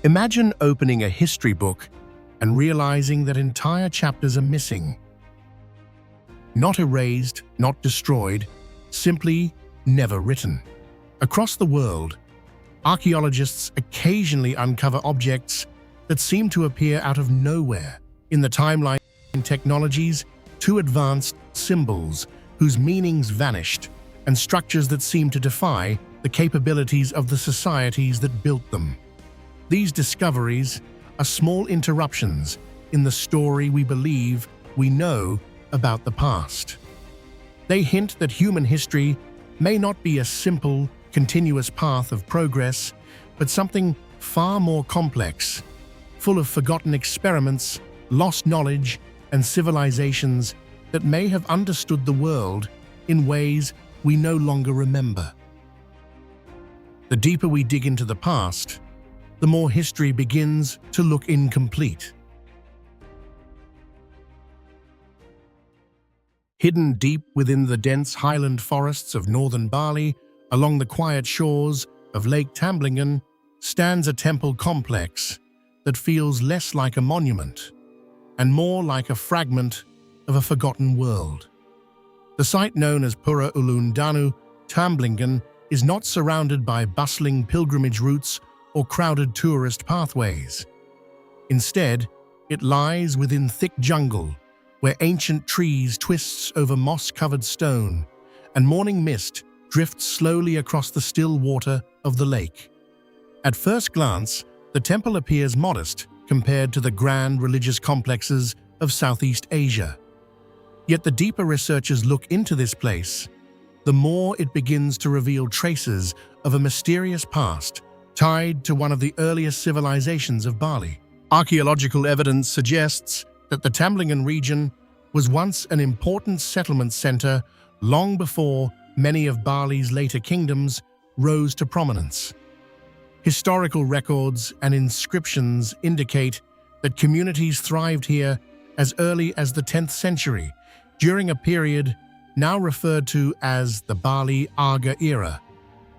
Imagine opening a history book and realizing that entire chapters are missing. Not erased, not destroyed, simply never written. Across the world, archaeologists occasionally uncover objects that seem to appear out of nowhere. In the timeline, technologies, too advanced symbols whose meanings vanished, and structures that seem to defy the capabilities of the societies that built them. These discoveries are small interruptions in the story we believe we know about the past. They hint that human history may not be a simple, continuous path of progress, but something far more complex, full of forgotten experiments, lost knowledge, and civilizations that may have understood the world in ways we no longer remember. The deeper we dig into the past, the more history begins to look incomplete. Hidden deep within the dense highland forests of northern Bali, along the quiet shores of Lake Tamblingan, stands a temple complex that feels less like a monument and more like a fragment of a forgotten world. The site known as Pura Ulun Danu, Tamblingan, is not surrounded by bustling pilgrimage routes or crowded tourist pathways. Instead, it lies within thick jungle, where ancient trees twists over moss-covered stone, and morning mist drifts slowly across the still water of the lake. At first glance, the temple appears modest compared to the grand religious complexes of Southeast Asia. Yet the deeper researchers look into this place, the more it begins to reveal traces of a mysterious past tied to one of the earliest civilizations of Bali. Archaeological evidence suggests that the Tamblingan region was once an important settlement center long before many of Bali's later kingdoms rose to prominence. Historical records and inscriptions indicate that communities thrived here as early as the 10th century, during a period now referred to as the Bali Aga era,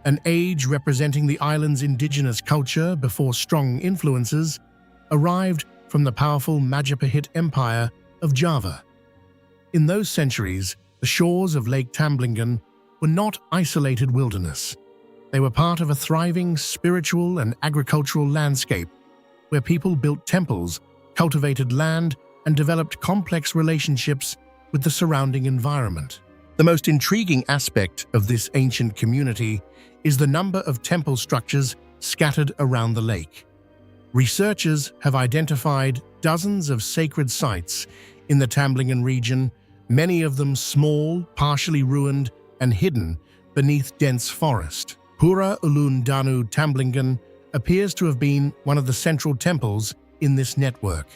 an age representing the island's indigenous culture before strong influences arrived from the powerful Majapahit Empire of Java. In those centuries, the shores of Lake Tamblingan were not isolated wilderness. They were part of a thriving spiritual and agricultural landscape where people built temples, cultivated land, and developed complex relationships with the surrounding environment. The most intriguing aspect of this ancient community is the number of temple structures scattered around the lake. Researchers have identified dozens of sacred sites in the Tamblingan region, many of them small, partially ruined, and hidden beneath dense forest. Pura Ulun Danu Tamblingan appears to have been one of the central temples in this network.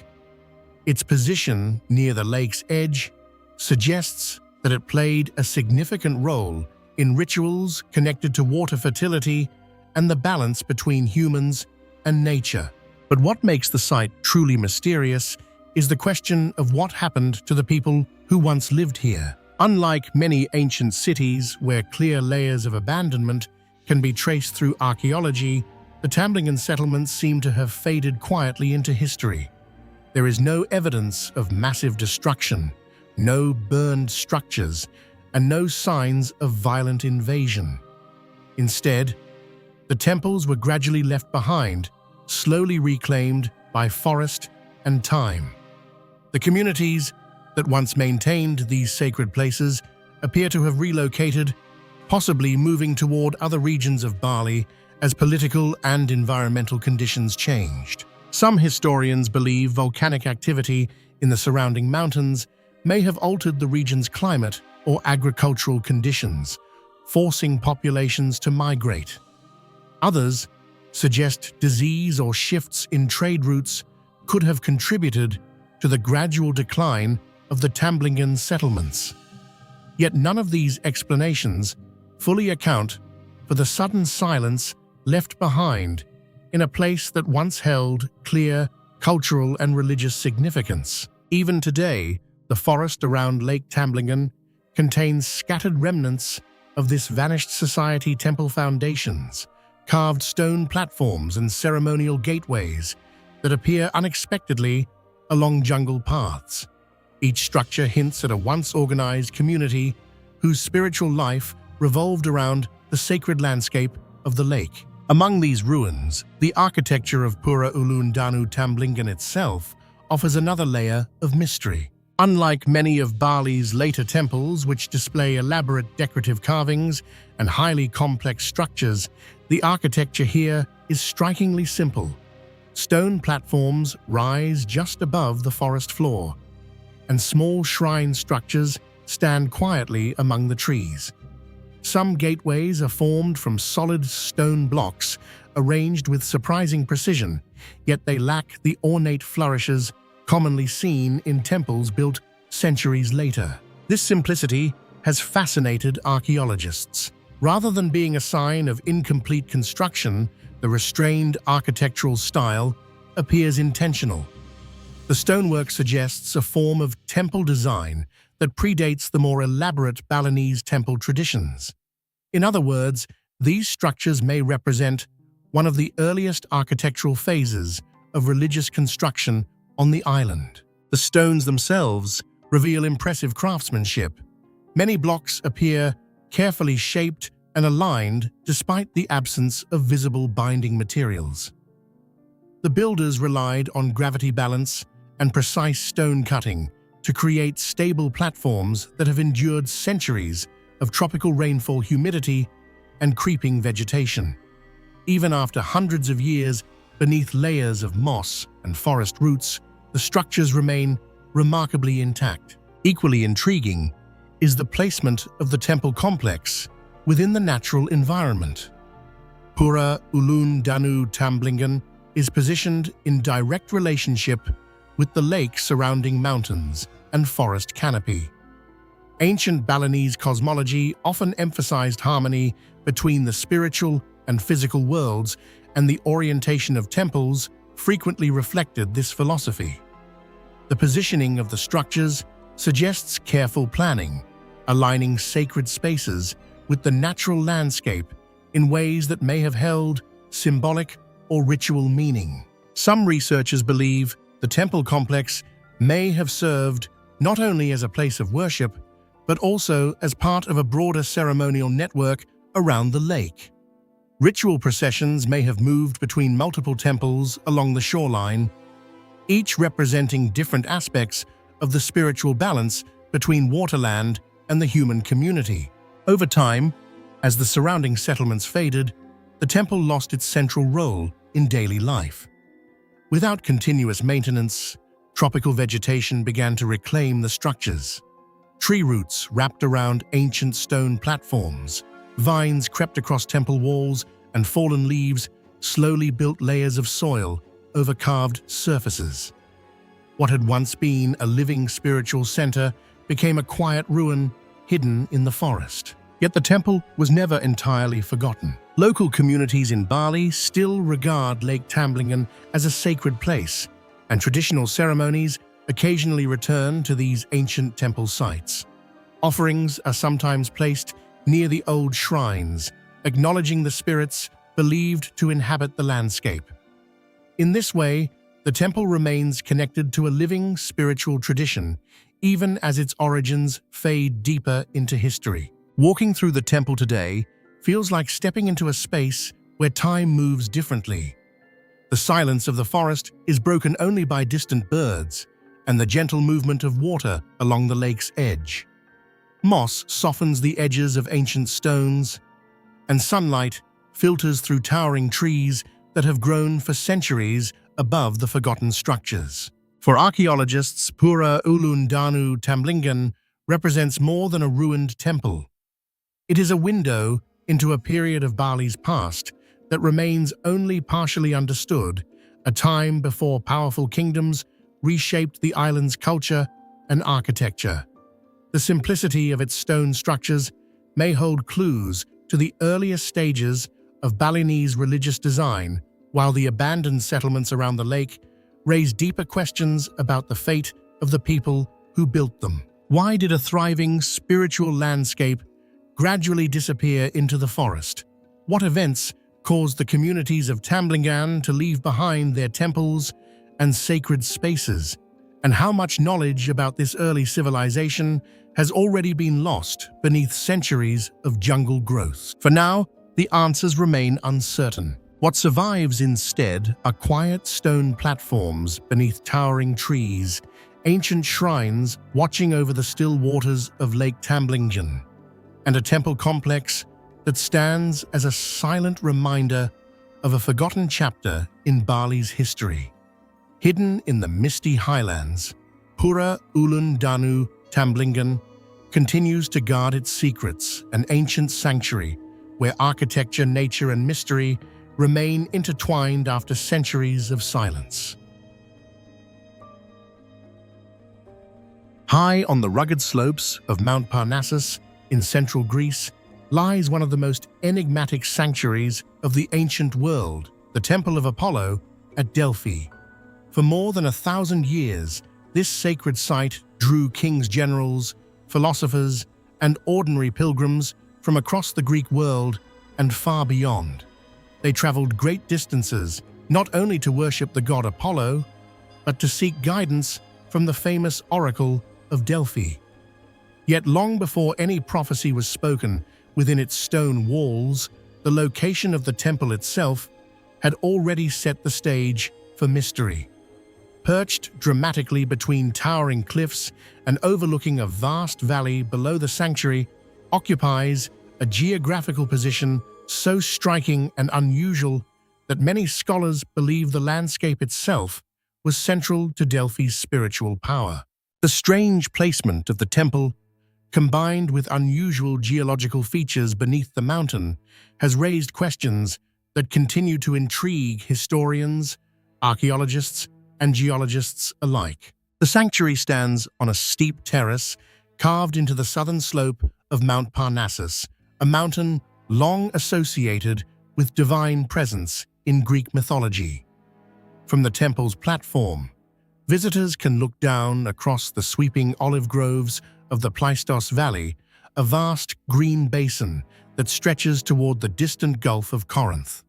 Its position near the lake's edge suggests that it played a significant role in rituals connected to water fertility and the balance between humans and nature. But what makes the site truly mysterious is the question of what happened to the people who once lived here. Unlike many ancient cities where clear layers of abandonment can be traced through archaeology, the Tamblingan settlements seem to have faded quietly into history. There is no evidence of massive destruction, no burned structures, and no signs of violent invasion. Instead, the temples were gradually left behind, slowly reclaimed by forest and time. The communities that once maintained these sacred places appear to have relocated, possibly moving toward other regions of Bali as political and environmental conditions changed. Some historians believe volcanic activity in the surrounding mountains may have altered the region's climate or agricultural conditions, forcing populations to migrate. Others suggest disease or shifts in trade routes could have contributed to the gradual decline of the Tamblingan settlements. Yet none of these explanations fully account for the sudden silence left behind in a place that once held clear cultural and religious significance. Even today, the forest around Lake Tamblingan contains scattered remnants of this vanished society temple foundations, carved stone platforms and ceremonial gateways that appear unexpectedly along jungle paths. Each structure hints at a once-organized community whose spiritual life revolved around the sacred landscape of the lake. Among these ruins, the architecture of Pura Ulun Danu Tamblingan itself offers another layer of mystery. Unlike many of Bali's later temples, which display elaborate decorative carvings and highly complex structures, the architecture here is strikingly simple. Stone platforms rise just above the forest floor, and small shrine structures stand quietly among the trees. Some gateways are formed from solid stone blocks arranged with surprising precision, yet they lack the ornate flourishes commonly seen in temples built centuries later. This simplicity has fascinated archaeologists. Rather than being a sign of incomplete construction, the restrained architectural style appears intentional. The stonework suggests a form of temple design that predates the more elaborate Balinese temple traditions. In other words, these structures may represent one of the earliest architectural phases of religious construction on the island. The stones themselves reveal impressive craftsmanship. Many blocks appear carefully shaped and aligned despite the absence of visible binding materials. The builders relied on gravity balance and precise stone cutting to create stable platforms that have endured centuries of tropical rainfall, humidity, and creeping vegetation. Even after hundreds of years beneath layers of moss and forest roots, the structures remain remarkably intact. Equally intriguing is the placement of the temple complex within the natural environment. Pura Ulun Danu Tamblingan is positioned in direct relationship with the lake surrounding mountains and forest canopy. Ancient Balinese cosmology often emphasized harmony between the spiritual and physical worlds, and the orientation of temples frequently reflected this philosophy. The positioning of the structures suggests careful planning, aligning sacred spaces with the natural landscape in ways that may have held symbolic or ritual meaning. Some researchers believe the temple complex may have served not only as a place of worship, but also as part of a broader ceremonial network around the lake. Ritual processions may have moved between multiple temples along the shoreline, each representing different aspects of the spiritual balance between waterland and the human community. Over time, as the surrounding settlements faded, the temple lost its central role in daily life. Without continuous maintenance, tropical vegetation began to reclaim the structures. Tree roots wrapped around ancient stone platforms, vines crept across temple walls, and fallen leaves slowly built layers of soil over carved surfaces. What had once been a living spiritual center became a quiet ruin hidden in the forest. Yet the temple was never entirely forgotten. Local communities in Bali still regard Lake Tamblingan as a sacred place, and traditional ceremonies occasionally return to these ancient temple sites. Offerings are sometimes placed near the old shrines, acknowledging the spirits believed to inhabit the landscape. In this way, the temple remains connected to a living spiritual tradition, even as its origins fade deeper into history. Walking through the temple today feels like stepping into a space where time moves differently. The silence of the forest is broken only by distant birds and the gentle movement of water along the lake's edge. Moss softens the edges of ancient stones, and sunlight filters through towering trees that have grown for centuries above the forgotten structures. For archaeologists, Pura Ulun Danu Tamblingan represents more than a ruined temple. It is a window into a period of Bali's past that remains only partially understood, a time before powerful kingdoms reshaped the island's culture and architecture. The simplicity of its stone structures may hold clues to the earliest stages of Balinese religious design, while the abandoned settlements around the lake raise deeper questions about the fate of the people who built them. Why did a thriving spiritual landscape gradually disappear into the forest? What events caused the communities of Tamblingan to leave behind their temples and sacred spaces, and how much knowledge about this early civilization has already been lost beneath centuries of jungle growth. For now, the answers remain uncertain. What survives instead are quiet stone platforms beneath towering trees, ancient shrines watching over the still waters of Lake Tamblingan, and a temple complex that stands as a silent reminder of a forgotten chapter in Bali's history. Hidden in the misty highlands, Pura, Ulun, Danu, Tamblingan continues to guard its secrets, an ancient sanctuary where architecture, nature, and mystery remain intertwined after centuries of silence. High on the rugged slopes of Mount Parnassus in central Greece lies one of the most enigmatic sanctuaries of the ancient world, the Temple of Apollo at Delphi. For more than 1,000 years, this sacred site drew kings, generals, philosophers, and ordinary pilgrims from across the Greek world and far beyond. They traveled great distances, not only to worship the god Apollo, but to seek guidance from the famous oracle of Delphi. Yet long before any prophecy was spoken within its stone walls, the location of the temple itself had already set the stage for mystery. Perched dramatically between towering cliffs and overlooking a vast valley below the sanctuary, occupies a geographical position so striking and unusual that many scholars believe the landscape itself was central to Delphi's spiritual power. The strange placement of the temple, combined with unusual geological features beneath the mountain, has raised questions that continue to intrigue historians, archaeologists, and geologists alike. The sanctuary stands on a steep terrace carved into the southern slope of Mount Parnassus, a mountain long associated with divine presence in Greek mythology. From the temple's platform, visitors can look down across the sweeping olive groves of the Pleistos Valley, a vast green basin that stretches toward the distant Gulf of Corinth.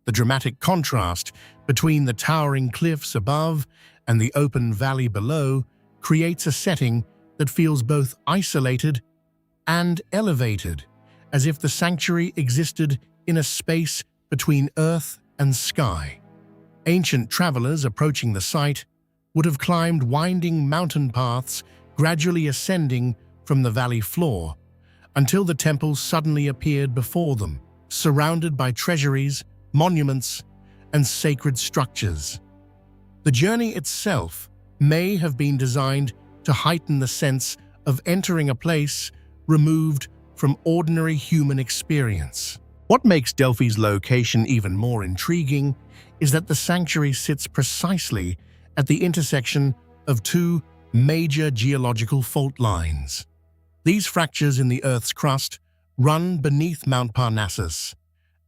The dramatic contrast between the towering cliffs above and the open valley below creates a setting that feels both isolated and elevated, as if the sanctuary existed in a space between earth and sky. Ancient travelers approaching the site would have climbed winding mountain paths, gradually ascending from the valley floor, until the temple suddenly appeared before them, surrounded by treasuries, monuments, and sacred structures. The journey itself may have been designed to heighten the sense of entering a place removed from ordinary human experience. What makes Delphi's location even more intriguing is that the sanctuary sits precisely at the intersection of two major geological fault lines. These fractures in the Earth's crust run beneath Mount Parnassus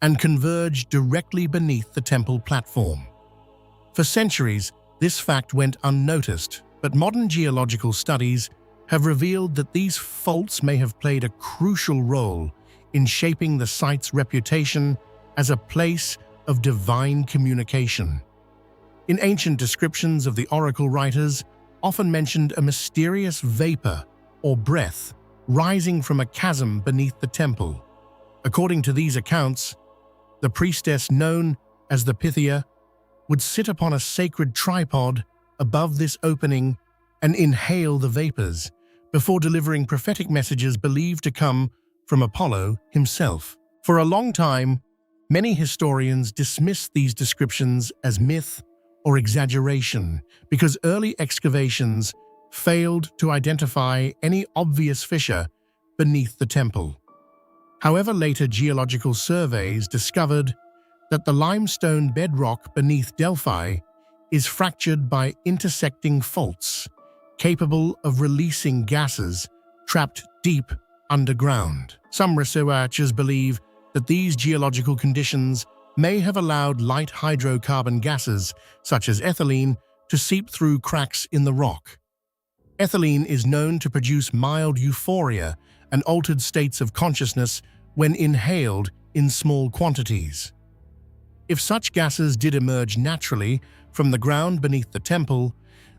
and converge directly beneath the temple platform. For centuries, this fact went unnoticed, but modern geological studies have revealed that these faults may have played a crucial role in shaping the site's reputation as a place of divine communication. In ancient descriptions of the oracle writers, often mentioned a mysterious vapor or breath rising from a chasm beneath the temple. According to these accounts, the priestess known as the Pythia would sit upon a sacred tripod above this opening and inhale the vapors before delivering prophetic messages believed to come from Apollo himself. For a long time, many historians dismissed these descriptions as myth or exaggeration because early excavations failed to identify any obvious fissure beneath the temple. However, later geological surveys discovered that the limestone bedrock beneath Delphi is fractured by intersecting faults, capable of releasing gases trapped deep underground. Some researchers believe that these geological conditions may have allowed light hydrocarbon gases, such as ethylene, to seep through cracks in the rock. Ethylene is known to produce mild euphoria and altered states of consciousness when inhaled in small quantities. If such gases did emerge naturally from the ground beneath the temple,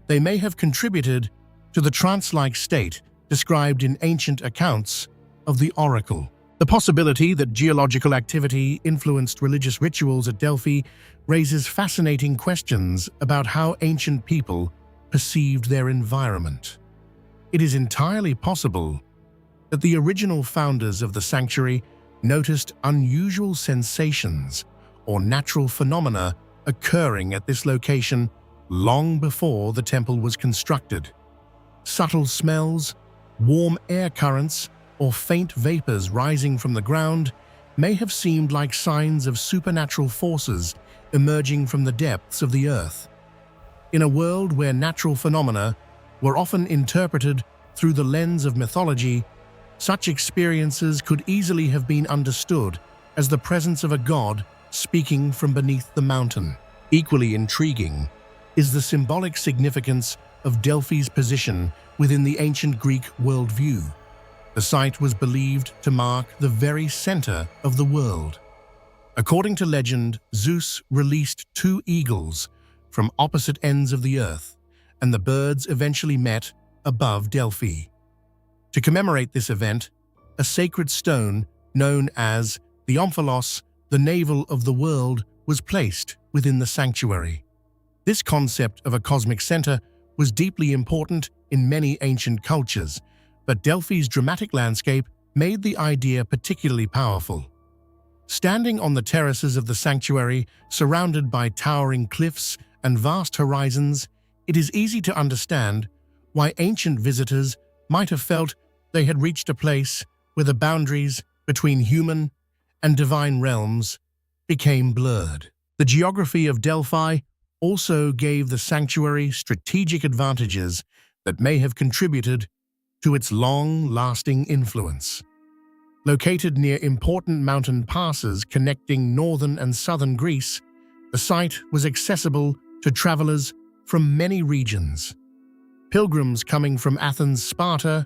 they may have contributed to the trance-like state described in ancient accounts of the oracle. The possibility that geological activity influenced religious rituals at Delphi raises fascinating questions about how ancient people perceived their environment. It is entirely possible that the original founders of the sanctuary noticed unusual sensations or natural phenomena occurring at this location long before the temple was constructed. Subtle smells, warm air currents, or faint vapors rising from the ground may have seemed like signs of supernatural forces emerging from the depths of the earth. In a world where natural phenomena were often interpreted through the lens of mythology, such experiences could easily have been understood as the presence of a god speaking from beneath the mountain. Equally intriguing is the symbolic significance of Delphi's position within the ancient Greek worldview. The site was believed to mark the very center of the world. According to legend, Zeus released two eagles from opposite ends of the earth, and the birds eventually met above Delphi. To commemorate this event, a sacred stone known as the omphalos, the navel of the world, was placed within the sanctuary. This concept of a cosmic center was deeply important in many ancient cultures, but Delphi's dramatic landscape made the idea particularly powerful. Standing on the terraces of the sanctuary, surrounded by towering cliffs and vast horizons, it is easy to understand why ancient visitors might have felt they had reached a place where the boundaries between human and divine realms became blurred. The geography of Delphi also gave the sanctuary strategic advantages that may have contributed to its long-lasting influence. Located near important mountain passes connecting northern and southern Greece, the site was accessible to travelers from many regions. Pilgrims coming from Athens, Sparta,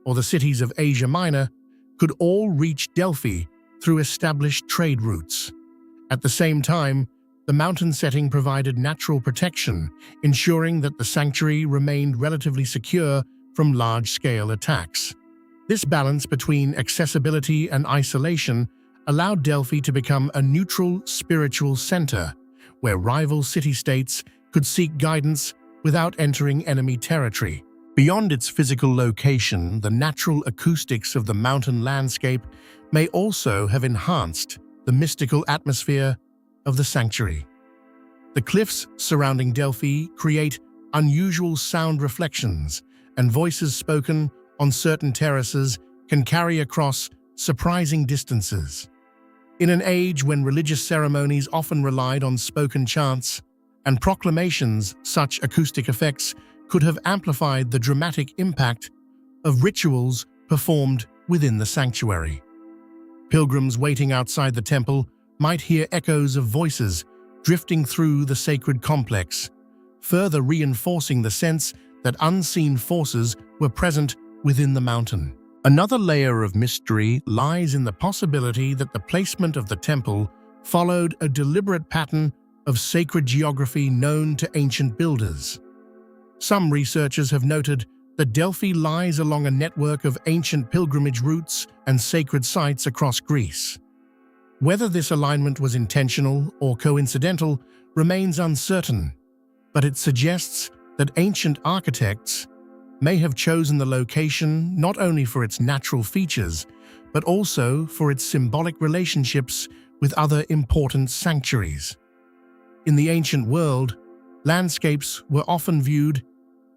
or the cities of Asia Minor could all reach Delphi through established trade routes. At the same time, the mountain setting provided natural protection, ensuring that the sanctuary remained relatively secure from large-scale attacks. This balance between accessibility and isolation allowed Delphi to become a neutral spiritual center, where rival city-states could seek guidance without entering enemy territory. Beyond its physical location, the natural acoustics of the mountain landscape may also have enhanced the mystical atmosphere of the sanctuary. The cliffs surrounding Delphi create unusual sound reflections, and voices spoken on certain terraces can carry across surprising distances. In an age when religious ceremonies often relied on spoken chants and proclamations, such acoustic effects could have amplified the dramatic impact of rituals performed within the sanctuary. Pilgrims waiting outside the temple might hear echoes of voices drifting through the sacred complex, further reinforcing the sense that unseen forces were present within the mountain. Another layer of mystery lies in the possibility that the placement of the temple followed a deliberate pattern of sacred geography known to ancient builders. Some researchers have noted that Delphi lies along a network of ancient pilgrimage routes and sacred sites across Greece. Whether this alignment was intentional or coincidental remains uncertain, but it suggests that ancient architects may have chosen the location not only for its natural features, but also for its symbolic relationships with other important sanctuaries. In the ancient world, landscapes were often viewed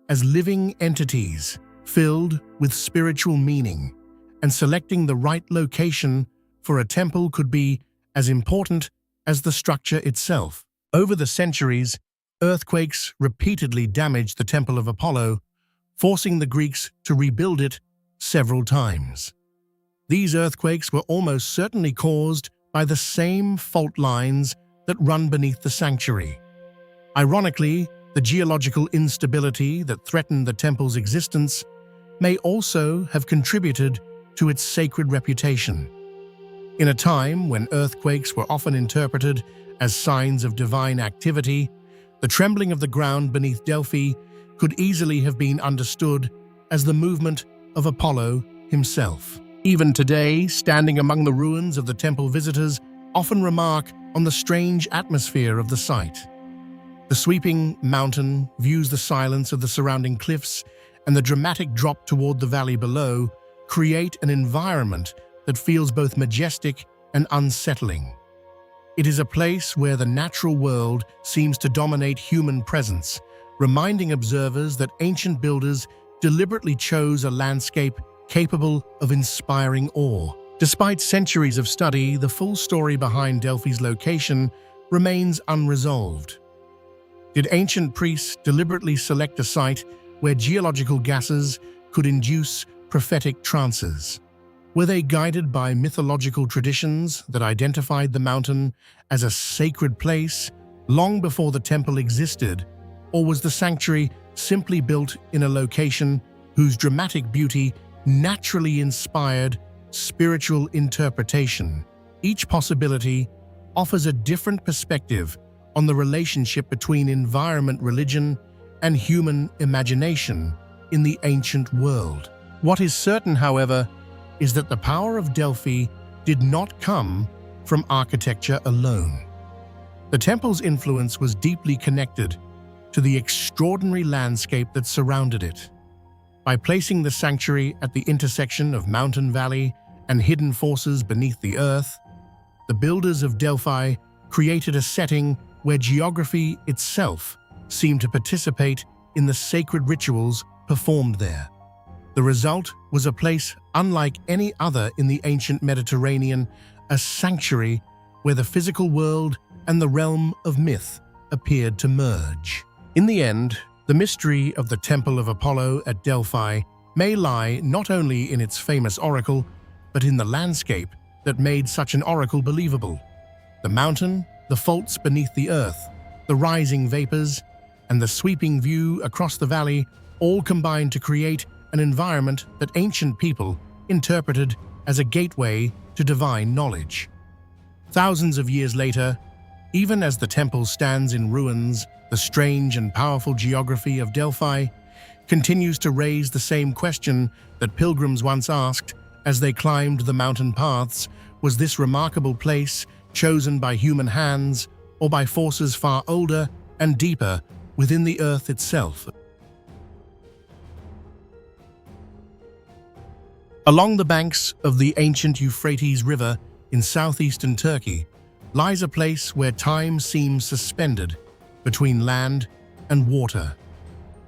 as living entities filled with spiritual meaning, and selecting the right location for a temple could be as important as the structure itself. Over the centuries, earthquakes repeatedly damaged the Temple of Apollo, forcing the Greeks to rebuild it several times. These earthquakes were almost certainly caused by the same fault lines that run beneath the sanctuary. Ironically, the geological instability that threatened the temple's existence may also have contributed to its sacred reputation. In a time when earthquakes were often interpreted as signs of divine activity, the trembling of the ground beneath Delphi could easily have been understood as the movement of Apollo himself. Even today, standing among the ruins of the temple, visitors often remark on the strange atmosphere of the site. The sweeping mountain views, the silence of the surrounding cliffs, and the dramatic drop toward the valley below create an environment that feels both majestic and unsettling. It is a place where the natural world seems to dominate human presence, reminding observers that ancient builders deliberately chose a landscape capable of inspiring awe. Despite centuries of study, the full story behind Delphi's location remains unresolved. Did ancient priests deliberately select a site where geological gases could induce prophetic trances? Were they guided by mythological traditions that identified the mountain as a sacred place long before the temple existed, or was the sanctuary simply built in a location whose dramatic beauty naturally inspired spiritual interpretation? Each possibility offers a different perspective on the relationship between environment, religion, and human imagination in the ancient world. What is certain, however, is that the power of Delphi did not come from architecture alone. The temple's influence was deeply connected to the extraordinary landscape that surrounded it. By placing the sanctuary at the intersection of mountain valley and hidden forces beneath the earth, the builders of Delphi created a setting where geography itself seemed to participate in the sacred rituals performed there. The result was a place unlike any other in the ancient Mediterranean, a sanctuary where the physical world and the realm of myth appeared to merge. In the end, the mystery of the Temple of Apollo at Delphi may lie not only in its famous oracle, but in the landscape that made such an oracle believable. The mountain, the faults beneath the earth, the rising vapors, and the sweeping view across the valley all combined to create an environment that ancient people interpreted as a gateway to divine knowledge. Thousands of years later, even as the temple stands in ruins, the strange and powerful geography of Delphi continues to raise the same question that pilgrims once asked as they climbed the mountain paths: was this remarkable place chosen by human hands or by forces far older and deeper within the earth itself? Along the banks of the ancient Euphrates River in southeastern Turkey lies a place where time seems suspended between land and water.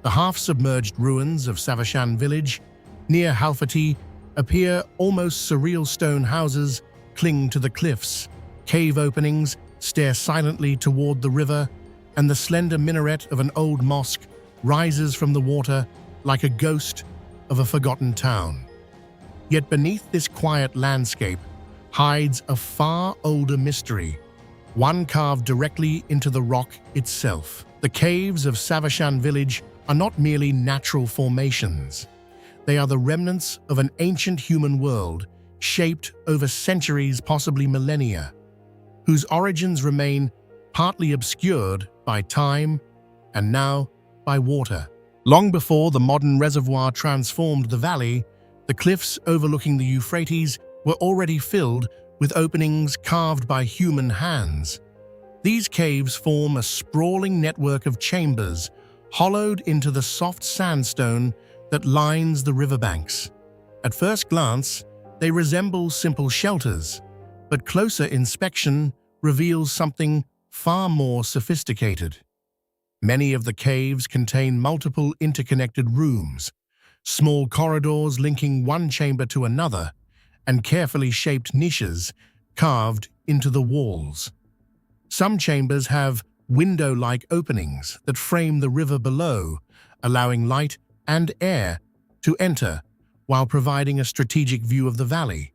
The half-submerged ruins of Savashan village near Halfeti appear almost surreal. Stone houses cling to the cliffs, cave openings stare silently toward the river, and the slender minaret of an old mosque rises from the water like a ghost of a forgotten town. Yet beneath this quiet landscape hides a far older mystery, one carved directly into the rock itself. The caves of Savashan village are not merely natural formations. They are the remnants of an ancient human world shaped over centuries, possibly millennia, whose origins remain partly obscured by time and now by water. Long before the modern reservoir transformed the valley, the cliffs overlooking the Euphrates were already filled with openings carved by human hands. These caves form a sprawling network of chambers hollowed into the soft sandstone that lines the riverbanks. At first glance, they resemble simple shelters, but closer inspection reveals something far more sophisticated. Many of the caves contain multiple interconnected rooms, small corridors linking one chamber to another, and carefully shaped niches carved into the walls. Some chambers have window-like openings that frame the river below, allowing light and air to enter while providing a strategic view of the valley.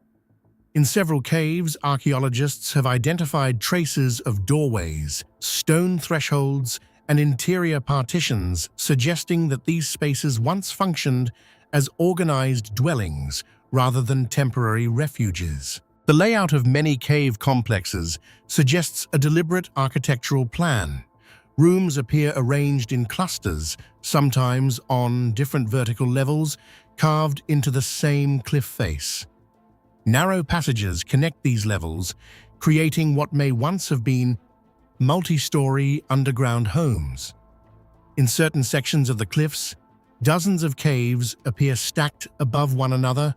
In several caves, archaeologists have identified traces of doorways, stone thresholds, and interior partitions, suggesting that these spaces once functioned as organized dwellings rather than temporary refuges. The layout of many cave complexes suggests a deliberate architectural plan. Rooms appear arranged in clusters, sometimes on different vertical levels, carved into the same cliff face. Narrow passages connect these levels, creating what may once have been multi-story underground homes. In certain sections of the cliffs, dozens of caves appear stacked above one another,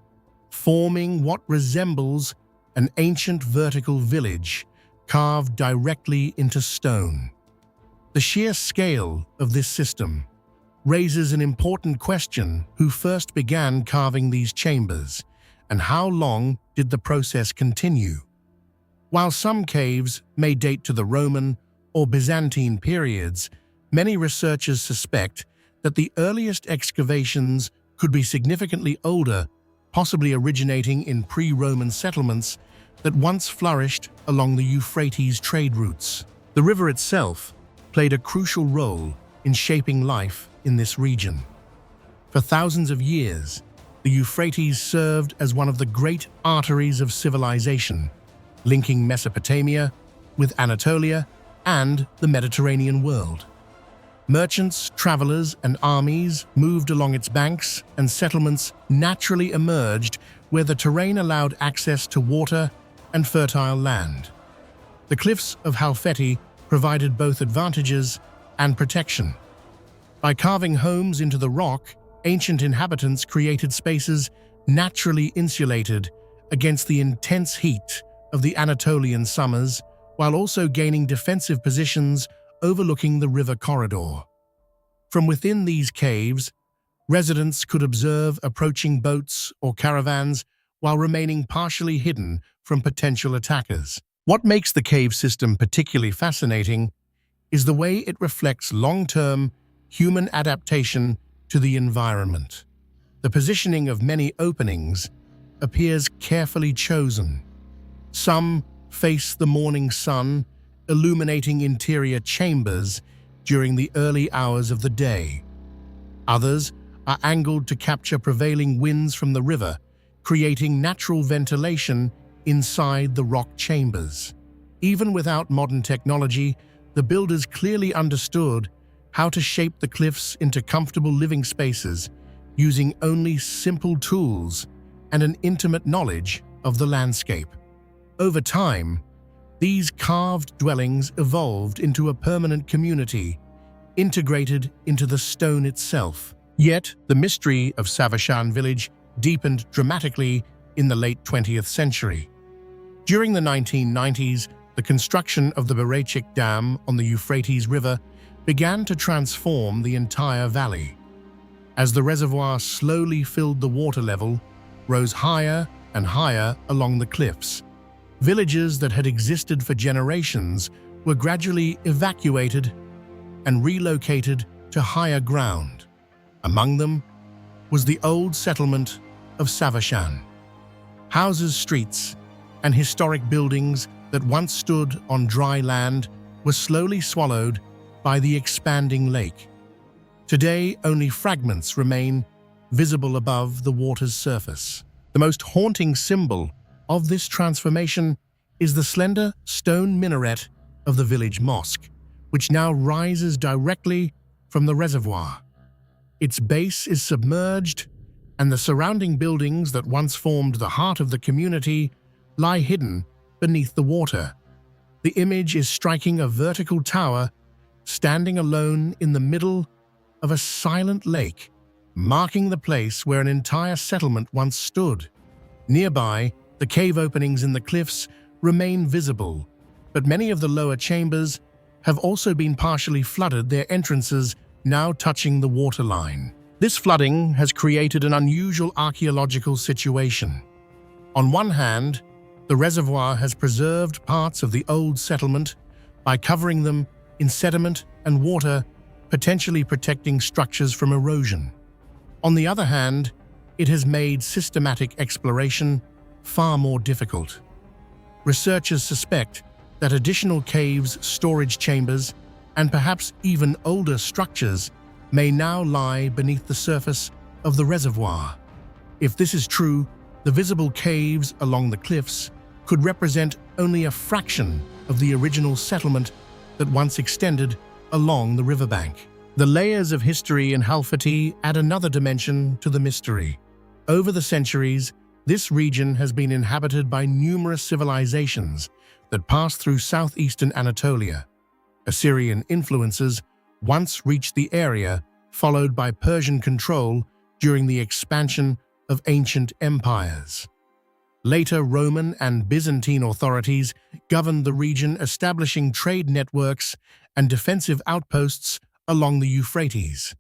forming what resembles an ancient vertical village carved directly into stone. The sheer scale of this system raises an important question: who first began carving these chambers, and how long did the process continue? While some caves may date to the Roman or Byzantine periods, many researchers suspect that the earliest excavations could be significantly older, possibly originating in pre-Roman settlements that once flourished along the Euphrates trade routes. The river itself played a crucial role in shaping life in this region. For thousands of years, the Euphrates served as one of the great arteries of civilization, linking Mesopotamia with Anatolia and the Mediterranean world. Merchants, travelers, and armies moved along its banks, and settlements naturally emerged where the terrain allowed access to water and fertile land. The cliffs of Halfeti provided both advantages and protection. By carving homes into the rock, ancient inhabitants created spaces naturally insulated against the intense heat of the Anatolian summers, while also gaining defensive positions overlooking the river corridor. From within these caves, residents could observe approaching boats or caravans while remaining partially hidden from potential attackers. What makes the cave system particularly fascinating is the way it reflects long-term human adaptation to the environment. The positioning of many openings appears carefully chosen. Some face the morning sun, illuminating interior chambers during the early hours of the day. Others are angled to capture prevailing winds from the river, creating natural ventilation inside the rock chambers. Even without modern technology, the builders clearly understood how to shape the cliffs into comfortable living spaces, using only simple tools and an intimate knowledge of the landscape. Over time, these carved dwellings evolved into a permanent community, integrated into the stone itself. Yet, the mystery of Savashan village deepened dramatically in the late 20th century. During the 1990s, the construction of the Berechik Dam on the Euphrates River began to transform the entire valley. As the reservoir slowly filled, the water level rose higher and higher along the cliffs. Villages that had existed for generations were gradually evacuated and relocated to higher ground. Among them was the old settlement of Savashan. Houses, streets, and historic buildings that once stood on dry land were slowly swallowed by the expanding lake. Today, only fragments remain visible above the water's surface. The most haunting symbol of this transformation is the slender stone minaret of the village mosque, which now rises directly from the reservoir. Its base is submerged, and the surrounding buildings that once formed the heart of the community lie hidden beneath the water. The image is striking: a vertical tower standing alone in the middle of a silent lake, marking the place where an entire settlement once stood. Nearby, the cave openings in the cliffs remain visible, but many of the lower chambers have also been partially flooded, their entrances now touching the waterline. This flooding has created an unusual archaeological situation. On one hand, the reservoir has preserved parts of the old settlement by covering them in sediment and water, potentially protecting structures from erosion. On the other hand, it has made systematic exploration far more difficult. Researchers suspect that additional caves, storage chambers, and perhaps even older structures may now lie beneath the surface of the reservoir. If this is true, the visible caves along the cliffs could represent only a fraction of the original settlement that once extended along the riverbank. The layers of history in Halfeti add another dimension to the mystery. Over the centuries, this region has been inhabited by numerous civilizations that passed through southeastern Anatolia. Assyrian influences once reached the area, followed by Persian control during the expansion of ancient empires. Later, Roman and Byzantine authorities governed the region, establishing trade networks and defensive outposts along the Euphrates.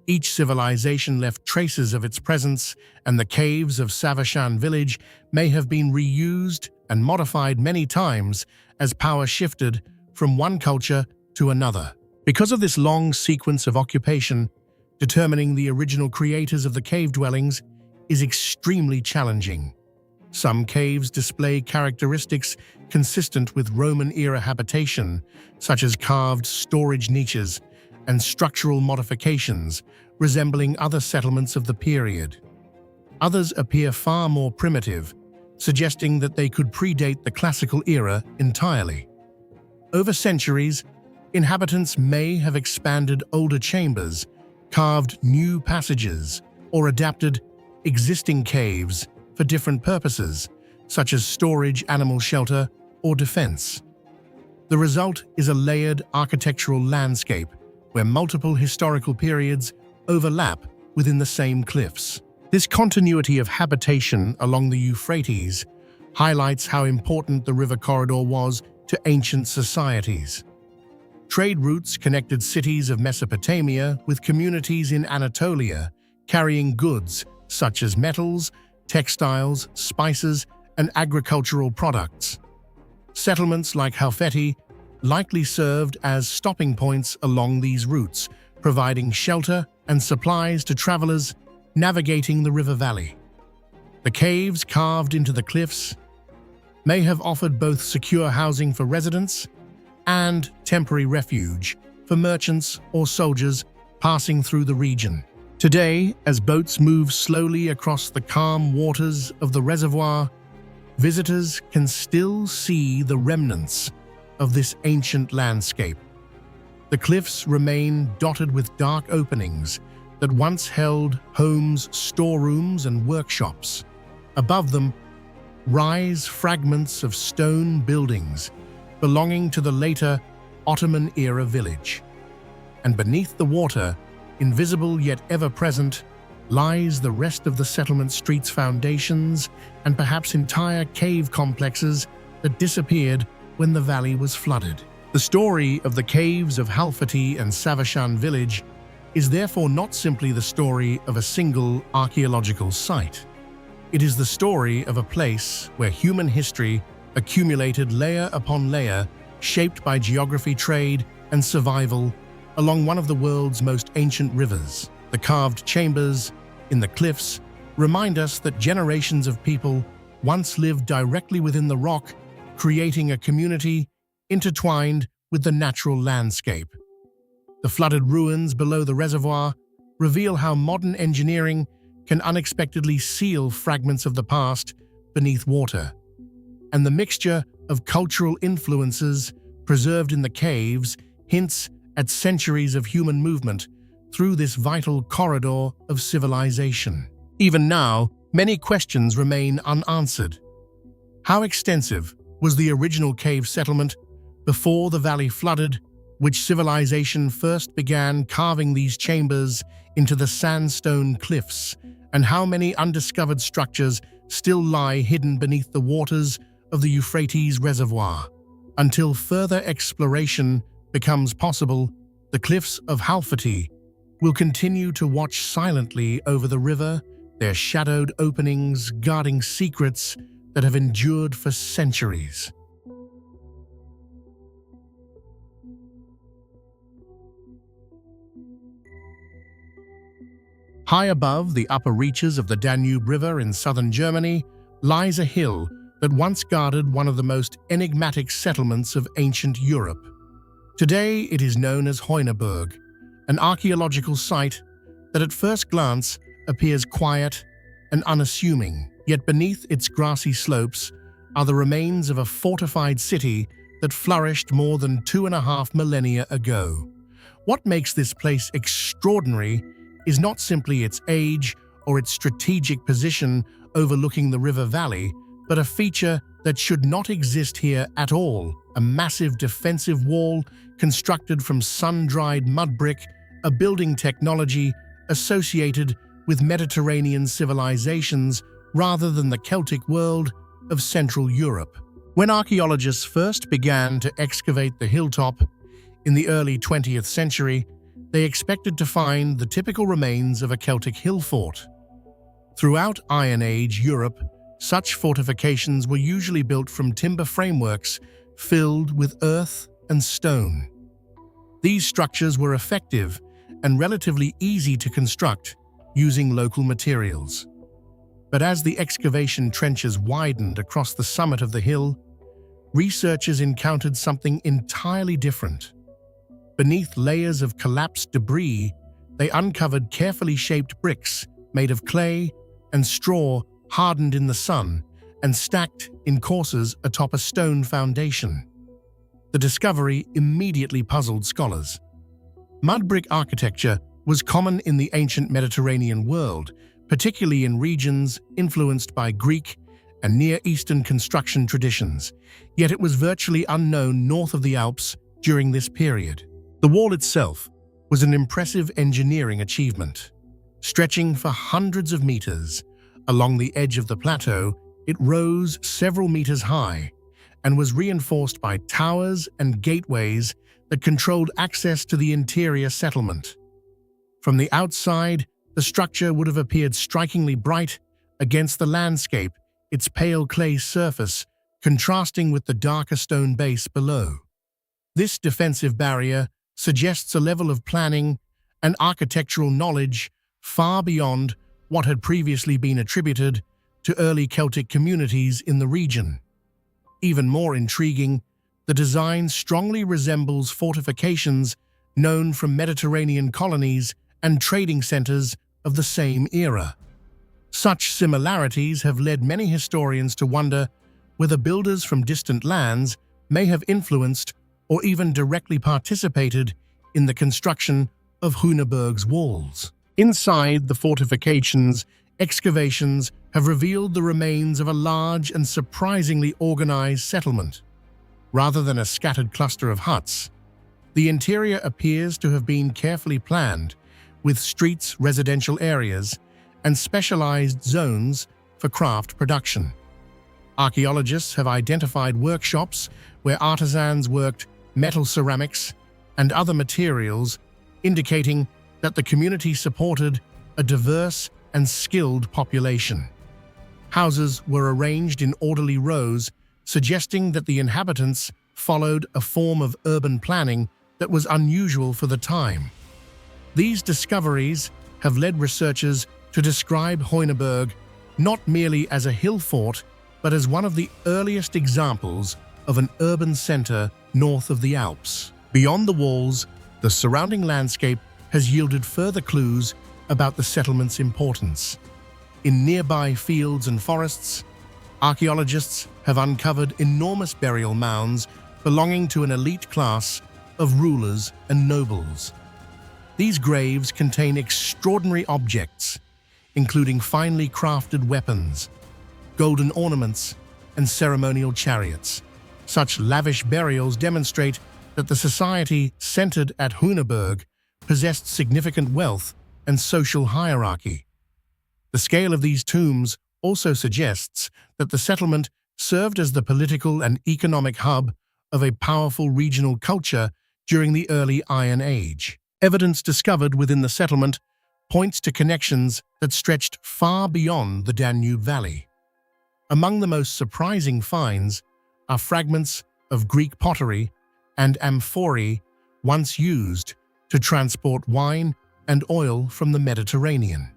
Each civilization left traces of its presence, and the caves of Savashan village may have been reused and modified many times as power shifted from one culture to another. Because of this long sequence of occupation, determining the original creators of the cave dwellings is extremely challenging. Some caves display characteristics consistent with Roman-era habitation, such as carved storage niches and structural modifications resembling other settlements of the period. Others appear far more primitive, suggesting that they could predate the classical era entirely. Over centuries, inhabitants may have expanded older chambers, carved new passages, or adapted existing caves for different purposes, such as storage, animal shelter, or defense. The result is a layered architectural landscape where multiple historical periods overlap within the same cliffs. This continuity of habitation along the Euphrates highlights how important the river corridor was to ancient societies. Trade routes connected cities of Mesopotamia with communities in Anatolia, carrying goods such as metals, textiles, spices, and agricultural products. Settlements like Halfeti likely served as stopping points along these routes, providing shelter and supplies to travelers navigating the river valley. The caves carved into the cliffs may have offered both secure housing for residents and temporary refuge for merchants or soldiers passing through the region. Today, as boats move slowly across the calm waters of the reservoir, visitors can still see the remnants of this ancient landscape. The cliffs remain dotted with dark openings that once held homes, storerooms, and workshops. Above them rise fragments of stone buildings belonging to the later Ottoman-era village. And beneath the water, invisible yet ever-present, lies the rest of the settlement street's foundations and perhaps entire cave complexes that disappeared when the valley was flooded. The story of the caves of Halfeti and Savashan village is therefore not simply the story of a single archaeological site. It is the story of a place where human history accumulated layer upon layer, shaped by geography, trade, and survival along one of the world's most ancient rivers. The carved chambers in the cliffs remind us that generations of people once lived directly within the rock, creating a community intertwined with the natural landscape. The flooded ruins below the reservoir reveal how modern engineering can unexpectedly seal fragments of the past beneath water. And the mixture of cultural influences preserved in the caves hints at centuries of human movement through this vital corridor of civilization. Even now, many questions remain unanswered. How extensive was the original cave settlement before the valley flooded? Which civilization first began carving these chambers into the sandstone cliffs? And how many undiscovered structures still lie hidden beneath the waters of the Euphrates reservoir? Until further exploration becomes possible, the cliffs of Halfeti will continue to watch silently over the river, their shadowed openings guarding secrets that have endured for centuries. High above the upper reaches of the Danube River in southern Germany lies a hill that once guarded one of the most enigmatic settlements of ancient Europe. Today it is known as Heuneburg, an archaeological site that at first glance appears quiet and unassuming. Yet beneath its grassy slopes are the remains of a fortified city that flourished more than 2.5 millennia ago. What makes this place extraordinary is not simply its age or its strategic position overlooking the river valley, but a feature that should not exist here at all: a massive defensive wall constructed from sun-dried mudbrick, a building technology associated with Mediterranean civilizations rather than the Celtic world of Central Europe. When archaeologists first began to excavate the hilltop in the early 20th century, they expected to find the typical remains of a Celtic hill fort. Throughout Iron Age Europe, such fortifications were usually built from timber frameworks filled with earth and stone. These structures were effective and relatively easy to construct using local materials. But as the excavation trenches widened across the summit of the hill, researchers encountered something entirely different. Beneath layers of collapsed debris, they uncovered carefully shaped bricks made of clay and straw hardened in the sun and stacked in courses atop a stone foundation. The discovery immediately puzzled scholars. Mudbrick architecture was common in the ancient Mediterranean world, particularly in regions influenced by Greek and Near Eastern construction traditions, yet it was virtually unknown north of the Alps during this period. The wall itself was an impressive engineering achievement. Stretching for hundreds of meters along the edge of the plateau, it rose several meters high and was reinforced by towers and gateways that controlled access to the interior settlement. From the outside, the structure would have appeared strikingly bright against the landscape, its pale clay surface contrasting with the darker stone base below. This defensive barrier suggests a level of planning and architectural knowledge far beyond what had previously been attributed to early Celtic communities in the region. Even more intriguing, the design strongly resembles fortifications known from Mediterranean colonies and trading centers of the same era. Such similarities have led many historians to wonder whether builders from distant lands may have influenced or even directly participated in the construction of Heuneburg's walls. Inside the fortifications, excavations have revealed the remains of a large and surprisingly organized settlement. Rather than a scattered cluster of huts, the interior appears to have been carefully planned, with streets, residential areas, and specialized zones for craft production. Archaeologists have identified workshops where artisans worked metal ceramics and other materials, indicating that the community supported a diverse and skilled population. Houses were arranged in orderly rows, suggesting that the inhabitants followed a form of urban planning that was unusual for the time. These discoveries have led researchers to describe Heuneburg not merely as a hill fort, but as one of the earliest examples of an urban center north of the Alps. Beyond the walls, the surrounding landscape has yielded further clues about the settlement's importance. In nearby fields and forests, archaeologists have uncovered enormous burial mounds belonging to an elite class of rulers and nobles. These graves contain extraordinary objects, including finely crafted weapons, golden ornaments, and ceremonial chariots. Such lavish burials demonstrate that the society centered at Heuneburg possessed significant wealth and social hierarchy. The scale of these tombs also suggests that the settlement served as the political and economic hub of a powerful regional culture during the early Iron Age. Evidence discovered within the settlement points to connections that stretched far beyond the Danube Valley. Among the most surprising finds are fragments of Greek pottery and amphorae once used to transport wine and oil from the Mediterranean.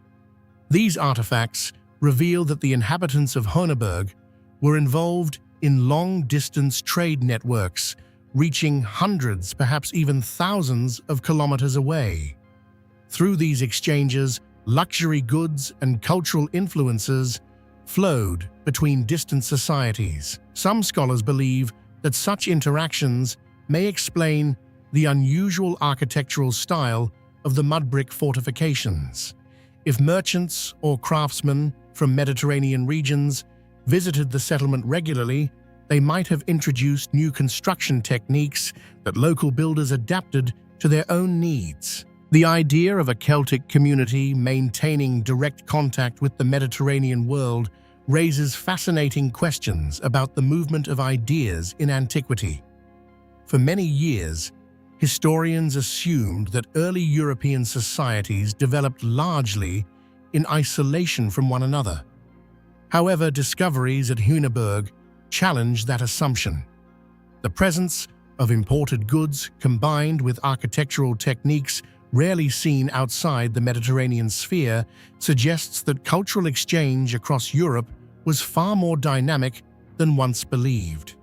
These artifacts reveal that the inhabitants of Heuneburg were involved in long-distance trade networks reaching hundreds, perhaps even thousands of kilometers away. Through these exchanges, luxury goods and cultural influences flowed between distant societies. Some scholars believe that such interactions may explain the unusual architectural style of the mudbrick fortifications. If merchants or craftsmen from Mediterranean regions visited the settlement regularly, they might have introduced new construction techniques that local builders adapted to their own needs. The idea of a Celtic community maintaining direct contact with the Mediterranean world raises fascinating questions about the movement of ideas in antiquity. For many years, historians assumed that early European societies developed largely in isolation from one another. However, discoveries at Heuneburg challenged that assumption. The presence of imported goods combined with architectural techniques rarely seen outside the Mediterranean sphere suggests that cultural exchange across Europe was far more dynamic than once believed.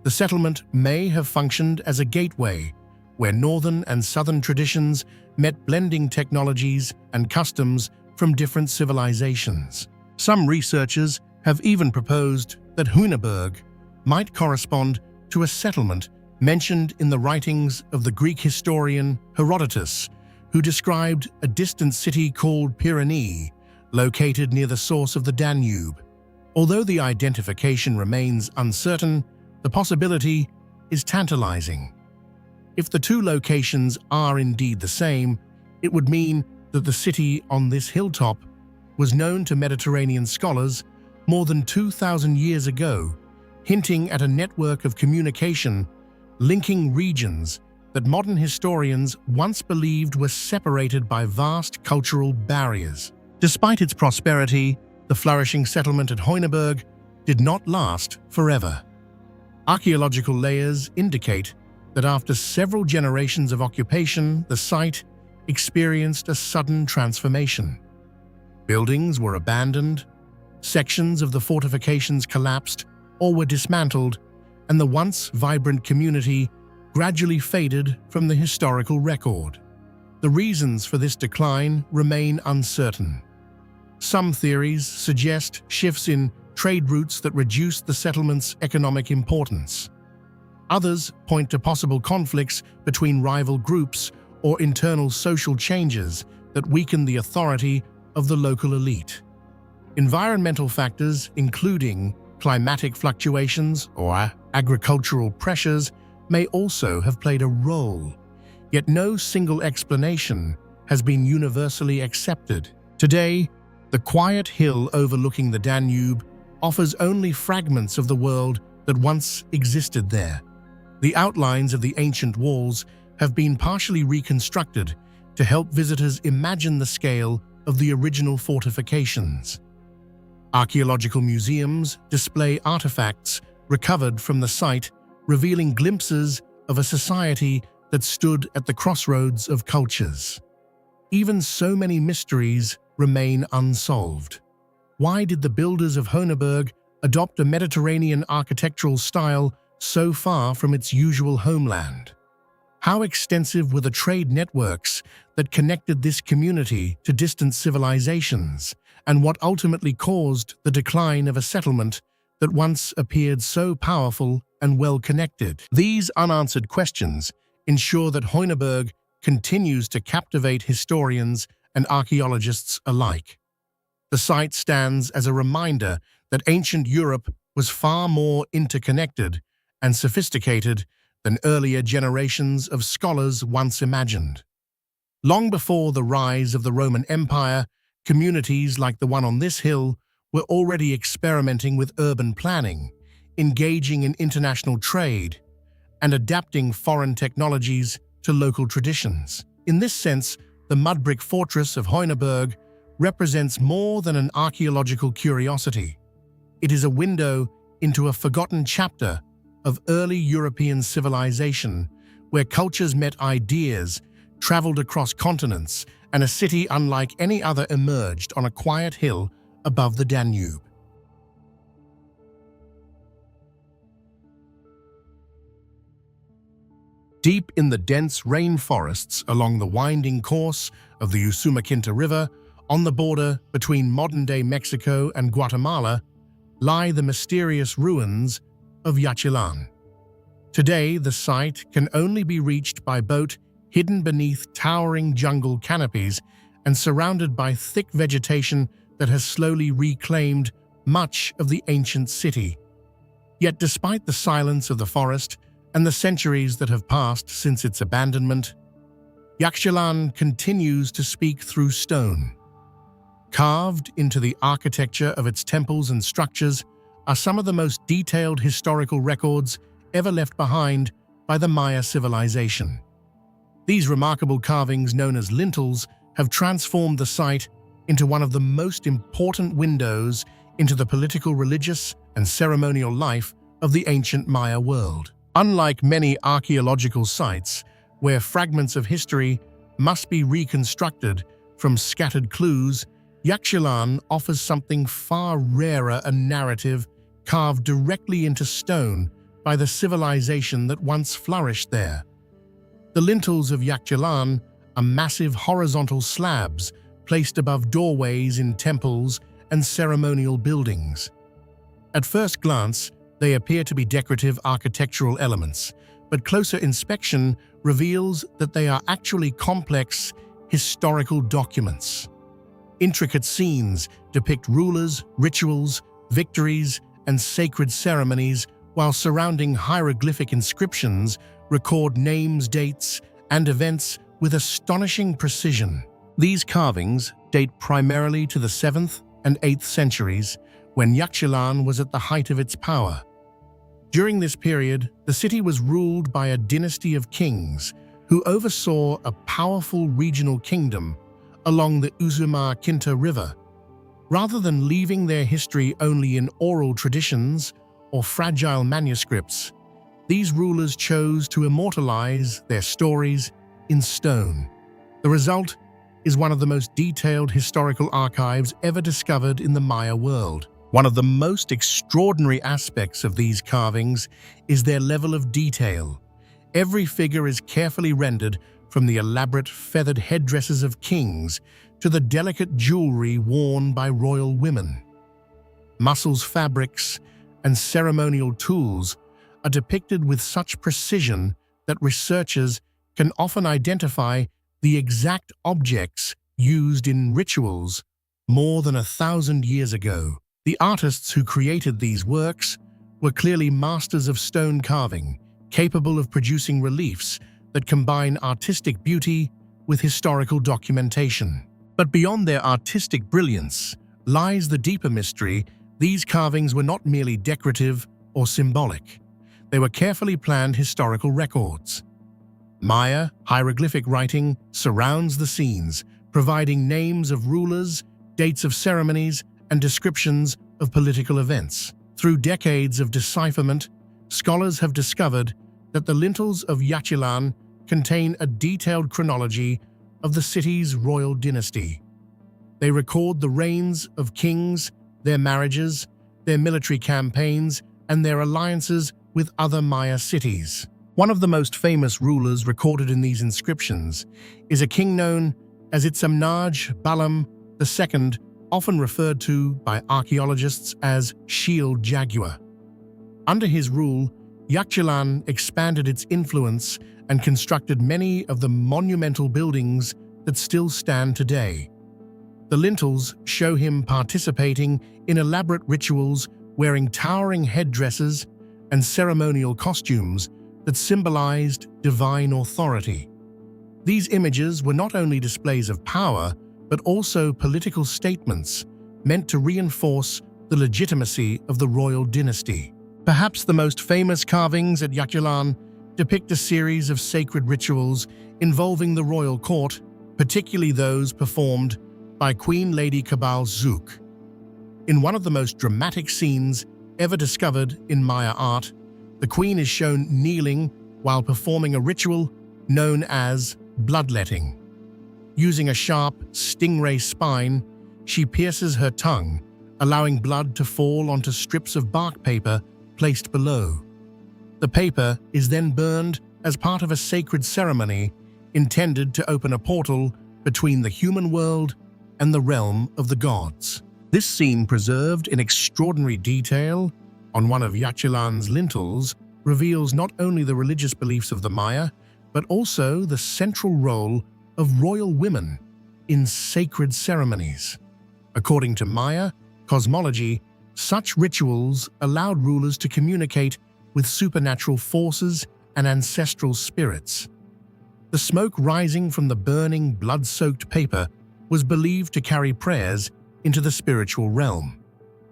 The settlement may have functioned as a gateway where northern and southern traditions met, blending technologies and customs from different civilizations. Some researchers have even proposed that Heuneburg might correspond to a settlement mentioned in the writings of the Greek historian Herodotus, who described a distant city called Pura, located near the source of the Danube. Although the identification remains uncertain, the possibility is tantalizing. If the two locations are indeed the same, it would mean that the city on this hilltop was known to Mediterranean scholars more than 2,000 years ago, hinting at a network of communication linking regions that modern historians once believed were separated by vast cultural barriers. Despite its prosperity, the flourishing settlement at Heuneburg did not last forever. Archaeological layers indicate that after several generations of occupation, the site experienced a sudden transformation. Buildings were abandoned, sections of the fortifications collapsed or were dismantled, and the once vibrant community gradually faded from the historical record. The reasons for this decline remain uncertain. Some theories suggest shifts in trade routes that reduced the settlement's economic importance. Others point to possible conflicts between rival groups or internal social changes that weaken the authority of the local elite. Environmental factors, including climatic fluctuations or agricultural pressures, may also have played a role, yet no single explanation has been universally accepted. Today, the quiet hill overlooking the Danube offers only fragments of the world that once existed there. The outlines of the ancient walls have been partially reconstructed to help visitors imagine the scale of the original fortifications. Archaeological museums display artifacts recovered from the site, revealing glimpses of a society that stood at the crossroads of cultures. Even so many mysteries remain unsolved. Why did the builders of Heuneburg adopt a Mediterranean architectural style so far from its usual homeland? How extensive were the trade networks that connected this community to distant civilizations, and what ultimately caused the decline of a settlement that once appeared so powerful and well-connected? These unanswered questions ensure that Heuneburg continues to captivate historians and archaeologists alike. The site stands as a reminder that ancient Europe was far more interconnected and sophisticated than earlier generations of scholars once imagined. Long before the rise of the Roman Empire, communities like the one on this hill were already experimenting with urban planning, engaging in international trade, and adapting foreign technologies to local traditions. In this sense, the mudbrick fortress of Heuneburg represents more than an archaeological curiosity. It is a window into a forgotten chapter of early European civilization, where cultures met ideas, traveled across continents, and a city unlike any other emerged on a quiet hill above the Danube. Deep in the dense rainforests along the winding course of the Usumacinta River On the border between modern-day Mexico and Guatemala lie the mysterious ruins of Yaxchilán. Today, the site can only be reached by boat, hidden beneath towering jungle canopies and surrounded by thick vegetation that has slowly reclaimed much of the ancient city. Yet despite the silence of the forest and the centuries that have passed since its abandonment, Yaxchilán continues to speak through stone. Carved into the architecture of its temples and structures are some of the most detailed historical records ever left behind by the Maya civilization. These remarkable carvings, known as lintels, have transformed the site into one of the most important windows into the political, religious, and ceremonial life of the ancient Maya world. Unlike many archaeological sites, where fragments of history must be reconstructed from scattered clues, Yaxchilán offers something far rarer: a narrative carved directly into stone by the civilization that once flourished there. The lintels of Yaxchilán are massive horizontal slabs placed above doorways in temples and ceremonial buildings. At first glance, they appear to be decorative architectural elements, but closer inspection reveals that they are actually complex historical documents. Intricate scenes depict rulers, rituals, victories, and sacred ceremonies, while surrounding hieroglyphic inscriptions record names, dates, and events with astonishing precision. These carvings date primarily to the 7th and 8th centuries, when Yaxchilán was at the height of its power. During this period, the city was ruled by a dynasty of kings who oversaw a powerful regional kingdom along the Usumacinta River. Rather than leaving their history only in oral traditions or fragile manuscripts, these rulers chose to immortalize their stories in stone. The result is one of the most detailed historical archives ever discovered in the Maya world. One of the most extraordinary aspects of these carvings is their level of detail. Every figure is carefully rendered, from the elaborate feathered headdresses of kings to the delicate jewelry worn by royal women. Muscles, fabrics, and ceremonial tools are depicted with such precision that researchers can often identify the exact objects used in rituals more than 1,000 years ago. The artists who created these works were clearly masters of stone carving, capable of producing reliefs that combine artistic beauty with historical documentation. But beyond their artistic brilliance lies the deeper mystery. These carvings were not merely decorative or symbolic. They were carefully planned historical records. Maya hieroglyphic writing surrounds the scenes, providing names of rulers, dates of ceremonies, and descriptions of political events. Through decades of decipherment, scholars have discovered that the lintels of Yaxchilán contain a detailed chronology of the city's royal dynasty. They record the reigns of kings, their marriages, their military campaigns, and their alliances with other Maya cities. One of the most famous rulers recorded in these inscriptions is a king known as Itzamnaj Balam II, often referred to by archaeologists as Shield Jaguar. Under his rule, Yaxchilán expanded its influence and constructed many of the monumental buildings that still stand today. The lintels show him participating in elaborate rituals, wearing towering headdresses and ceremonial costumes that symbolized divine authority. These images were not only displays of power, but also political statements meant to reinforce the legitimacy of the royal dynasty. Perhaps the most famous carvings at Yaxchilán depict a series of sacred rituals involving the royal court, particularly those performed by Queen Lady Kabal Zouk. In one of the most dramatic scenes ever discovered in Maya art, the queen is shown kneeling while performing a ritual known as bloodletting. Using a sharp, stingray spine, she pierces her tongue, allowing blood to fall onto strips of bark paper placed below. The paper is then burned as part of a sacred ceremony intended to open a portal between the human world and the realm of the gods. This scene, preserved in extraordinary detail on one of Yaxchilán's lintels, reveals not only the religious beliefs of the Maya, but also the central role of royal women in sacred ceremonies. According to Maya cosmology, such rituals allowed rulers to communicate with supernatural forces and ancestral spirits. The smoke rising from the burning, blood-soaked paper was believed to carry prayers into the spiritual realm.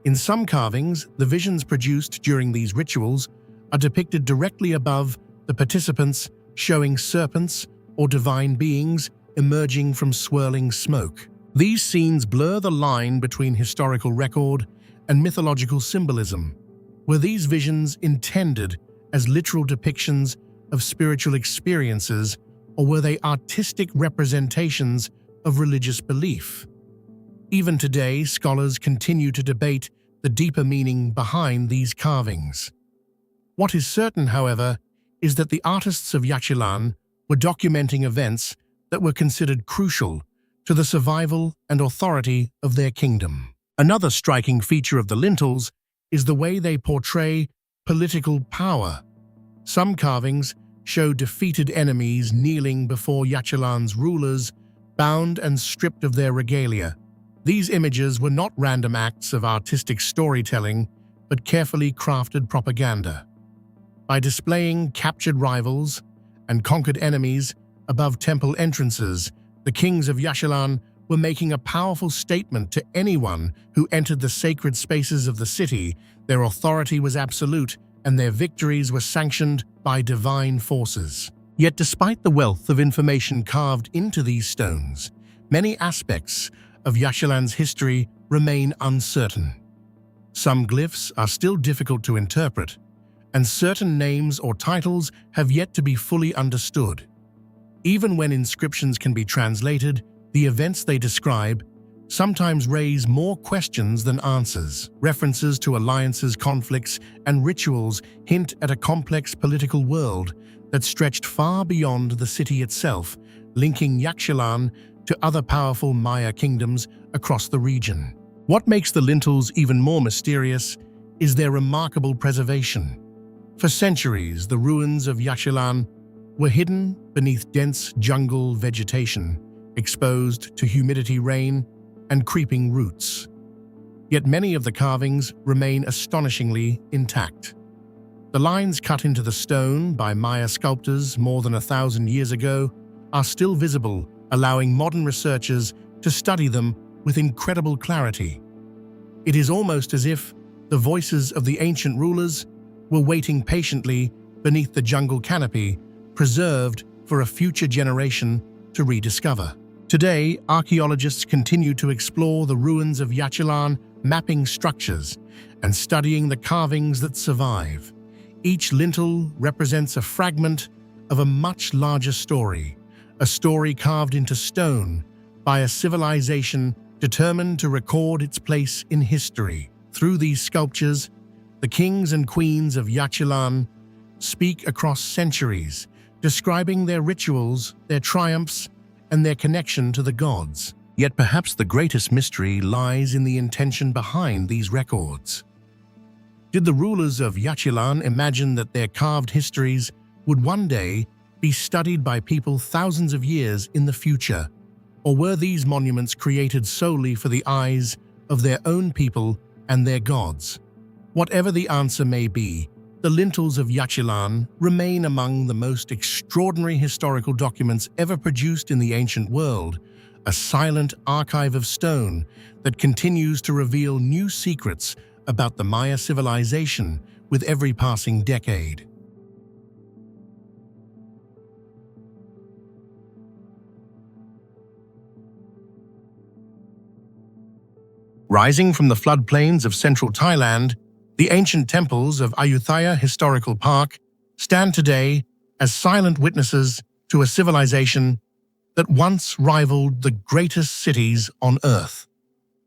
In some carvings, the visions produced during these rituals are depicted directly above the participants, showing serpents or divine beings emerging from swirling smoke. These scenes blur the line between historical record and mythological symbolism. Were these visions intended as literal depictions of spiritual experiences, or were they artistic representations of religious belief? Even today, scholars continue to debate the deeper meaning behind these carvings. What is certain, however, is that the artists of Yaxchilán were documenting events that were considered crucial to the survival and authority of their kingdom. Another striking feature of the lintels is the way they portray political power. Some carvings show defeated enemies kneeling before Yaxchilán's rulers, bound and stripped of their regalia. These images were not random acts of artistic storytelling, but carefully crafted propaganda. By displaying captured rivals and conquered enemies above temple entrances, the kings of Yaxchilán were making a powerful statement to anyone who entered the sacred spaces of the city. Their authority was absolute, and their victories were sanctioned by divine forces. Yet despite the wealth of information carved into these stones, many aspects of Yaxchilán's history remain uncertain. Some glyphs are still difficult to interpret, and certain names or titles have yet to be fully understood. Even when inscriptions can be translated, the events they describe sometimes raise more questions than answers. References to alliances, conflicts, and rituals hint at a complex political world that stretched far beyond the city itself, linking Yaxchilán to other powerful Maya kingdoms across the region. What makes the lintels even more mysterious is their remarkable preservation. For centuries, the ruins of Yaxchilán were hidden beneath dense jungle vegetation, exposed to humidity, rain, and creeping roots. Yet many of the carvings remain astonishingly intact. The lines cut into the stone by Maya sculptors more than 1,000 years ago are still visible, allowing modern researchers to study them with incredible clarity. It is almost as if the voices of the ancient rulers were waiting patiently beneath the jungle canopy, preserved for a future generation to rediscover. Today, archaeologists continue to explore the ruins of Yaxchilán, mapping structures and studying the carvings that survive. Each lintel represents a fragment of a much larger story, a story carved into stone by a civilization determined to record its place in history. Through these sculptures, the kings and queens of Yaxchilán speak across centuries, describing their rituals, their triumphs, and their connection to the gods. Yet perhaps the greatest mystery lies in the intention behind these records. Did the rulers of Yaxchilán imagine that their carved histories would one day be studied by people thousands of years in the future? Or were these monuments created solely for the eyes of their own people and their gods? Whatever the answer may be, the lintels of Yaxchilán remain among the most extraordinary historical documents ever produced in the ancient world, a silent archive of stone that continues to reveal new secrets about the Maya civilization with every passing decade. Rising from the floodplains of central Thailand, the ancient temples of Ayutthaya Historical Park stand today as silent witnesses to a civilization that once rivaled the greatest cities on Earth.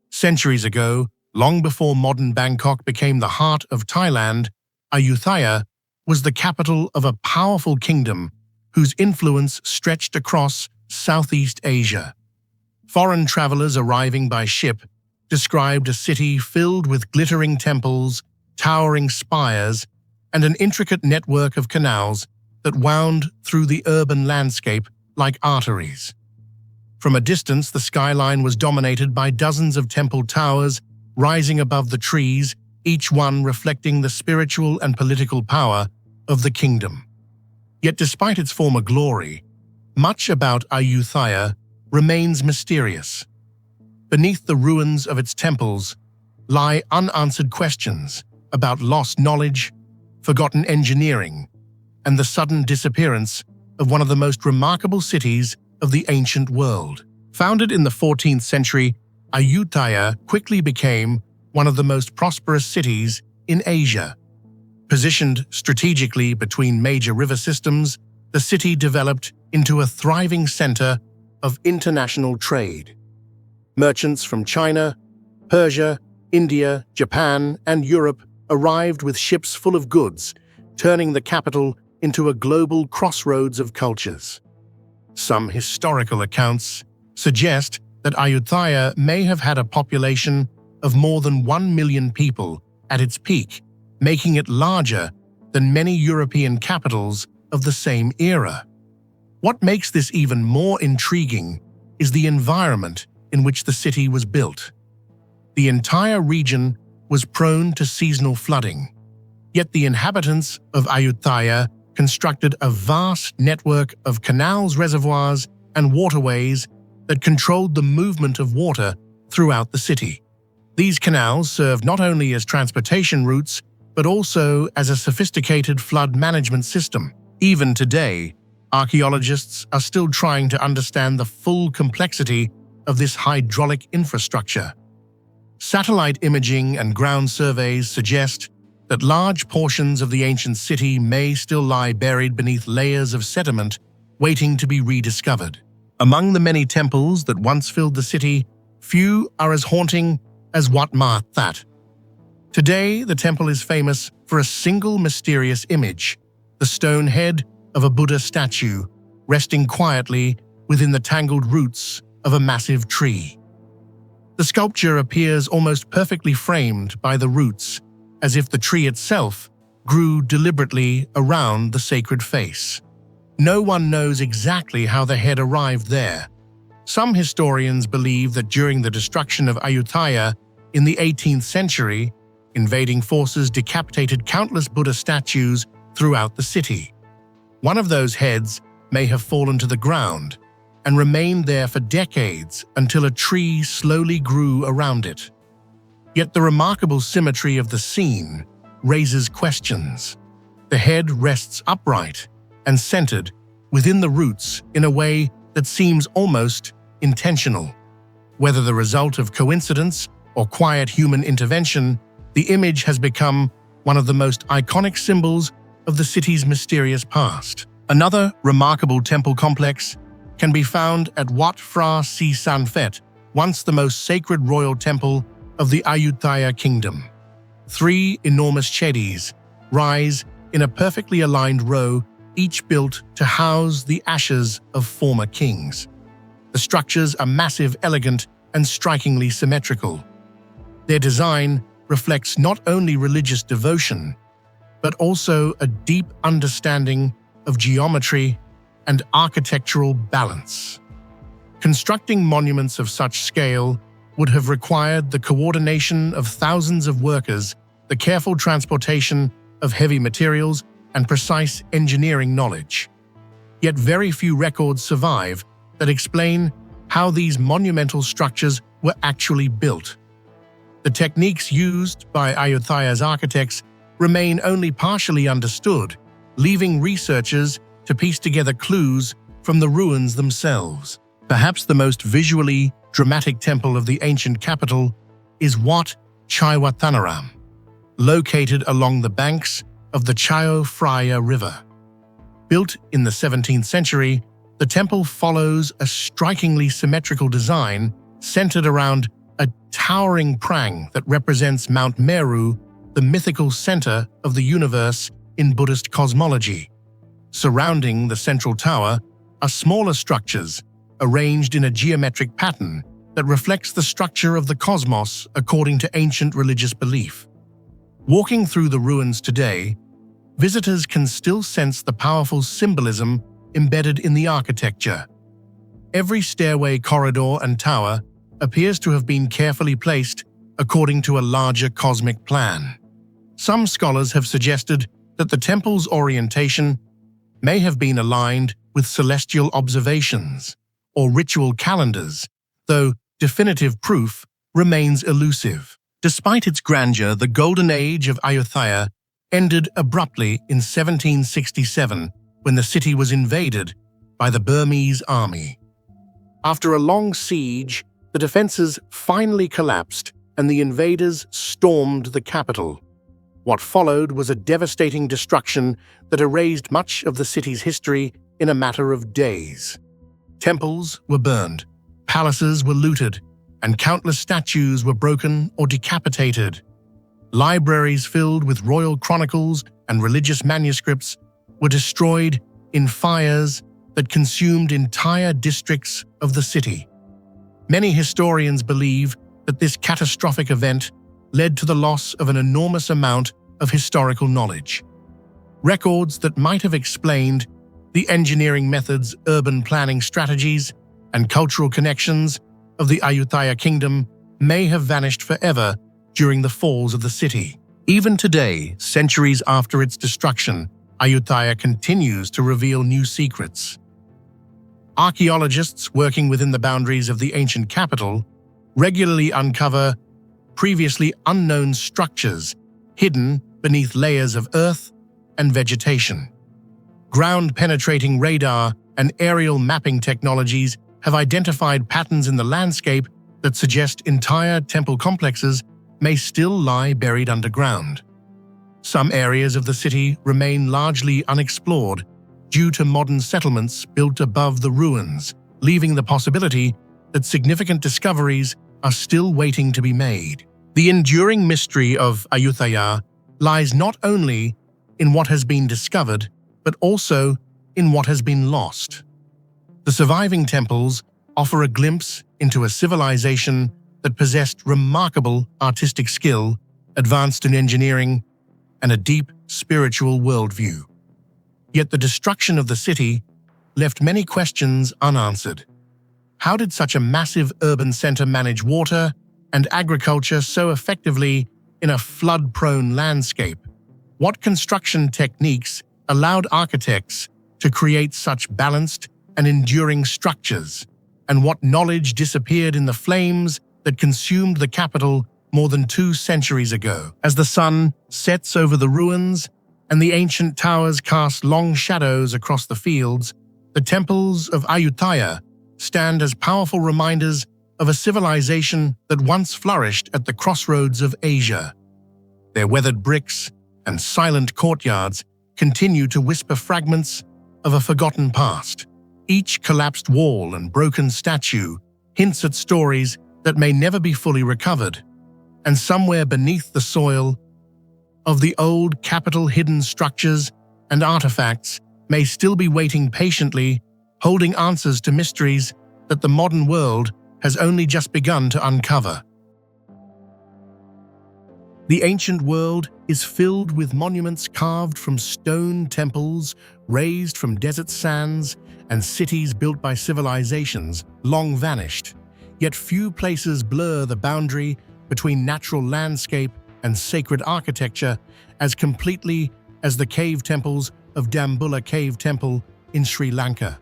Centuries ago, long before modern Bangkok became the heart of Thailand, Ayutthaya was the capital of a powerful kingdom whose influence stretched across Southeast Asia. Foreign travelers arriving by ship described a city filled with glittering temples, towering spires, and an intricate network of canals that wound through the urban landscape like arteries. From a distance, the skyline was dominated by dozens of temple towers rising above the trees, each one reflecting the spiritual and political power of the kingdom. Yet despite its former glory, much about Ayutthaya remains mysterious. Beneath the ruins of its temples lie unanswered questions about lost knowledge, forgotten engineering, and the sudden disappearance of one of the most remarkable cities of the ancient world. Founded in the 14th century, Ayutthaya quickly became one of the most prosperous cities in Asia. Positioned strategically between major river systems, the city developed into a thriving center of international trade. Merchants from China, Persia, India, Japan, and Europe arrived with ships full of goods, turning the capital into a global crossroads of cultures. Some historical accounts suggest that Ayutthaya may have had a population of more than 1 million people at its peak, making it larger than many European capitals of the same era. What makes this even more intriguing is the environment in which the city was built. The entire region was prone to seasonal flooding, yet the inhabitants of Ayutthaya constructed a vast network of canals, reservoirs, and waterways that controlled the movement of water throughout the city. These canals served not only as transportation routes, but also as a sophisticated flood management system. Even today, archaeologists are still trying to understand the full complexity of this hydraulic infrastructure. Satellite imaging and ground surveys suggest that large portions of the ancient city may still lie buried beneath layers of sediment waiting to be rediscovered. Among the many temples that once filled the city, few are as haunting as Wat Ma That. Today, the temple is famous for a single mysterious image, the stone head of a Buddha statue resting quietly within the tangled roots of a massive tree. The sculpture appears almost perfectly framed by the roots, as if the tree itself grew deliberately around the sacred face. No one knows exactly how the head arrived there. Some historians believe that during the destruction of Ayutthaya in the 18th century, invading forces decapitated countless Buddha statues throughout the city. One of those heads may have fallen to the ground and remained there for decades until a tree slowly grew around it. Yet the remarkable symmetry of the scene raises questions. The head rests upright and centered within the roots in a way that seems almost intentional. Whether the result of coincidence or quiet human intervention, the image has become one of the most iconic symbols of the city's mysterious past. Another remarkable temple complex can be found at Wat Phra Si San Phet, once the most sacred royal temple of the Ayutthaya kingdom. 3 enormous chedis rise in a perfectly aligned row, each built to house the ashes of former kings. The structures are massive, elegant, and strikingly symmetrical. Their design reflects not only religious devotion, but also a deep understanding of geometry and architectural balance. Constructing monuments of such scale would have required the coordination of thousands of workers, the careful transportation of heavy materials, and precise engineering knowledge. Yet very few records survive that explain how these monumental structures were actually built. The techniques used by Ayutthaya's architects remain only partially understood, leaving researchers to piece together clues from the ruins themselves. Perhaps the most visually dramatic temple of the ancient capital is Wat Chaiwathanaram, located along the banks of the Chao Phraya River. Built in the 17th century, the temple follows a strikingly symmetrical design centered around a towering prang that represents Mount Meru, the mythical center of the universe in Buddhist cosmology. Surrounding the central tower are smaller structures arranged in a geometric pattern that reflects the structure of the cosmos according to ancient religious belief. Walking through the ruins today, visitors can still sense the powerful symbolism embedded in the architecture. Every stairway, corridor, and tower appears to have been carefully placed according to a larger cosmic plan. Some scholars have suggested that the temple's orientation may have been aligned with celestial observations or ritual calendars, though definitive proof remains elusive. Despite its grandeur, the Golden Age of Ayutthaya ended abruptly in 1767 when the city was invaded by the Burmese army. After a long siege, the defenses finally collapsed and the invaders stormed the capital. What followed was a devastating destruction that erased much of the city's history in a matter of days. Temples were burned, palaces were looted, and countless statues were broken or decapitated. Libraries filled with royal chronicles and religious manuscripts were destroyed in fires that consumed entire districts of the city. Many historians believe that this catastrophic event led to the loss of an enormous amount of historical knowledge. Records that might have explained the engineering methods, urban planning strategies, and cultural connections of the Ayutthaya kingdom may have vanished forever during the falls of the city. Even today, centuries after its destruction, Ayutthaya continues to reveal new secrets. Archaeologists working within the boundaries of the ancient capital regularly uncover previously unknown structures hidden beneath layers of earth and vegetation. Ground-penetrating radar and aerial mapping technologies have identified patterns in the landscape that suggest entire temple complexes may still lie buried underground. Some areas of the city remain largely unexplored due to modern settlements built above the ruins, leaving the possibility that significant discoveries are still waiting to be made. The enduring mystery of Ayutthaya lies not only in what has been discovered, but also in what has been lost. The surviving temples offer a glimpse into a civilization that possessed remarkable artistic skill, advanced in engineering, and a deep spiritual worldview. Yet the destruction of the city left many questions unanswered. How did such a massive urban center manage water and agriculture so effectively in a flood-prone landscape? What construction techniques allowed architects to create such balanced and enduring structures? And what knowledge disappeared in the flames that consumed the capital more than 2 centuries ago? As the sun sets over the ruins and the ancient towers cast long shadows across the fields, the temples of Ayutthaya stand as powerful reminders of a civilization that once flourished at the crossroads of Asia. Their weathered bricks and silent courtyards continue to whisper fragments of a forgotten past. Each collapsed wall and broken statue hints at stories that may never be fully recovered, and somewhere beneath the soil of the old capital, hidden structures and artifacts may still be waiting patiently, holding answers to mysteries that the modern world has only just begun to uncover. The ancient world is filled with monuments carved from stone, temples raised from desert sands, and cities built by civilizations long vanished. Yet few places blur the boundary between natural landscape and sacred architecture as completely as the cave temples of Dambulla Cave Temple in Sri Lanka.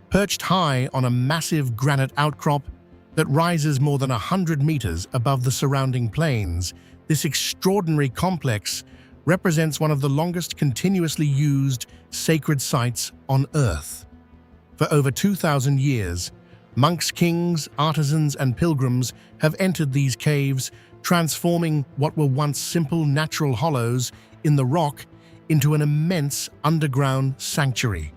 Perched high on a massive granite outcrop that rises more than 100 meters above the surrounding plains, this extraordinary complex represents one of the longest continuously used sacred sites on Earth. For over 2,000 years, monks, kings, artisans, and pilgrims have entered these caves, transforming what were once simple natural hollows in the rock into an immense underground sanctuary.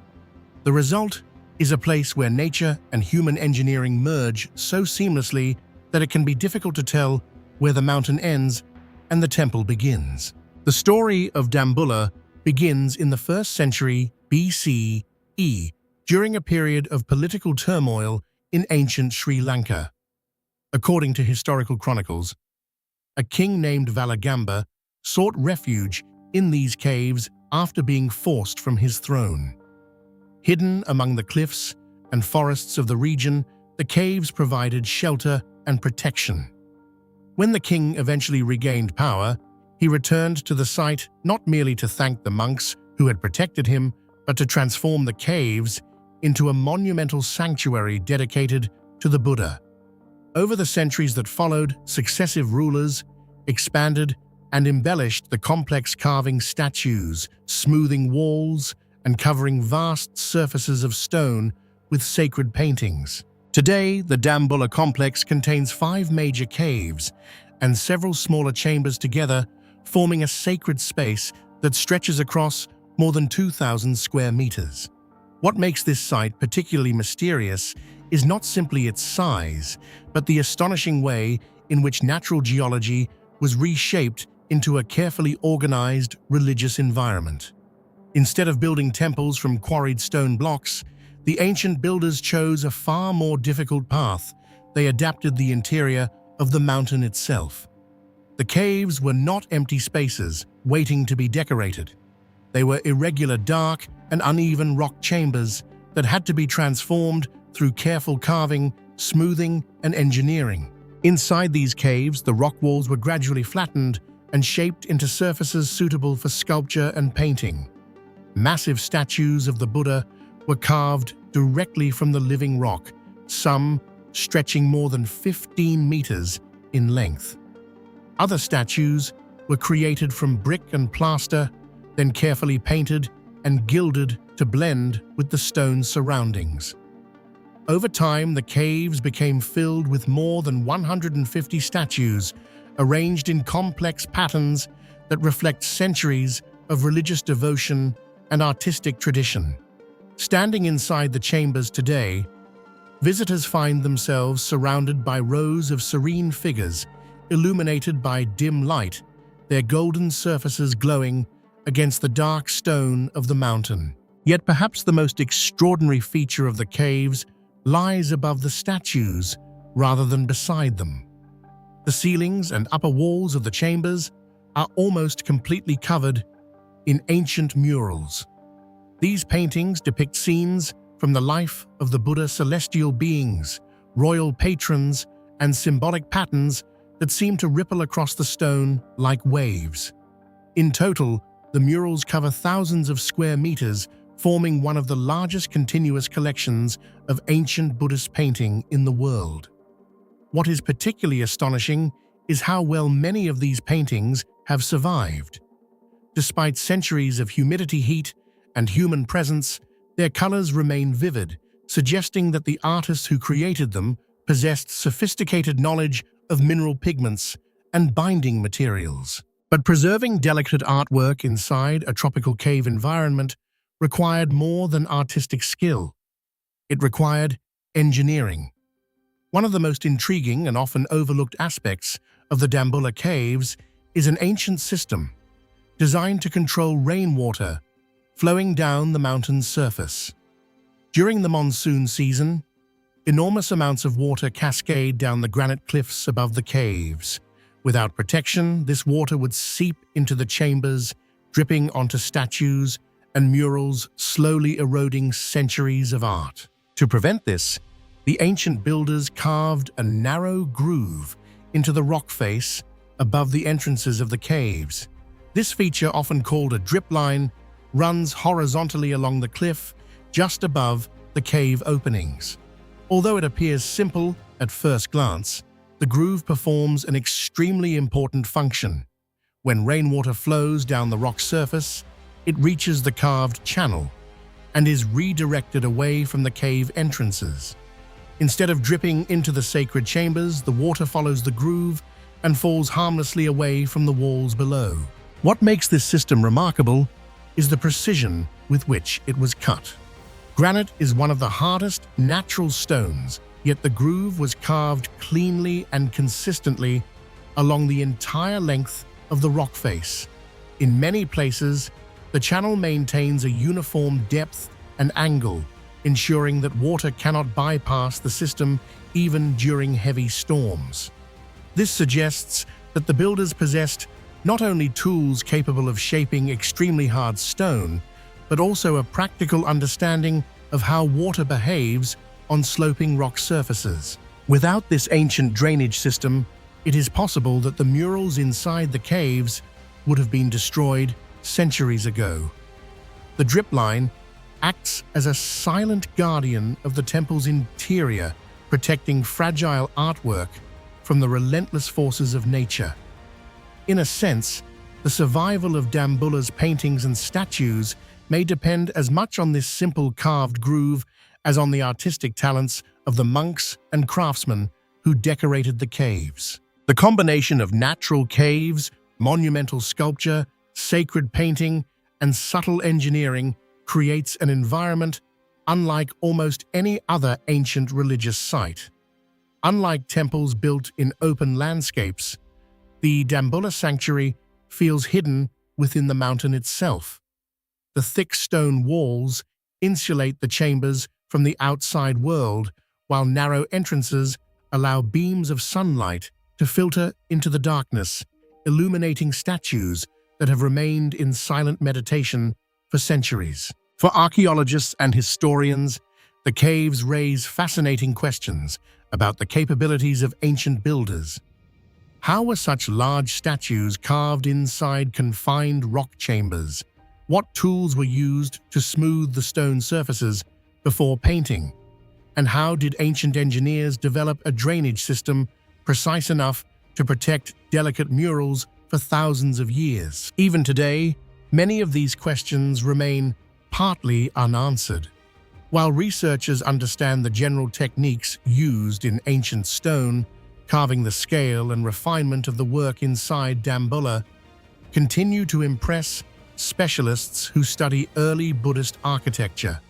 The result is a place where nature and human engineering merge so seamlessly that it can be difficult to tell where the mountain ends and the temple begins. The story of Dambulla begins in the 1st century BCE, during a period of political turmoil in ancient Sri Lanka. According to historical chronicles, a king named Valagamba sought refuge in these caves after being forced from his throne. Hidden among the cliffs and forests of the region, the caves provided shelter and protection. When the king eventually regained power, he returned to the site not merely to thank the monks who had protected him, but to transform the caves into a monumental sanctuary dedicated to the Buddha. Over the centuries that followed, successive rulers expanded and embellished the complex carving statues, smoothing walls and covering vast surfaces of stone with sacred paintings. Today, the Dambulla complex contains 5 major caves and several smaller chambers together, forming a sacred space that stretches across more than 2,000 square meters. What makes this site particularly mysterious is not simply its size, but the astonishing way in which natural geology was reshaped into a carefully organized religious environment. Instead of building temples from quarried stone blocks, the ancient builders chose a far more difficult path. They adapted the interior of the mountain itself. The caves were not empty spaces waiting to be decorated. They were irregular, dark, and uneven rock chambers that had to be transformed through careful carving, smoothing, and engineering. Inside these caves, the rock walls were gradually flattened and shaped into surfaces suitable for sculpture and painting. Massive statues of the Buddha were carved directly from the living rock, some stretching more than 15 meters in length. Other statues were created from brick and plaster, then carefully painted and gilded to blend with the stone surroundings. Over time, the caves became filled with more than 150 statues, arranged in complex patterns that reflect centuries of religious devotion and artistic tradition. Standing inside the chambers today, visitors find themselves surrounded by rows of serene figures, illuminated by dim light, their golden surfaces glowing against the dark stone of the mountain. Yet perhaps the most extraordinary feature of the caves lies above the statues rather than beside them. The ceilings and upper walls of the chambers are almost completely covered in ancient murals. These paintings depict scenes from the life of the Buddha, celestial beings, royal patrons, and symbolic patterns that seem to ripple across the stone like waves. In total, the murals cover thousands of square meters, forming one of the largest continuous collections of ancient Buddhist painting in the world. What is particularly astonishing is how well many of these paintings have survived. Despite centuries of humidity, heat, and human presence, their colors remain vivid, suggesting that the artists who created them possessed sophisticated knowledge of mineral pigments and binding materials. But preserving delicate artwork inside a tropical cave environment required more than artistic skill. It required engineering. One of the most intriguing and often overlooked aspects of the Dambulla caves is an ancient system designed to control rainwater flowing down the mountain's surface. During the monsoon season, enormous amounts of water cascade down the granite cliffs above the caves. Without protection, this water would seep into the chambers, dripping onto statues and murals, slowly eroding centuries of art. To prevent this, the ancient builders carved a narrow groove into the rock face above the entrances of the caves. This feature, often called a drip line, runs horizontally along the cliff just above the cave openings. Although it appears simple at first glance, the groove performs an extremely important function. When rainwater flows down the rock surface, it reaches the carved channel and is redirected away from the cave entrances. Instead of dripping into the sacred chambers, the water follows the groove and falls harmlessly away from the walls below. What makes this system remarkable is the precision with which it was cut. Granite is one of the hardest natural stones, yet the groove was carved cleanly and consistently along the entire length of the rock face. In many places, the channel maintains a uniform depth and angle, ensuring that water cannot bypass the system even during heavy storms. This suggests that the builders possessed not only tools capable of shaping extremely hard stone, but also a practical understanding of how water behaves on sloping rock surfaces. Without this ancient drainage system, it is possible that the murals inside the caves would have been destroyed centuries ago. The drip line acts as a silent guardian of the temple's interior, protecting fragile artwork from the relentless forces of nature. In a sense, the survival of Dambulla's paintings and statues may depend as much on this simple carved groove as on the artistic talents of the monks and craftsmen who decorated the caves. The combination of natural caves, monumental sculpture, sacred painting, and subtle engineering creates an environment unlike almost any other ancient religious site. Unlike temples built in open landscapes, the Dambulla sanctuary feels hidden within the mountain itself. The thick stone walls insulate the chambers from the outside world, while narrow entrances allow beams of sunlight to filter into the darkness, illuminating statues that have remained in silent meditation for centuries. For archaeologists and historians, the caves raise fascinating questions about the capabilities of ancient builders. How were such large statues carved inside confined rock chambers? What tools were used to smooth the stone surfaces before painting? And how did ancient engineers develop a drainage system precise enough to protect delicate murals for thousands of years? Even today, many of these questions remain partly unanswered. While researchers understand the general techniques used in ancient stone, carving, the scale and refinement of the work inside Dambulla continue to impress specialists who study early Buddhist architecture.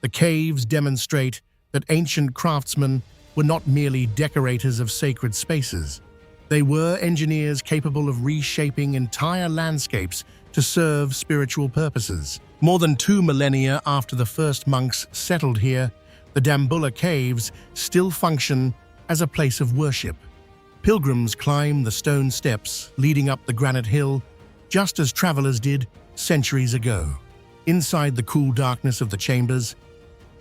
The caves demonstrate that ancient craftsmen were not merely decorators of sacred spaces. They were engineers capable of reshaping entire landscapes to serve spiritual purposes. More than 2 millennia after the first monks settled here, the Dambulla caves still function as a place of worship. Pilgrims climb the stone steps leading up the granite hill, just as travelers did centuries ago. Inside the cool darkness of the chambers,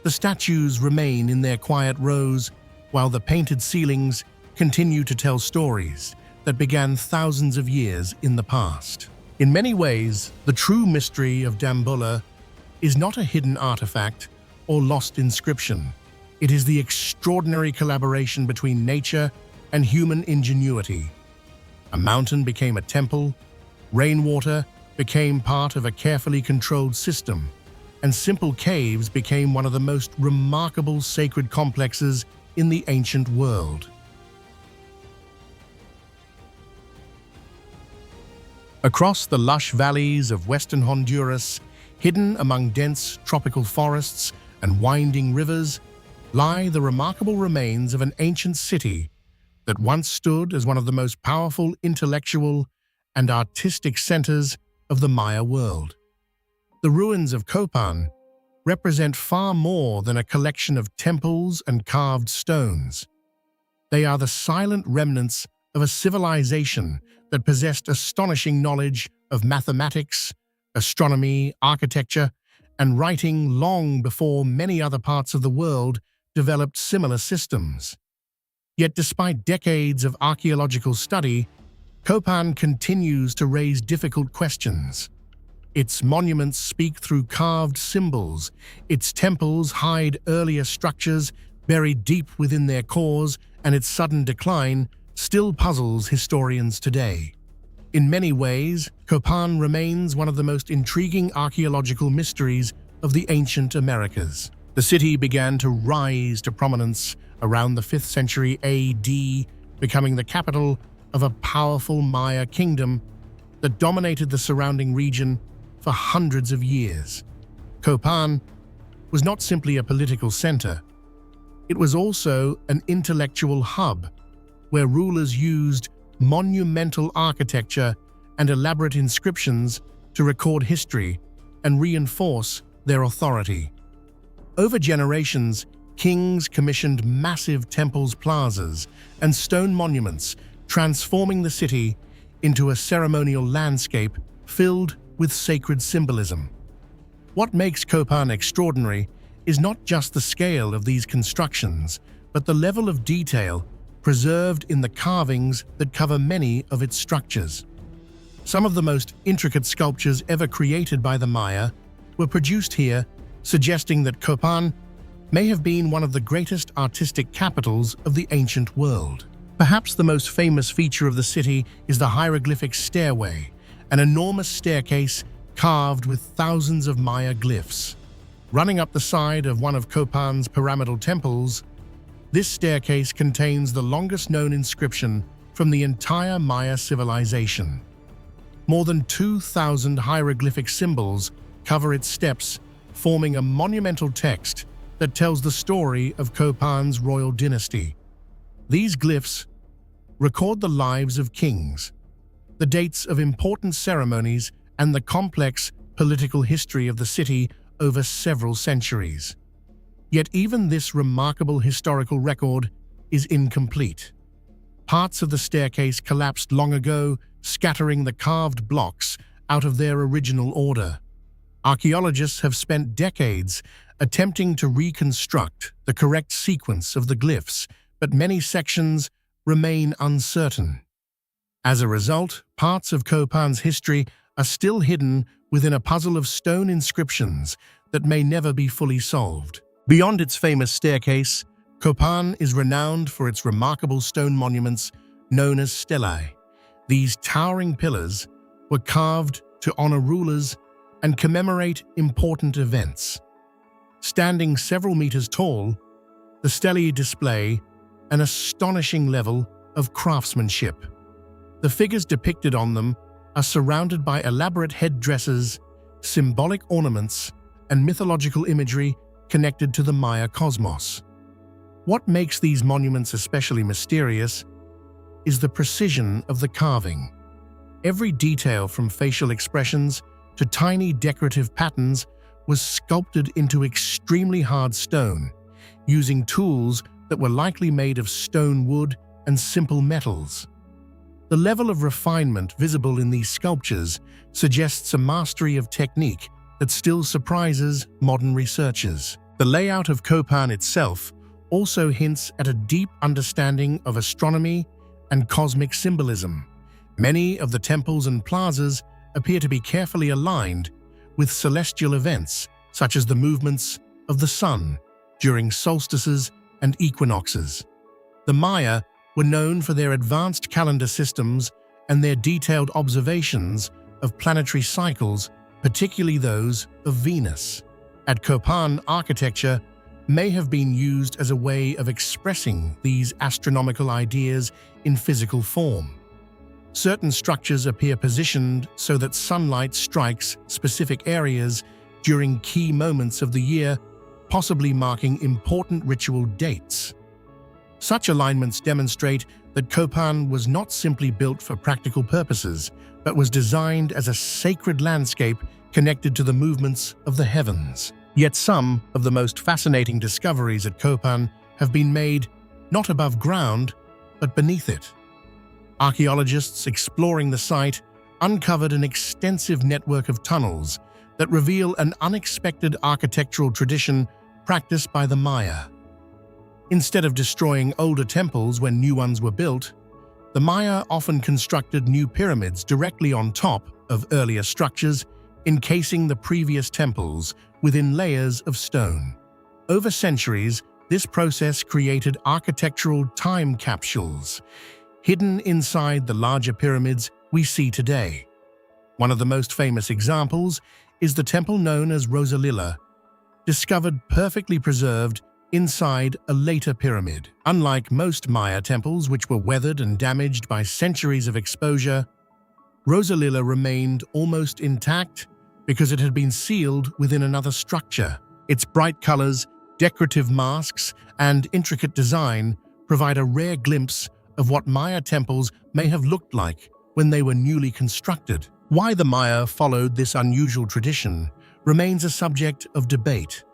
the statues remain in their quiet rows, while the painted ceilings continue to tell stories that began thousands of years in the past. In many ways, the true mystery of Dambulla is not a hidden artifact or lost inscription. It is the extraordinary collaboration between nature and human ingenuity. A mountain became a temple, rainwater became part of a carefully controlled system, and simple caves became one of the most remarkable sacred complexes in the ancient world. Across the lush valleys of western Honduras, hidden among dense tropical forests and winding rivers, lie the remarkable remains of an ancient city that once stood as one of the most powerful intellectual and artistic centers of the Maya world. The ruins of Copan represent far more than a collection of temples and carved stones. They are the silent remnants of a civilization that possessed astonishing knowledge of mathematics, astronomy, architecture, and writing long before many other parts of the world developed similar systems. Yet despite decades of archaeological study, Copan continues to raise difficult questions. Its monuments speak through carved symbols, its temples hide earlier structures buried deep within their cores, and its sudden decline still puzzles historians today. In many ways, Copan remains one of the most intriguing archaeological mysteries of the ancient Americas. The city began to rise to prominence around the 5th century AD, becoming the capital of a powerful Maya kingdom that dominated the surrounding region for hundreds of years. Copan was not simply a political center. It was also an intellectual hub where rulers used monumental architecture and elaborate inscriptions to record history and reinforce their authority. Over generations, kings commissioned massive temples, plazas, and stone monuments, transforming the city into a ceremonial landscape filled with sacred symbolism. What makes Copan extraordinary is not just the scale of these constructions, but the level of detail preserved in the carvings that cover many of its structures. Some of the most intricate sculptures ever created by the Maya were produced here, suggesting that Copan may have been one of the greatest artistic capitals of the ancient world. Perhaps the most famous feature of the city is the hieroglyphic stairway, an enormous staircase carved with thousands of Maya glyphs. Running up the side of one of Copan's pyramidal temples, this staircase contains the longest known inscription from the entire Maya civilization. More than 2,000 hieroglyphic symbols cover its steps, forming a monumental text that tells the story of Copan's royal dynasty. These glyphs record the lives of kings, the dates of important ceremonies, and the complex political history of the city over several centuries. Yet even this remarkable historical record is incomplete. Parts of the staircase collapsed long ago, scattering the carved blocks out of their original order. Archaeologists have spent decades attempting to reconstruct the correct sequence of the glyphs, but many sections remain uncertain. As a result, parts of Copan's history are still hidden within a puzzle of stone inscriptions that may never be fully solved. Beyond its famous staircase, Copan is renowned for its remarkable stone monuments known as stelae. These towering pillars were carved to honor rulers and commemorate important events. Standing several meters tall, the stelae display an astonishing level of craftsmanship. The figures depicted on them are surrounded by elaborate headdresses, symbolic ornaments, and mythological imagery connected to the Maya cosmos. What makes these monuments especially mysterious is the precision of the carving. Every detail, from facial expressions to tiny decorative patterns, was sculpted into extremely hard stone, using tools that were likely made of stone, wood, and simple metals. The level of refinement visible in these sculptures suggests a mastery of technique that still surprises modern researchers. The layout of Copan itself also hints at a deep understanding of astronomy and cosmic symbolism. Many of the temples and plazas appear to be carefully aligned with celestial events, such as the movements of the sun during solstices and equinoxes. The Maya were known for their advanced calendar systems and their detailed observations of planetary cycles, particularly those of Venus. At Copan, architecture may have been used as a way of expressing these astronomical ideas in physical form. Certain structures appear positioned so that sunlight strikes specific areas during key moments of the year, possibly marking important ritual dates. Such alignments demonstrate that Copan was not simply built for practical purposes, but was designed as a sacred landscape connected to the movements of the heavens. Yet some of the most fascinating discoveries at Copan have been made not above ground, but beneath it. Archaeologists exploring the site uncovered an extensive network of tunnels that reveal an unexpected architectural tradition practiced by the Maya. Instead of destroying older temples when new ones were built, the Maya often constructed new pyramids directly on top of earlier structures, encasing the previous temples within layers of stone. Over centuries, this process created architectural time capsules, hidden inside the larger pyramids we see today. One of the most famous examples is the temple known as Rosalila, discovered perfectly preserved inside a later pyramid. Unlike most Maya temples, which were weathered and damaged by centuries of exposure, Rosalila remained almost intact because it had been sealed within another structure. Its bright colors, decorative masks, and intricate design provide a rare glimpse of what Maya temples may have looked like when they were newly constructed. Why the Maya followed this unusual tradition remains a subject of debate.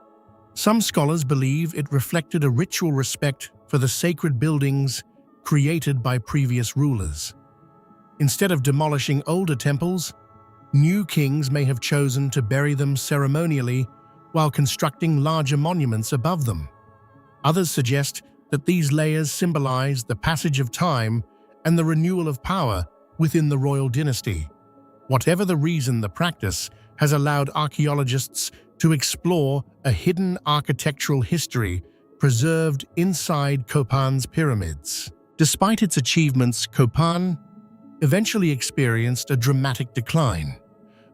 Some scholars believe it reflected a ritual respect for the sacred buildings created by previous rulers. Instead of demolishing older temples, new kings may have chosen to bury them ceremonially while constructing larger monuments above them. Others suggest that these layers symbolize the passage of time and the renewal of power within the royal dynasty. Whatever the reason, the practice has allowed archaeologists to explore a hidden architectural history preserved inside Copan's pyramids. Despite its achievements, Copan eventually experienced a dramatic decline.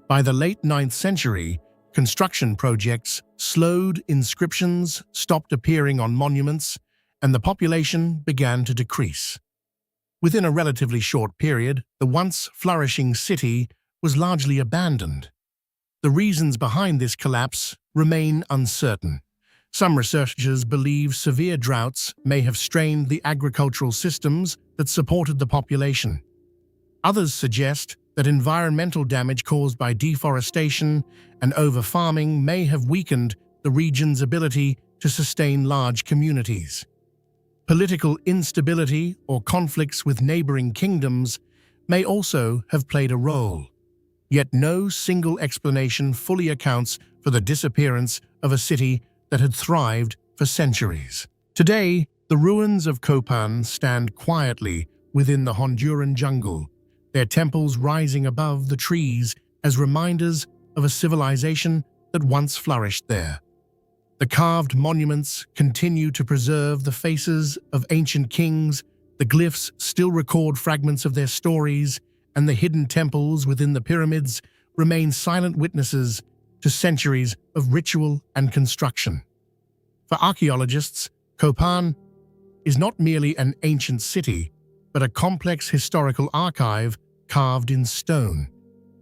By the late 9th century, construction projects slowed, inscriptions stopped appearing on monuments, and the population began to decrease. Within a relatively short period, the once flourishing city was largely abandoned. The reasons behind this collapse remain uncertain. Some researchers believe severe droughts may have strained the agricultural systems that supported the population. Others suggest that environmental damage caused by deforestation and over-farming may have weakened the region's ability to sustain large communities. Political instability or conflicts with neighboring kingdoms may also have played a role. Yet no single explanation fully accounts for the disappearance of a city that had thrived for centuries. Today, the ruins of Copan stand quietly within the Honduran jungle, their temples rising above the trees as reminders of a civilization that once flourished there. The carved monuments continue to preserve the faces of ancient kings, the glyphs still record fragments of their stories, and the hidden temples within the pyramids remain silent witnesses to centuries of ritual and construction. For archaeologists, Copan is not merely an ancient city, but a complex historical archive carved in stone.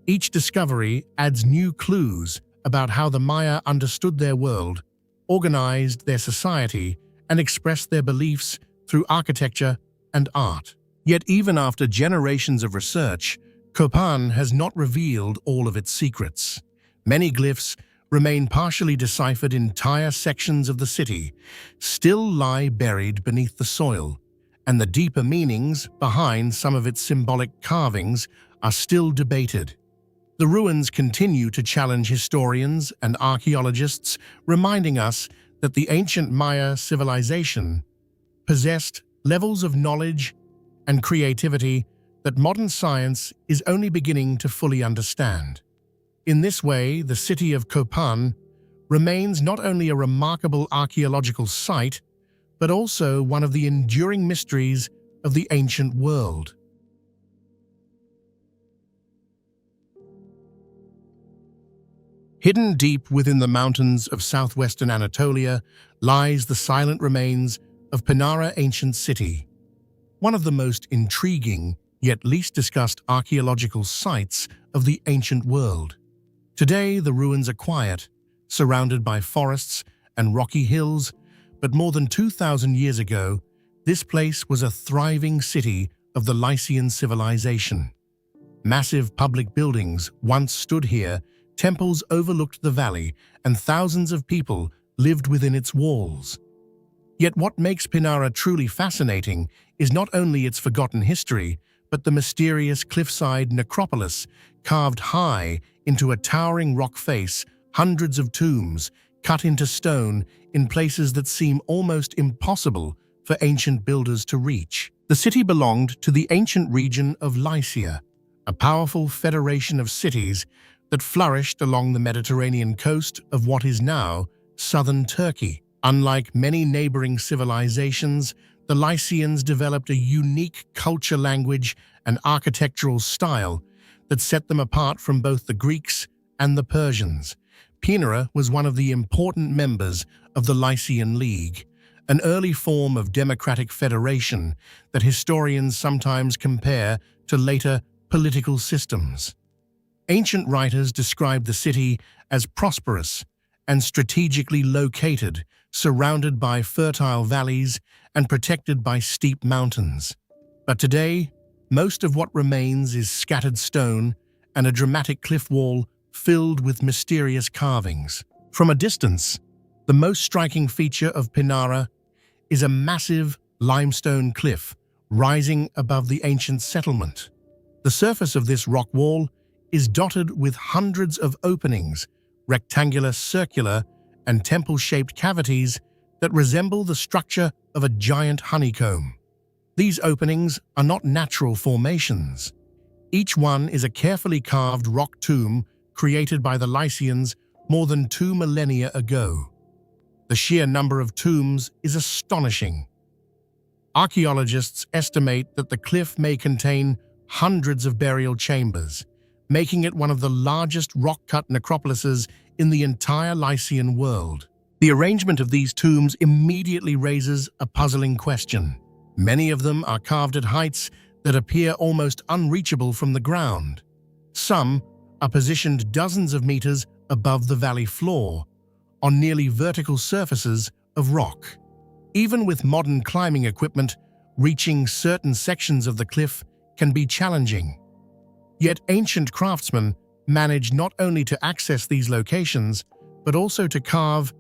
Each discovery adds new clues about how the Maya understood their world, organized their society, and expressed their beliefs through architecture and art. Yet even after generations of research, Copan has not revealed all of its secrets. Many glyphs remain partially deciphered. Entire sections of the city still lie buried beneath the soil, and the deeper meanings behind some of its symbolic carvings are still debated. The ruins continue to challenge historians and archaeologists, reminding us that the ancient Maya civilization possessed levels of knowledge and creativity that modern science is only beginning to fully understand. In this way, the city of Copan remains not only a remarkable archaeological site, but also one of the enduring mysteries of the ancient world. Hidden deep within the mountains of southwestern Anatolia lies the silent remains of Pinara ancient city, one of the most intriguing yet least discussed archaeological sites of the ancient world. Today, the ruins are quiet, surrounded by forests and rocky hills, but more than 2,000 years ago, this place was a thriving city of the Lycian civilization. Massive public buildings once stood here, temples overlooked the valley, and thousands of people lived within its walls. Yet what makes Pinara truly fascinating is not only its forgotten history, but the mysterious cliffside necropolis carved high into a towering rock face, hundreds of tombs cut into stone in places that seem almost impossible for ancient builders to reach. The city belonged to the ancient region of Lycia, a powerful federation of cities that flourished along the Mediterranean coast of what is now southern Turkey. Unlike many neighboring civilizations, the Lycians developed a unique culture, language, and architectural style that set them apart from both the Greeks and the Persians. Pinara was one of the important members of the Lycian League, an early form of democratic federation that historians sometimes compare to later political systems. Ancient writers describe the city as prosperous and strategically located, surrounded by fertile valleys and protected by steep mountains. But today, most of what remains is scattered stone and a dramatic cliff wall filled with mysterious carvings. From a distance, the The most striking feature of Pinara is a massive limestone cliff rising above the ancient settlement. The surface of this rock wall is dotted with hundreds of openings, rectangular, circular, and temple-shaped cavities that resemble the structure of a giant honeycomb. These openings are not natural formations. Each one is a carefully carved rock tomb created by the Lycians more than 2 millennia ago. The sheer number of tombs is astonishing. Archaeologists estimate that the cliff may contain hundreds of burial chambers, making it one of the largest rock-cut necropolises in the entire Lycian world. The arrangement of these tombs immediately raises a puzzling question. Many of them are carved at heights that appear almost unreachable from the ground. Some are positioned dozens of meters above the valley floor, on nearly vertical surfaces of rock. Even with modern climbing equipment, reaching certain sections of the cliff can be challenging. Yet ancient craftsmen managed not only to access these locations, but also to carve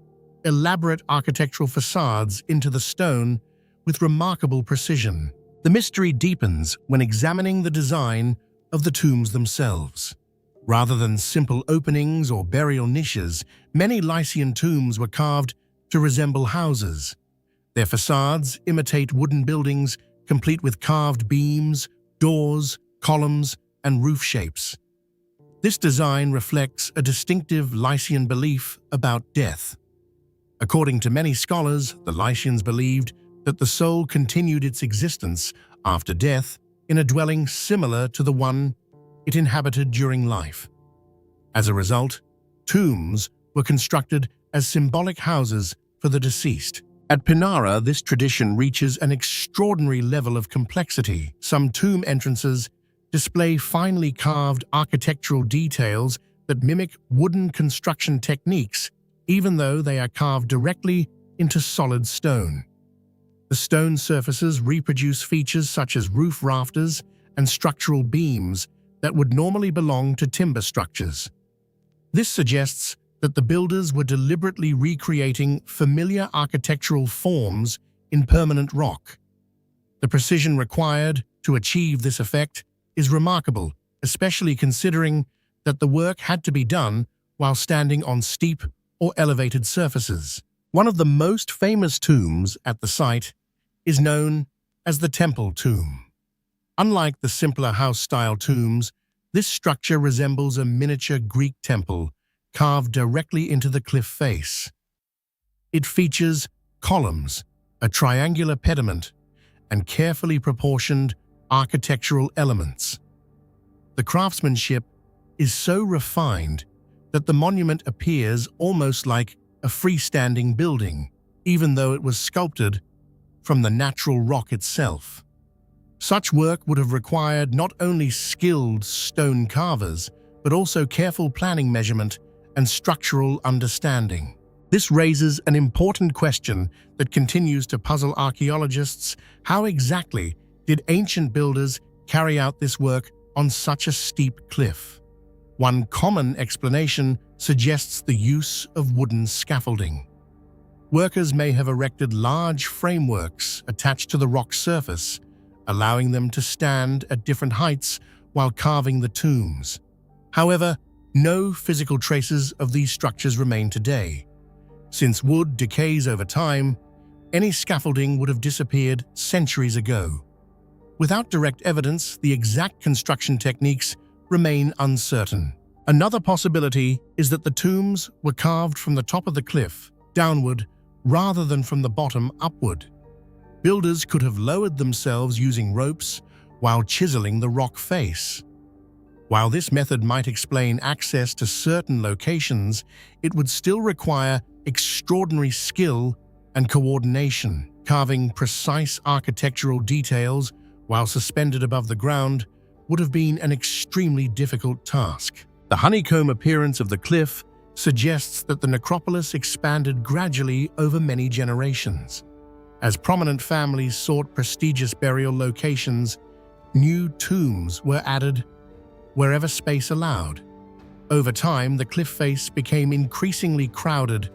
elaborate architectural facades into the stone with remarkable precision. The mystery deepens when examining the design of the tombs themselves. Rather than simple openings or burial niches, many Lycian tombs were carved to resemble houses. Their facades imitate wooden buildings, complete with carved beams, doors, columns, and roof shapes. This design reflects a distinctive Lycian belief about death. According to many scholars, the Lycians believed that the soul continued its existence after death in a dwelling similar to the one it inhabited during life. As a result, tombs were constructed as symbolic houses for the deceased. At Pinara, this tradition reaches an extraordinary level of complexity. Some tomb entrances display finely carved architectural details that mimic wooden construction techniques, even though they are carved directly into solid stone. The stone surfaces reproduce features such as roof rafters and structural beams that would normally belong to timber structures. This suggests that the builders were deliberately recreating familiar architectural forms in permanent rock. The precision required to achieve this effect is remarkable, especially considering that the work had to be done while standing on steep or elevated surfaces. One of the most famous tombs at the site is known as the Temple Tomb. Unlike the simpler house-style tombs, this structure resembles a miniature Greek temple carved directly into the cliff face. It features columns, a triangular pediment, and carefully proportioned architectural elements. The craftsmanship is so refined that the monument appears almost like a freestanding building, even though it was sculpted from the natural rock itself. Such work would have required not only skilled stone carvers, but also careful planning, measurement, and structural understanding. This raises an important question that continues to puzzle archaeologists. How exactly did ancient builders carry out this work on such a steep cliff? One common explanation suggests the use of wooden scaffolding. Workers may have erected large frameworks attached to the rock surface, allowing them to stand at different heights while carving the tombs. However, no physical traces of these structures remain today. Since wood decays over time, any scaffolding would have disappeared centuries ago. Without direct evidence, the exact construction techniques remain uncertain. Another possibility is that the tombs were carved from the top of the cliff downward rather than from the bottom upward. Builders could have lowered themselves using ropes while chiseling the rock face. While this method might explain access to certain locations, it would still require extraordinary skill and coordination. Carving precise architectural details while suspended above the ground would have been an extremely difficult task. The honeycomb appearance of the cliff suggests that the necropolis expanded gradually over many generations. As prominent families sought prestigious burial locations, new tombs were added wherever space allowed. Over time, the cliff face became increasingly crowded,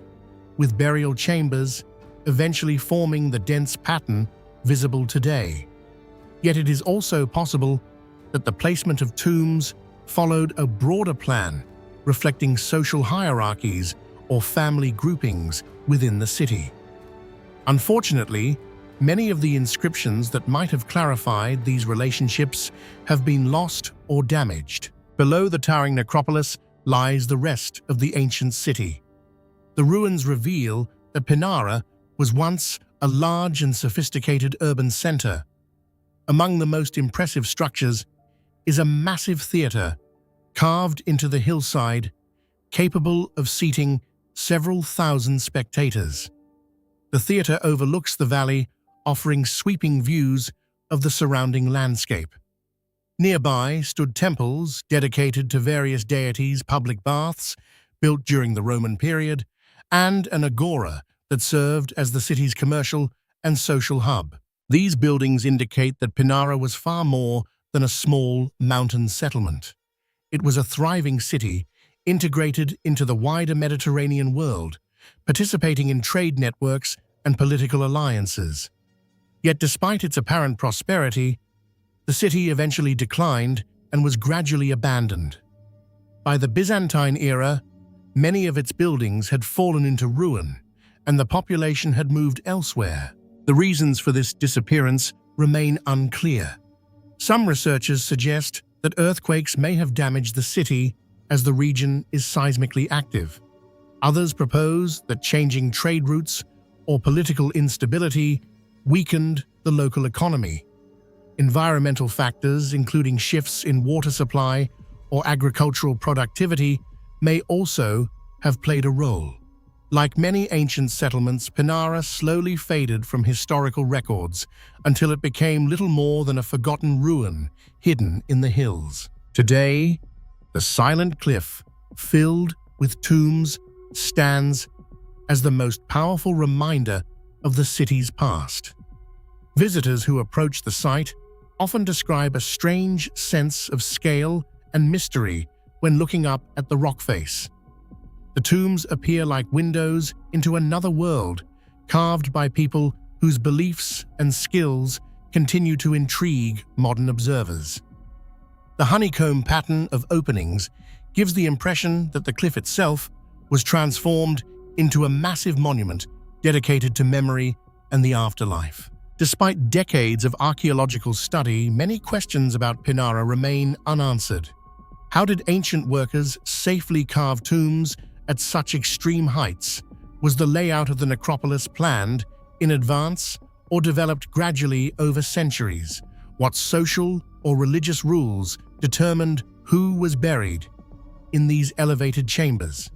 with burial chambers, eventually forming the dense pattern visible today. Yet it is also possible that the placement of tombs followed a broader plan, reflecting social hierarchies or family groupings within the city. Unfortunately, many of the inscriptions that might have clarified these relationships have been lost or damaged. Below the towering necropolis lies the rest of the ancient city. The ruins reveal that Pinara was once a large and sophisticated urban center. Among the most impressive structures is a massive theater carved into the hillside, capable of seating several thousand spectators. The theater overlooks the valley, offering sweeping views of the surrounding landscape. Nearby stood temples dedicated to various deities, public baths built during the Roman period, and an agora that served as the city's commercial and social hub. These buildings indicate that Pinara was far more than a small mountain settlement. It was a thriving city integrated into the wider Mediterranean world, participating in trade networks and political alliances. Yet despite its apparent prosperity, the city eventually declined and was gradually abandoned. By the Byzantine era, many of its buildings had fallen into ruin, and the population had moved elsewhere. The reasons for this disappearance remain unclear. Some researchers suggest that earthquakes may have damaged the city as the region is seismically active. Others propose that changing trade routes or political instability weakened the local economy. Environmental factors, including shifts in water supply or agricultural productivity, may also have played a role. Like many ancient settlements, Pinara slowly faded from historical records until it became little more than a forgotten ruin hidden in the hills. Today, the silent cliff, filled with tombs, stands as the most powerful reminder of the city's past. Visitors who approach the site often describe a strange sense of scale and mystery when looking up at the rock face. The tombs appear like windows into another world, carved by people whose beliefs and skills continue to intrigue modern observers. The honeycomb pattern of openings gives the impression that the cliff itself was transformed into a massive monument dedicated to memory and the afterlife. Despite decades of archaeological study, many questions about Pinara remain unanswered. How did ancient workers safely carve tombs at such extreme heights? Was the layout of the necropolis planned in advance or developed gradually over centuries? What social or religious rules determined who was buried in these elevated chambers?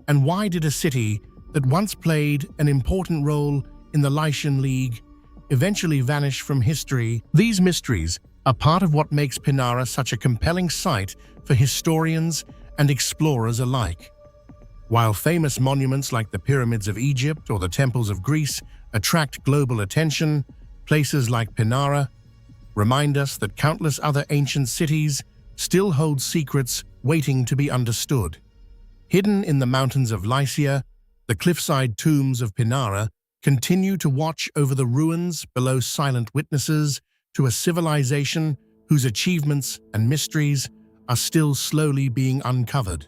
And why did a city that once played an important role in the Lycian League eventually vanish from history? These mysteries are part of what makes Pinara such a compelling site for historians and explorers alike. While famous monuments like the pyramids of Egypt or the temples of Greece attract global attention, places like Pinara remind us that countless other ancient cities still hold secrets waiting to be understood. Hidden in the mountains of Lycia, the cliffside tombs of Pinara continue to watch over the ruins below, silent witnesses to a civilization whose achievements and mysteries are still slowly being uncovered.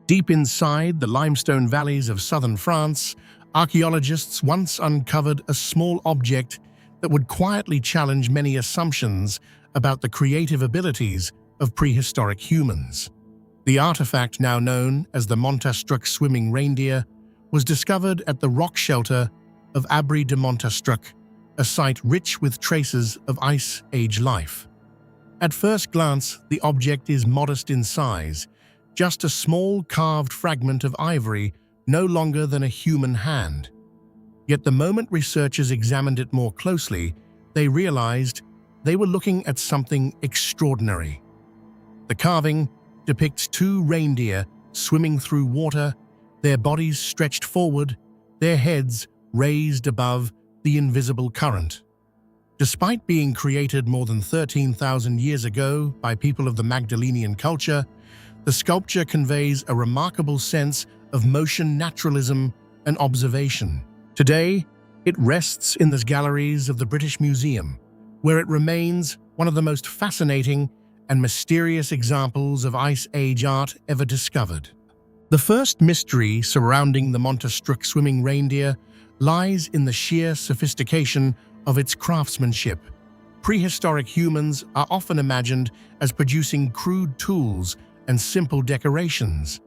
Deep inside the limestone valleys of southern France, archaeologists once uncovered a small object that would quietly challenge many assumptions about the creative abilities of prehistoric humans. The artifact, now known as the Montastruc swimming reindeer, was discovered at the rock shelter of Abri de Montastruc, a site rich with traces of Ice Age life. At first glance, the object is modest in size, just a small carved fragment of ivory no longer than a human hand. Yet the moment researchers examined it more closely, they realized they were looking at something extraordinary. The carving depicts two reindeer swimming through water, their bodies stretched forward, their heads raised above the invisible current. Despite being created more than 13,000 years ago by people of the Magdalenian culture, the sculpture conveys a remarkable sense of motion naturalism and observation. Today, it rests in the galleries of the British Museum, where it remains one of the most fascinating and mysterious examples of Ice Age art ever discovered. The first mystery surrounding the Montastruc swimming reindeer lies in the sheer sophistication of its craftsmanship. Prehistoric humans are often imagined as producing crude tools and simple decorations.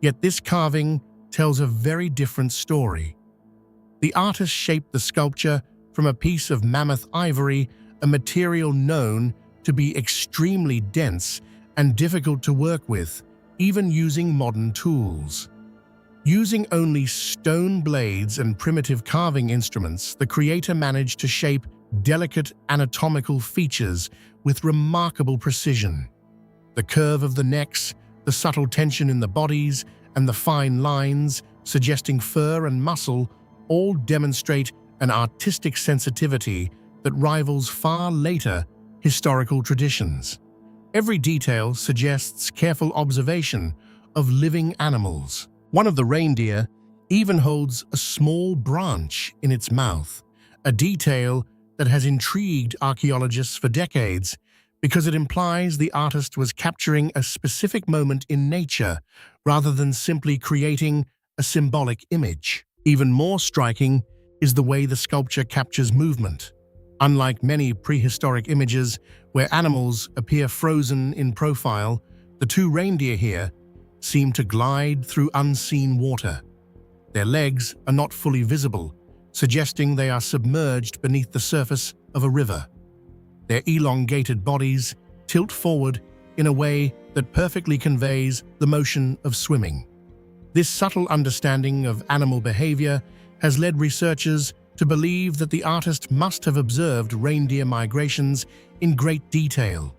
Yet this carving tells a very different story. The artist shaped the sculpture from a piece of mammoth ivory, a material known to be extremely dense and difficult to work with, even using modern tools. Using only stone blades and primitive carving instruments, the creator managed to shape delicate anatomical features with remarkable precision. The curve of the necks, the subtle tension in the bodies, and the fine lines suggesting fur and muscle all demonstrate an artistic sensitivity that rivals far later historical traditions. Every detail suggests careful observation of living animals. One of the reindeer even holds a small branch in its mouth, a detail that has intrigued archaeologists for decades because it implies the artist was capturing a specific moment in nature rather than simply creating a symbolic image. Even more striking is the way the sculpture captures movement. Unlike many prehistoric images where animals appear frozen in profile, the two reindeer here seem to glide through unseen water. Their legs are not fully visible, suggesting they are submerged beneath the surface of a river. Their elongated bodies tilt forward in a way that perfectly conveys the motion of swimming. This subtle understanding of animal behavior has led researchers to believe that the artist must have observed reindeer migrations in great detail.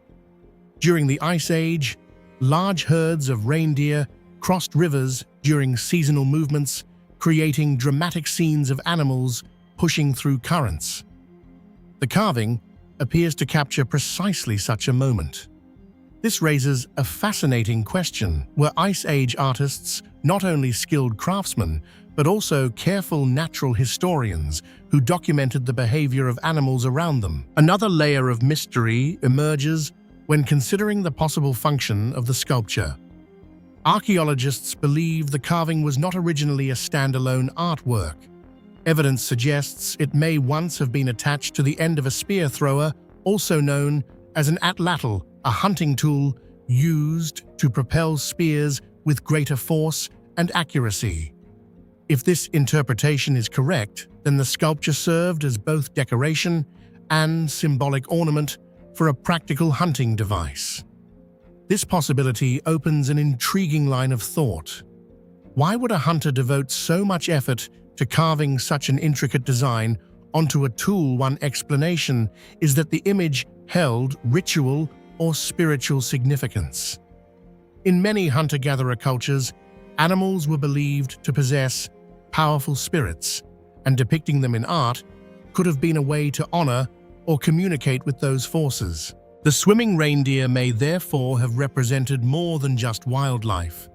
During the Ice Age, large herds of reindeer crossed rivers during seasonal movements, creating dramatic scenes of animals pushing through currents. The carving appears to capture precisely such a moment. This raises a fascinating question. Were Ice Age artists not only skilled craftsmen, but also careful natural historians who documented the behavior of animals around them? Another layer of mystery emerges when considering the possible function of the sculpture. Archaeologists believe the carving was not originally a standalone artwork. Evidence suggests it may once have been attached to the end of a spear thrower, also known as an atlatl, a hunting tool used to propel spears with greater force and accuracy. If this interpretation is correct, then the sculpture served as both decoration and symbolic ornament for a practical hunting device. This possibility opens an intriguing line of thought. Why would a hunter devote so much effort to carving such an intricate design onto a tool? One explanation is that the image held ritual or spiritual significance. In many hunter-gatherer cultures, animals were believed to possess powerful spirits, and depicting them in art could have been a way to honor or communicate with those forces. The swimming reindeer may therefore have represented more than just wildlife.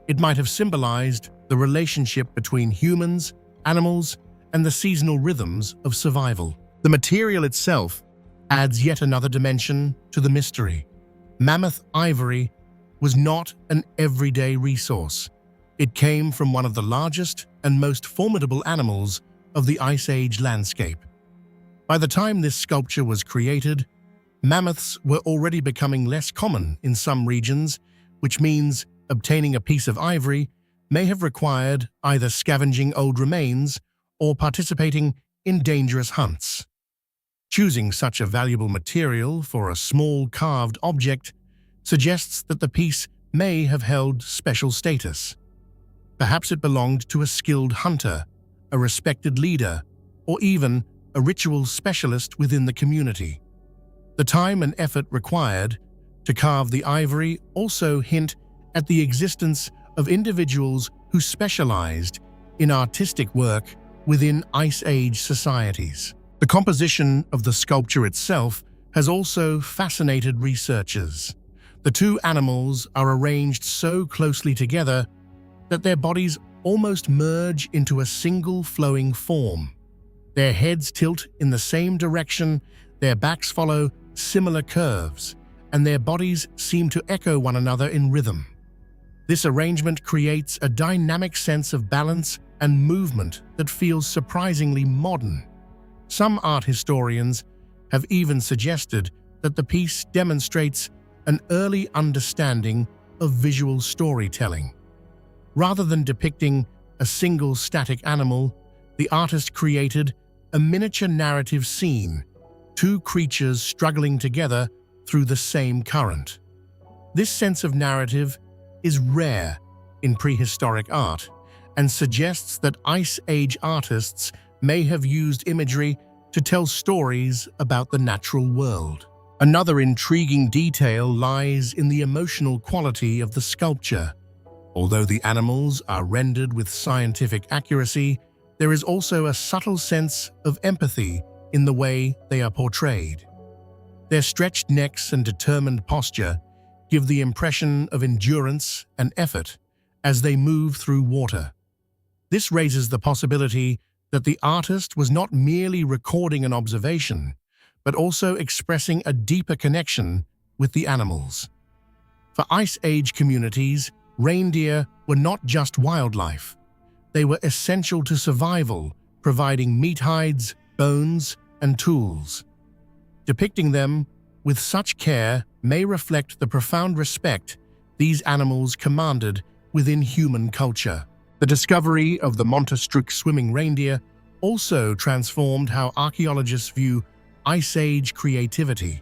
It might have symbolized the relationship between humans, animals, and the seasonal rhythms of survival. The material itself adds yet another dimension to the mystery. Mammoth ivory was not an everyday resource. It came from one of the largest and most formidable animals of the Ice Age landscape. By the time this sculpture was created, mammoths were already becoming less common in some regions, which means obtaining a piece of ivory may have required either scavenging old remains or participating in dangerous hunts. Choosing such a valuable material for a small carved object suggests that the piece may have held special status. Perhaps it belonged to a skilled hunter, a respected leader, or even a ritual specialist within the community. The time and effort required to carve the ivory also hint at the existence of individuals who specialized in artistic work within Ice Age societies. The composition of the sculpture itself has also fascinated researchers. The two animals are arranged so closely together that their bodies almost merge into a single flowing form. Their heads tilt in the same direction, their backs follow similar curves, and their bodies seem to echo one another in rhythm. This arrangement creates a dynamic sense of balance and movement that feels surprisingly modern. Some art historians have even suggested that the piece demonstrates an early understanding of visual storytelling. Rather than depicting a single static animal, the artist created a miniature narrative scene, two creatures struggling together through the same current. This sense of narrative is rare in prehistoric art and suggests that Ice Age artists may have used imagery to tell stories about the natural world. Another intriguing detail lies in the emotional quality of the sculpture. Although the animals are rendered with scientific accuracy, there is also a subtle sense of empathy in the way they are portrayed. Their stretched necks and determined posture give the impression of endurance and effort as they move through water. This raises the possibility that the artist was not merely recording an observation, but also expressing a deeper connection with the animals. For Ice Age communities, reindeer were not just wildlife. They were essential to survival, providing meat hides, bones, and tools. Depicting them with such care may reflect the profound respect these animals commanded within human culture. The discovery of the monster-struck swimming reindeer also transformed how archaeologists view Ice Age creativity.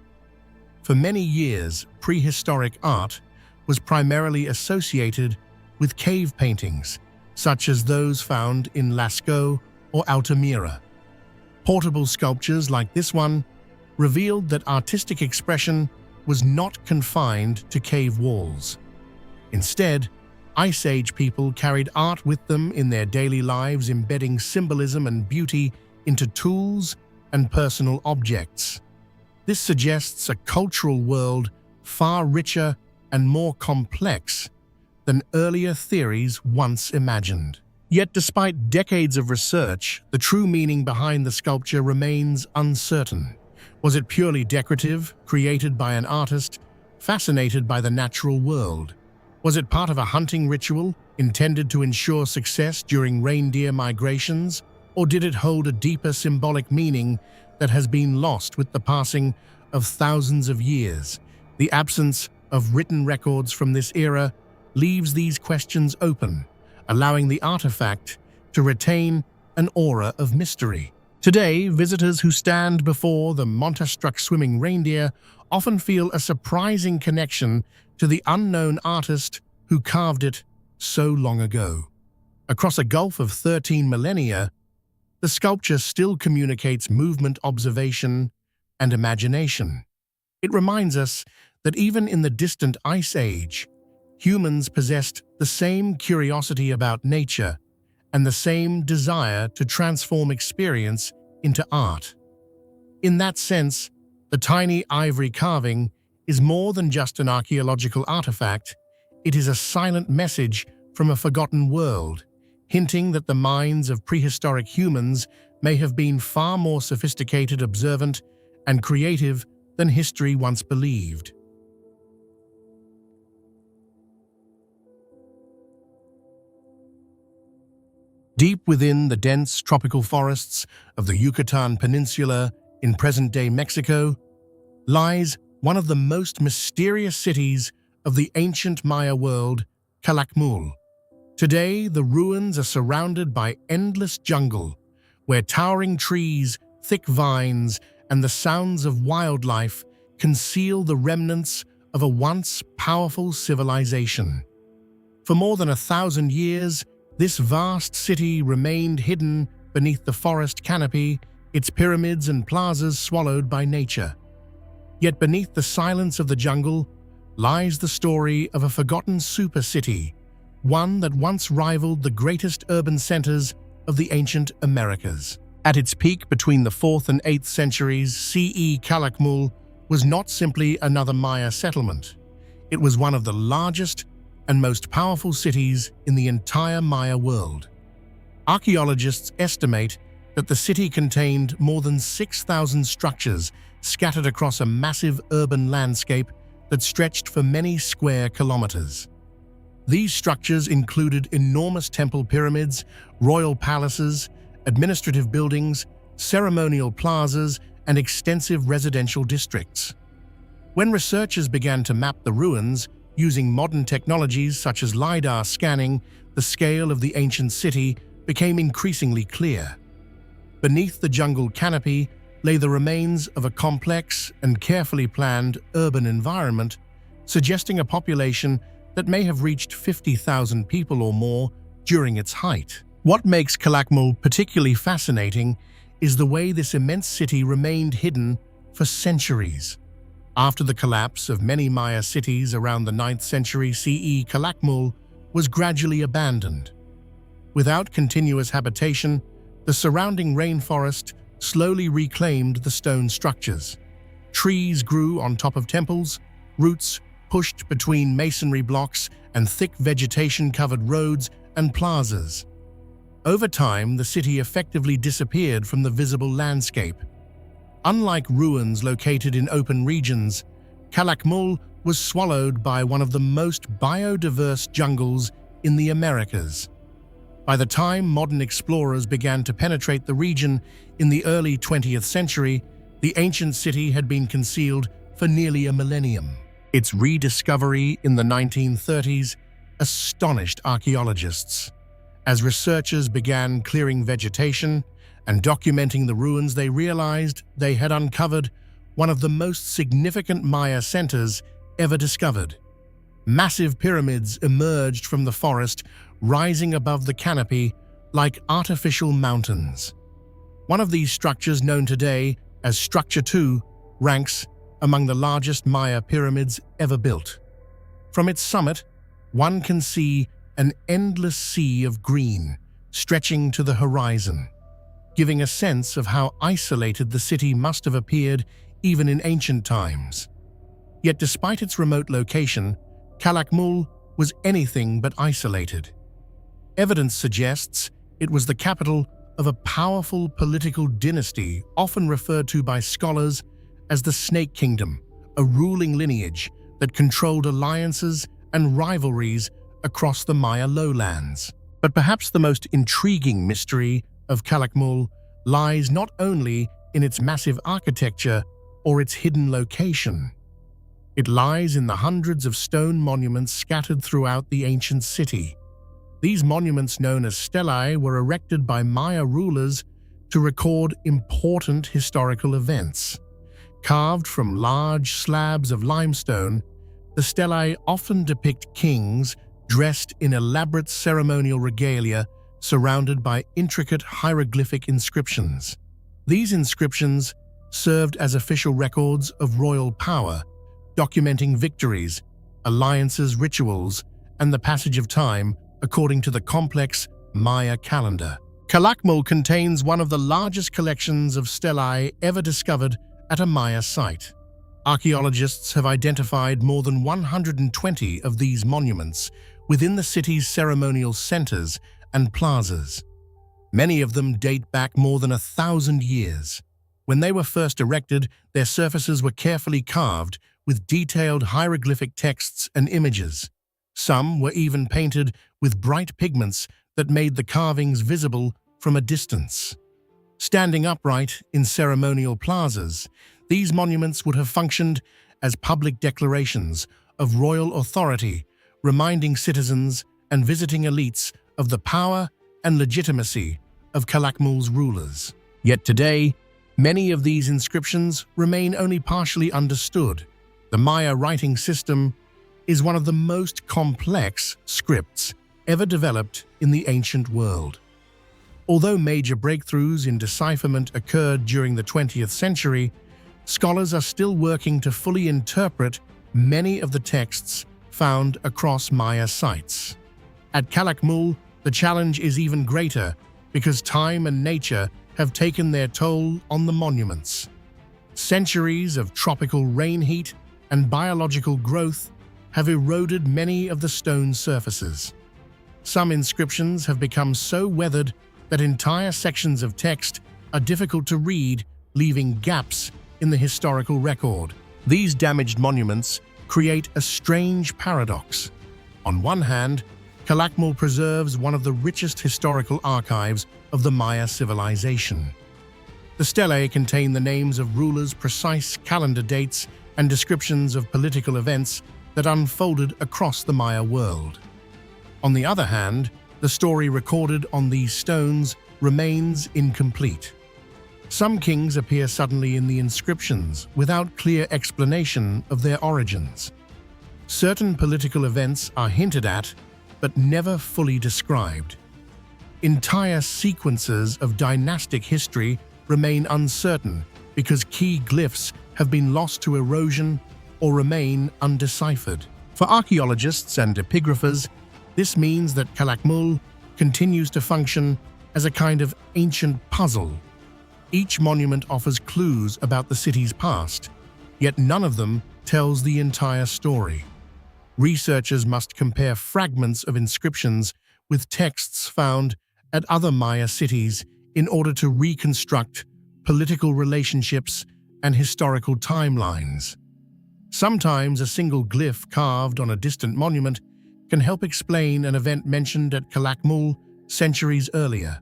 For many years, prehistoric art was primarily associated with cave paintings, such as those found in Lascaux or Altamira. Portable sculptures like this one revealed that artistic expression was not confined to cave walls. Instead, Ice Age people carried art with them in their daily lives, embedding symbolism and beauty into tools and personal objects. This suggests a cultural world far richer and more complex than earlier theories once imagined. Yet despite decades of research, the true meaning behind the sculpture remains uncertain. Was it purely decorative, created by an artist fascinated by the natural world? Was it part of a hunting ritual intended to ensure success during reindeer migrations? Or did it hold a deeper symbolic meaning that has been lost with the passing of thousands of years? The absence of written records from this era leaves these questions open, allowing the artifact to retain an aura of mystery. Today, visitors who stand before the monster-struck swimming reindeer often feel a surprising connection to the unknown artist who carved it so long ago. Across a gulf of 13 millennia, the sculpture still communicates movement, observation, and imagination. It reminds us that even in the distant Ice Age, humans possessed the same curiosity about nature and the same desire to transform experience into art. In that sense, the tiny ivory carving is more than just an archaeological artifact. It is a silent message from a forgotten world, hinting that the minds of prehistoric humans may have been far more sophisticated, observant, and creative than history once believed. Deep within the dense tropical forests of the Yucatan Peninsula in present-day Mexico lies one of the most mysterious cities of the ancient Maya world, Kalakmul. Today, the ruins are surrounded by endless jungle, where towering trees, thick vines, and the sounds of wildlife conceal the remnants of a once powerful civilization. For more than 1,000 years, this vast city remained hidden beneath the forest canopy, its pyramids and plazas swallowed by nature. Yet beneath the silence of the jungle lies the story of a forgotten super city, one that once rivaled the greatest urban centers of the ancient Americas. At its peak between the 4th and 8th centuries, CE, Kalakmul was not simply another Maya settlement. It was one of the largest and most powerful cities in the entire Maya world. Archaeologists estimate that the city contained more than 6,000 structures scattered across a massive urban landscape that stretched for many square kilometers. These structures included enormous temple pyramids, royal palaces, administrative buildings, ceremonial plazas, and extensive residential districts. When researchers began to map the ruins using modern technologies such as LiDAR scanning, the scale of the ancient city became increasingly clear. Beneath the jungle canopy lay the remains of a complex and carefully planned urban environment, suggesting a population that may have reached 50,000 people or more during its height. What makes Kalakmul particularly fascinating is the way this immense city remained hidden for centuries. After the collapse of many Maya cities around the 9th century CE, Kalakmul was gradually abandoned. Without continuous habitation, the surrounding rainforest slowly reclaimed the stone structures. Trees grew on top of temples, roots pushed between masonry blocks, and thick vegetation covered roads and plazas. Over time, the city effectively disappeared from the visible landscape. Unlike ruins located in open regions, Kalakmul was swallowed by one of the most biodiverse jungles in the Americas. By the time modern explorers began to penetrate the region in the early 20th century, the ancient city had been concealed for nearly a millennium. Its rediscovery in the 1930s astonished archaeologists. As researchers began clearing vegetation and documenting the ruins, they realized they had uncovered one of the most significant Maya centers ever discovered. Massive pyramids emerged from the forest, rising above the canopy like artificial mountains. One of these structures, known today as Structure 2, ranks among the largest Maya pyramids ever built. From its summit, one can see an endless sea of green stretching to the horizon, giving a sense of how isolated the city must have appeared even in ancient times. Yet despite its remote location, Kalakmul was anything but isolated. Evidence suggests it was the capital of a powerful political dynasty often referred to by scholars as the Snake Kingdom, a ruling lineage that controlled alliances and rivalries across the Maya lowlands. But perhaps the most intriguing mystery of Kalakmul lies not only in its massive architecture or its hidden location. It lies in the hundreds of stone monuments scattered throughout the ancient city. These monuments, known as stelae, were erected by Maya rulers to record important historical events. Carved from large slabs of limestone, the stelae often depict kings dressed in elaborate ceremonial regalia surrounded by intricate hieroglyphic inscriptions. These inscriptions served as official records of royal power, documenting victories, alliances, rituals, and the passage of time according to the complex Maya calendar. Kalakmul contains one of the largest collections of stelae ever discovered at a Maya site. Archaeologists have identified more than 120 of these monuments within the city's ceremonial centers and plazas. Many of them date back more than 1,000 years. When they were first erected, their surfaces were carefully carved with detailed hieroglyphic texts and images. Some were even painted with bright pigments that made the carvings visible from a distance. Standing upright in ceremonial plazas, these monuments would have functioned as public declarations of royal authority, reminding citizens and visiting elites of the power and legitimacy of Kalakmul's rulers. Yet today, many of these inscriptions remain only partially understood. The Maya writing system is one of the most complex scripts ever developed in the ancient world. Although major breakthroughs in decipherment occurred during the 20th century, scholars are still working to fully interpret many of the texts found across Maya sites. At Kalakmul, the challenge is even greater because time and nature have taken their toll on the monuments. Centuries of tropical rain heat and biological growth have eroded many of the stone surfaces. Some inscriptions have become so weathered that entire sections of text are difficult to read, leaving gaps in the historical record. These damaged monuments create a strange paradox. On one hand, Kalakmul preserves one of the richest historical archives of the Maya civilization. The stelae contain the names of rulers, precise calendar dates, and descriptions of political events that unfolded across the Maya world. On the other hand, the story recorded on these stones remains incomplete. Some kings appear suddenly in the inscriptions without clear explanation of their origins. Certain political events are hinted at, but never fully described. Entire sequences of dynastic history remain uncertain because key glyphs have been lost to erosion or remain undeciphered. For archaeologists and epigraphers, this means that Kalakmul continues to function as a kind of ancient puzzle. Each monument offers clues about the city's past, yet none of them tells the entire story. Researchers must compare fragments of inscriptions with texts found at other Maya cities in order to reconstruct political relationships and historical timelines. Sometimes a single glyph carved on a distant monument can help explain an event mentioned at Kalakmul centuries earlier.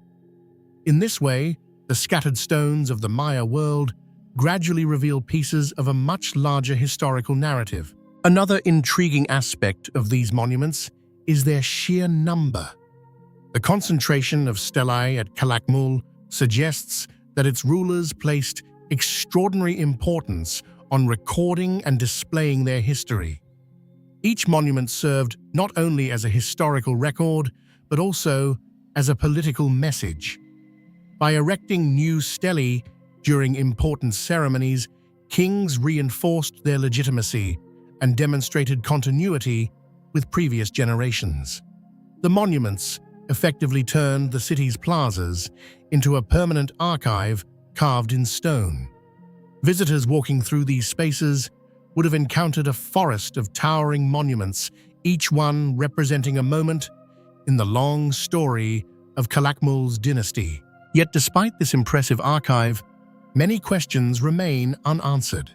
In this way, the scattered stones of the Maya world gradually reveal pieces of a much larger historical narrative. Another intriguing aspect of these monuments is their sheer number. The concentration of stelae at Kalakmul suggests that its rulers placed extraordinary importance on recording and displaying their history. Each monument served not only as a historical record, but also as a political message. By erecting new stelae during important ceremonies, kings reinforced their legitimacy and demonstrated continuity with previous generations. The monuments effectively turned the city's plazas into a permanent archive carved in stone. Visitors walking through these spaces would have encountered a forest of towering monuments, each one representing a moment in the long story of Kalakmul's dynasty. Yet despite this impressive archive, many questions remain unanswered.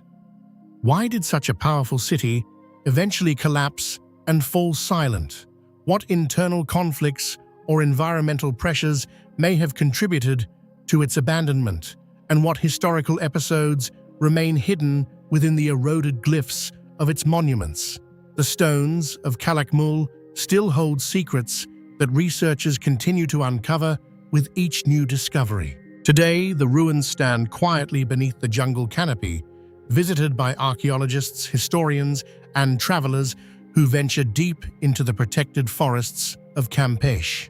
Why did such a powerful city eventually collapse and fall silent? What internal conflicts or environmental pressures may have contributed to its abandonment? And what historical episodes remain hidden within the eroded glyphs of its monuments? The stones of Kalakmul still hold secrets that researchers continue to uncover with each new discovery. Today, the ruins stand quietly beneath the jungle canopy, visited by archaeologists, historians, and travelers who venture deep into the protected forests of Campeche.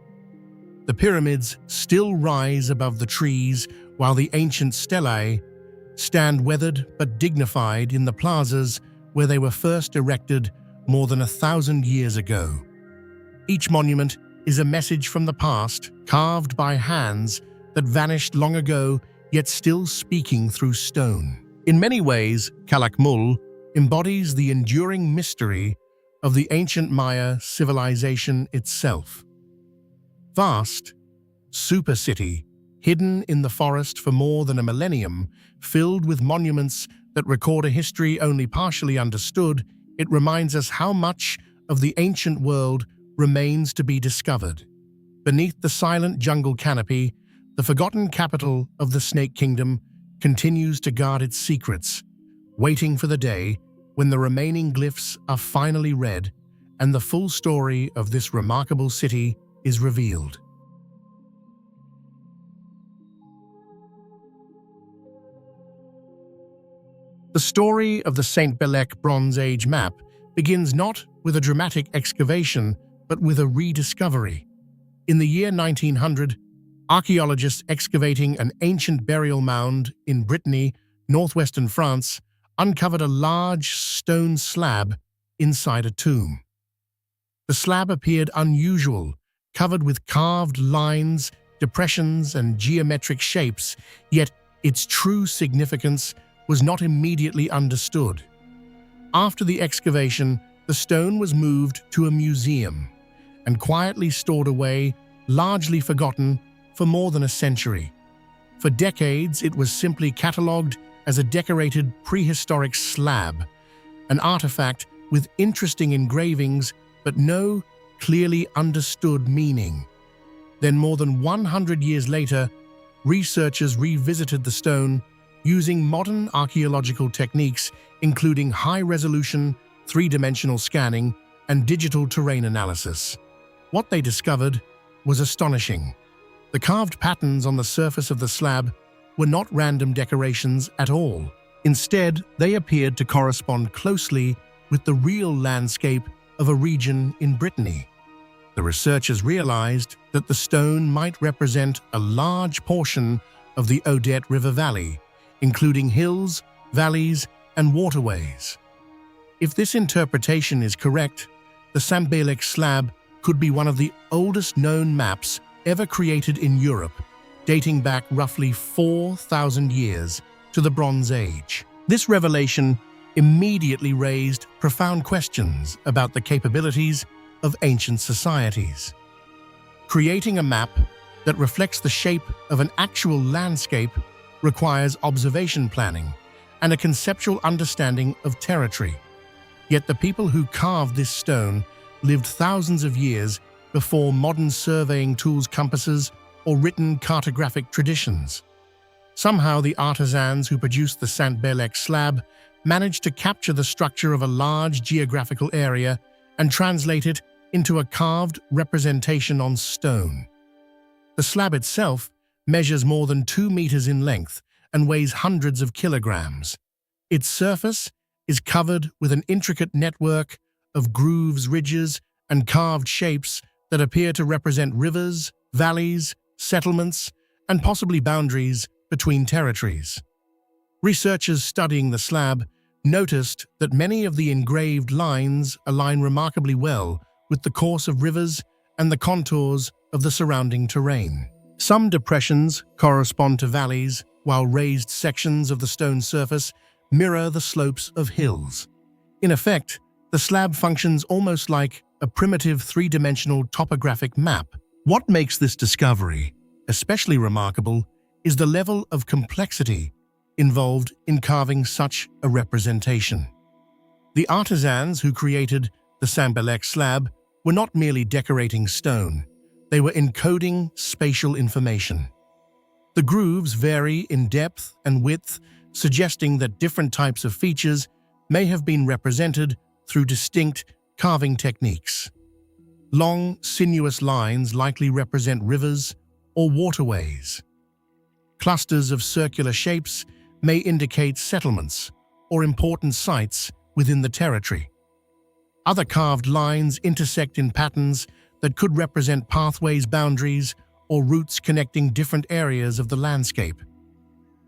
The pyramids still rise above the trees, while the ancient stelae stand weathered but dignified in the plazas where they were first erected more than 1,000 years ago. Each monument is a message from the past, carved by hands that vanished long ago, yet still speaking through stone. In many ways, Kalakmul embodies the enduring mystery of the ancient Maya civilization itself. Vast, super city, hidden in the forest for more than a millennium, filled with monuments that record a history only partially understood, it reminds us how much of the ancient world remains to be discovered. Beneath the silent jungle canopy, the forgotten capital of the Snake Kingdom continues to guard its secrets, waiting for the day when the remaining glyphs are finally read and the full story of this remarkable city is revealed. The story of the Saint-Bélec Bronze Age map begins not with a dramatic excavation, but with a rediscovery. In the year 1900, archaeologists excavating an ancient burial mound in Brittany, northwestern France, uncovered a large stone slab inside a tomb. The slab appeared unusual, covered with carved lines depressions and geometric shapes, yet its true significance was not immediately understood. After the excavation, the stone was moved to a museum and quietly stored away, largely forgotten, for more than a century. For decades, it was simply catalogued as a decorated prehistoric slab, an artifact with interesting engravings but no clearly understood meaning. Then, more than 100 years later, researchers revisited the stone using modern archaeological techniques, including high-resolution, three-dimensional scanning and digital terrain analysis. What they discovered was astonishing. The carved patterns on the surface of the slab were not random decorations at all. Instead, they appeared to correspond closely with the real landscape of a region in Brittany. The researchers realized that the stone might represent a large portion of the Odette River Valley, including hills, valleys, and waterways. If this interpretation is correct, the Saint-Bélec slab could be one of the oldest known maps ever created in Europe, dating back roughly 4,000 years to the Bronze Age. This revelation immediately raised profound questions about the capabilities of ancient societies. Creating a map that reflects the shape of an actual landscape requires observation planning and a conceptual understanding of territory. Yet the people who carved this stone lived thousands of years before modern surveying tools, compasses, or written cartographic traditions. Somehow the artisans who produced the Saint-Bélec slab managed to capture the structure of a large geographical area and translate it into a carved representation on stone. The slab itself measures more than 2 meters in length and weighs hundreds of kilograms. Its surface is covered with an intricate network of grooves, ridges, and carved shapes that appear to represent rivers, valleys, settlements, and possibly boundaries between territories. Researchers studying the slab noticed that many of the engraved lines align remarkably well with the course of rivers and the contours of the surrounding terrain. Some depressions correspond to valleys, while raised sections of the stone surface mirror the slopes of hills. In effect, the slab functions almost like a primitive three-dimensional topographic map. What makes this discovery especially remarkable is the level of complexity involved in carving such a representation. The artisans who created the Saint-Bélec slab were not merely decorating stone, they were encoding spatial information. The grooves vary in depth and width, suggesting that different types of features may have been represented through distinct carving techniques. Long, sinuous lines likely represent rivers or waterways. Clusters of circular shapes may indicate settlements or important sites within the territory. Other carved lines intersect in patterns that could represent pathways, boundaries, or routes connecting different areas of the landscape.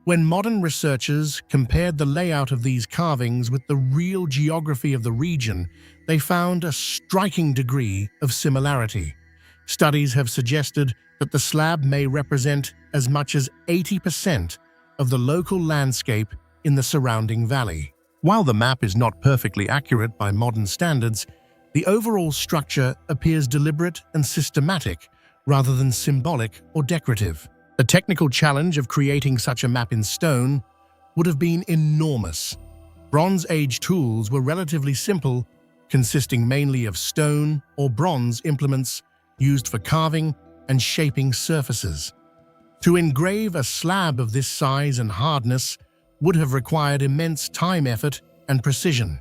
When modern researchers compared the layout of these carvings with the real geography of the region, they found a striking degree of similarity. Studies have suggested that the slab may represent as much as 80% of the local landscape in the surrounding valley. While the map is not perfectly accurate by modern standards, the overall structure appears deliberate and systematic rather than symbolic or decorative. The technical challenge of creating such a map in stone would have been enormous. Bronze Age tools were relatively simple, consisting mainly of stone or bronze implements used for carving and shaping surfaces. To engrave a slab of this size and hardness would have required immense time, effort, and precision.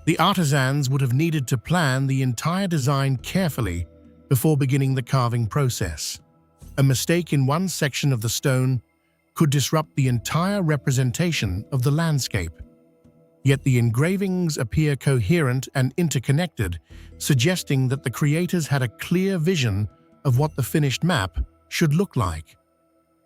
The artisans would have needed to plan the entire design carefully before beginning the carving process. A mistake in one section of the stone could disrupt the entire representation of the landscape. Yet the engravings appear coherent and interconnected, suggesting that the creators had a clear vision of what the finished map should look like.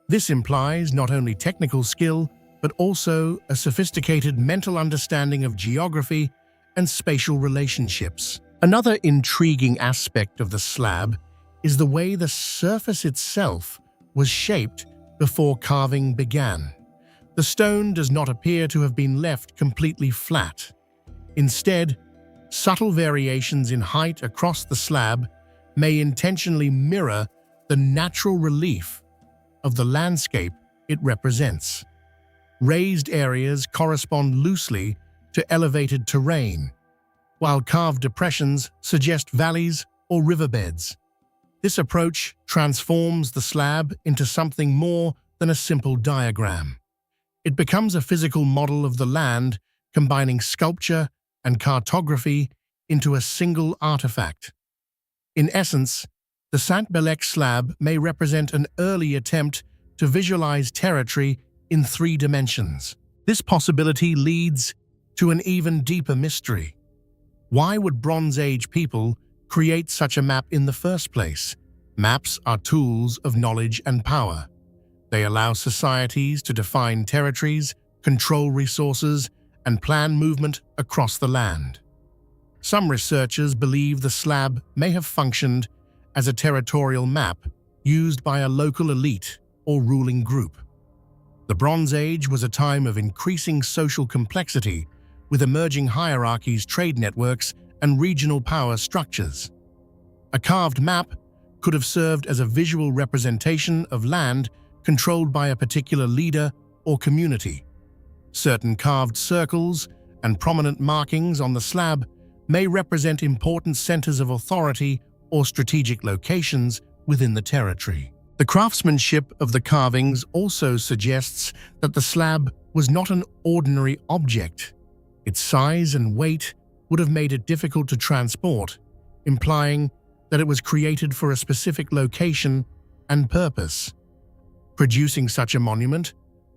This implies not only technical skill, but also a sophisticated mental understanding of geography and spatial relationships. Another intriguing aspect of the slab is the way the surface itself was shaped before carving began. The stone does not appear to have been left completely flat. Instead, subtle variations in height across the slab may intentionally mirror the natural relief of the landscape it represents. Raised areas correspond loosely to elevated terrain, while carved depressions suggest valleys or riverbeds. This approach transforms the slab into something more than a simple diagram. It becomes a physical model of the land, combining sculpture and cartography into a single artifact. In essence, the Saint-Bélec slab may represent an early attempt to visualize territory in 3 dimensions. This possibility leads to an even deeper mystery. Why would Bronze Age people create such a map in the first place? Maps are tools of knowledge and power. They allow societies to define territories, control resources, and plan movement across the land. Some researchers believe the slab may have functioned as a territorial map used by a local elite or ruling group. The Bronze Age was a time of increasing social complexity, with emerging hierarchies, trade networks, and regional power structures. A carved map could have served as a visual representation of land controlled by a particular leader or community. Certain carved circles and prominent markings on the slab may represent important centers of authority or strategic locations within the territory. The craftsmanship of the carvings also suggests that the slab was not an ordinary object. Its size and weight would have made it difficult to transport, implying that it was created for a specific location and purpose. Producing such a monument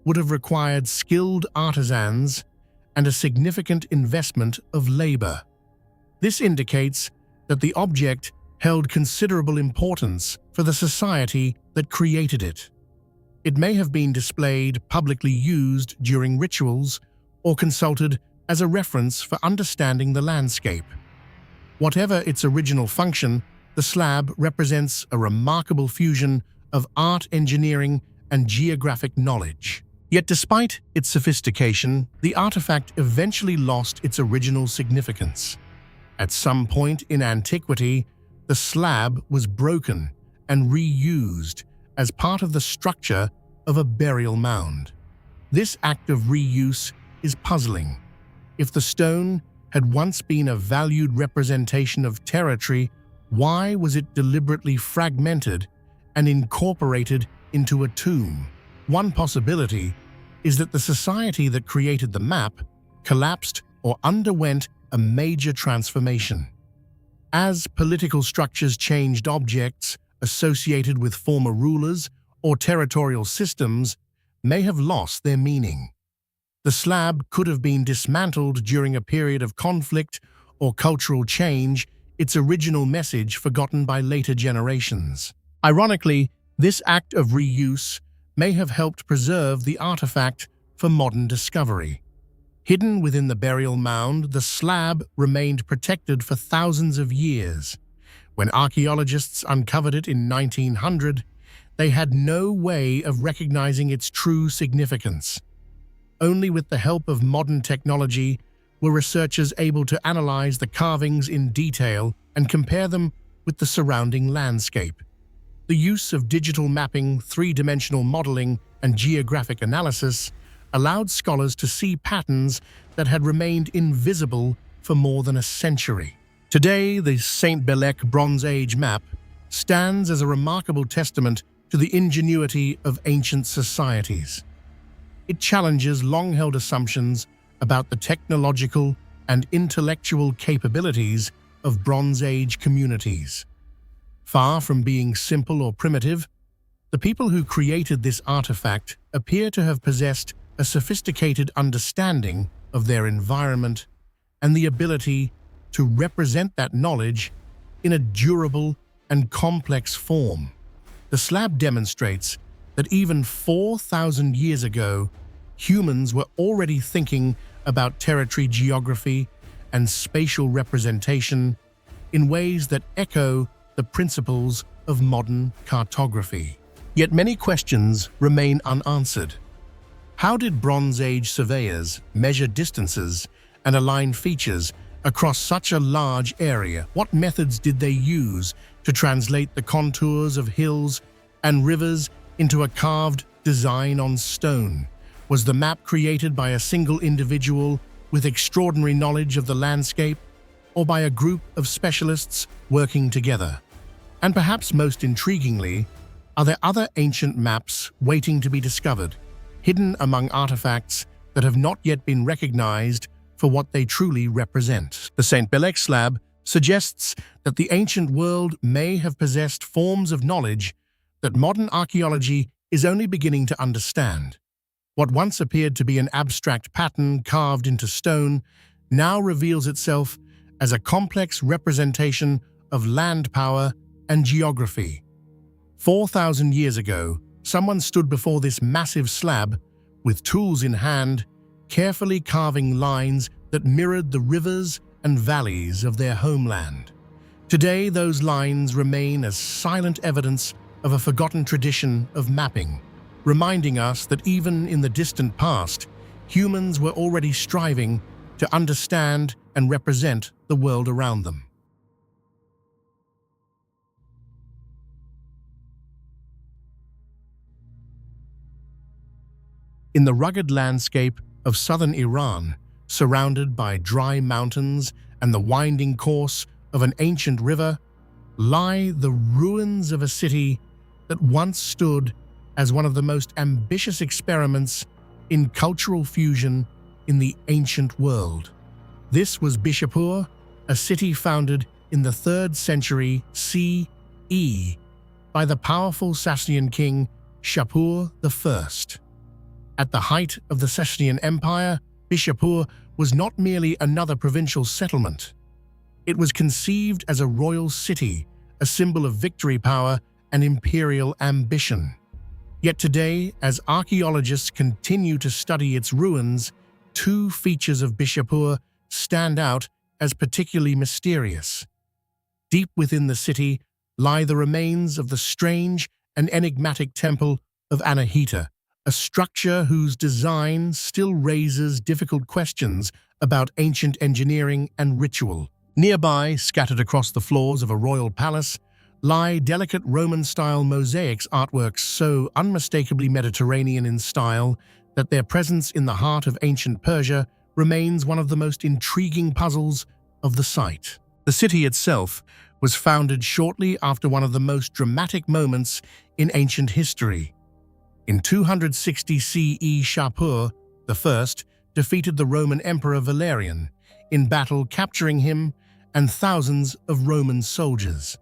would have required skilled artisans and a significant investment of labor. This indicates that the object held considerable importance for the society that created it. It may have been displayed, publicly used during rituals, or consulted as a reference for understanding the landscape. Whatever its original function, the slab represents a remarkable fusion of art, engineering, and geographic knowledge. Yet despite its sophistication, the artifact eventually lost its original significance. At some point in antiquity, the slab was broken and reused as part of the structure of a burial mound. This act of reuse is puzzling. If the stone had once been a valued representation of territory, why was it deliberately fragmented and incorporated into a tomb? One possibility is that the society that created the map collapsed or underwent a major transformation. As political structures changed, objects associated with former rulers or territorial systems may have lost their meaning. The slab could have been dismantled during a period of conflict or cultural change, its original message forgotten by later generations. Ironically, this act of reuse may have helped preserve the artifact for modern discovery. Hidden within the burial mound, the slab remained protected for thousands of years. When archaeologists uncovered it in 1900, they had no way of recognizing its true significance. Only with the help of modern technology were researchers able to analyze the carvings in detail and compare them with the surrounding landscape. The use of digital mapping, three-dimensional modeling, and geographic analysis allowed scholars to see patterns that had remained invisible for more than a century. Today, the Saint-Bélec Bronze Age map stands as a remarkable testament to the ingenuity of ancient societies. It challenges long-held assumptions about the technological and intellectual capabilities of Bronze Age communities. Far from being simple or primitive, the people who created this artifact appear to have possessed a sophisticated understanding of their environment and the ability to represent that knowledge in a durable and complex form. The slab demonstrates that even 4,000 years ago, humans were already thinking about territory geography and spatial representation in ways that echo the principles of modern cartography. Yet many questions remain unanswered. How did Bronze Age surveyors measure distances and align features across such a large area? What methods did they use to translate the contours of hills and rivers into a carved design on stone? Was the map created by a single individual with extraordinary knowledge of the landscape, or by a group of specialists working together? And perhaps most intriguingly, are there other ancient maps waiting to be discovered, hidden among artifacts that have not yet been recognized for what they truly represent? The Saint-Bélec slab suggests that the ancient world may have possessed forms of knowledge that modern archaeology is only beginning to understand. What once appeared to be an abstract pattern carved into stone now reveals itself as a complex representation of land power and geography. 4,000 years ago, someone stood before this massive slab with tools in hand, carefully carving lines that mirrored the rivers and valleys of their homeland. Today, those lines remain as silent evidence of a forgotten tradition of mapping, reminding us that even in the distant past, humans were already striving to understand and represent the world around them. In the rugged landscape of southern Iran, surrounded by dry mountains and the winding course of an ancient river, lie the ruins of a city that once stood as one of the most ambitious experiments in cultural fusion in the ancient world. This was Bishapur, a city founded in the 3rd century CE by the powerful Sasanian king Shapur I. At the height of the Sasanian Empire, Bishapur was not merely another provincial settlement. It was conceived as a royal city, a symbol of victory power and imperial ambition. Yet today, as archaeologists continue to study its ruins, two features of Bishapur stand out as particularly mysterious. Deep within the city lie the remains of the strange and enigmatic temple of Ayutthaya, a structure whose design still raises difficult questions about ancient engineering and ritual. Nearby, scattered across the floors of a royal palace, lie delicate Roman-style mosaics artworks so unmistakably Mediterranean in style that their presence in the heart of ancient Persia remains one of the most intriguing puzzles of the site. The city itself was founded shortly after one of the most dramatic moments in ancient history. In 260 CE, Shapur I defeated the Roman Emperor Valerian in battle, capturing him and thousands of Roman soldiers.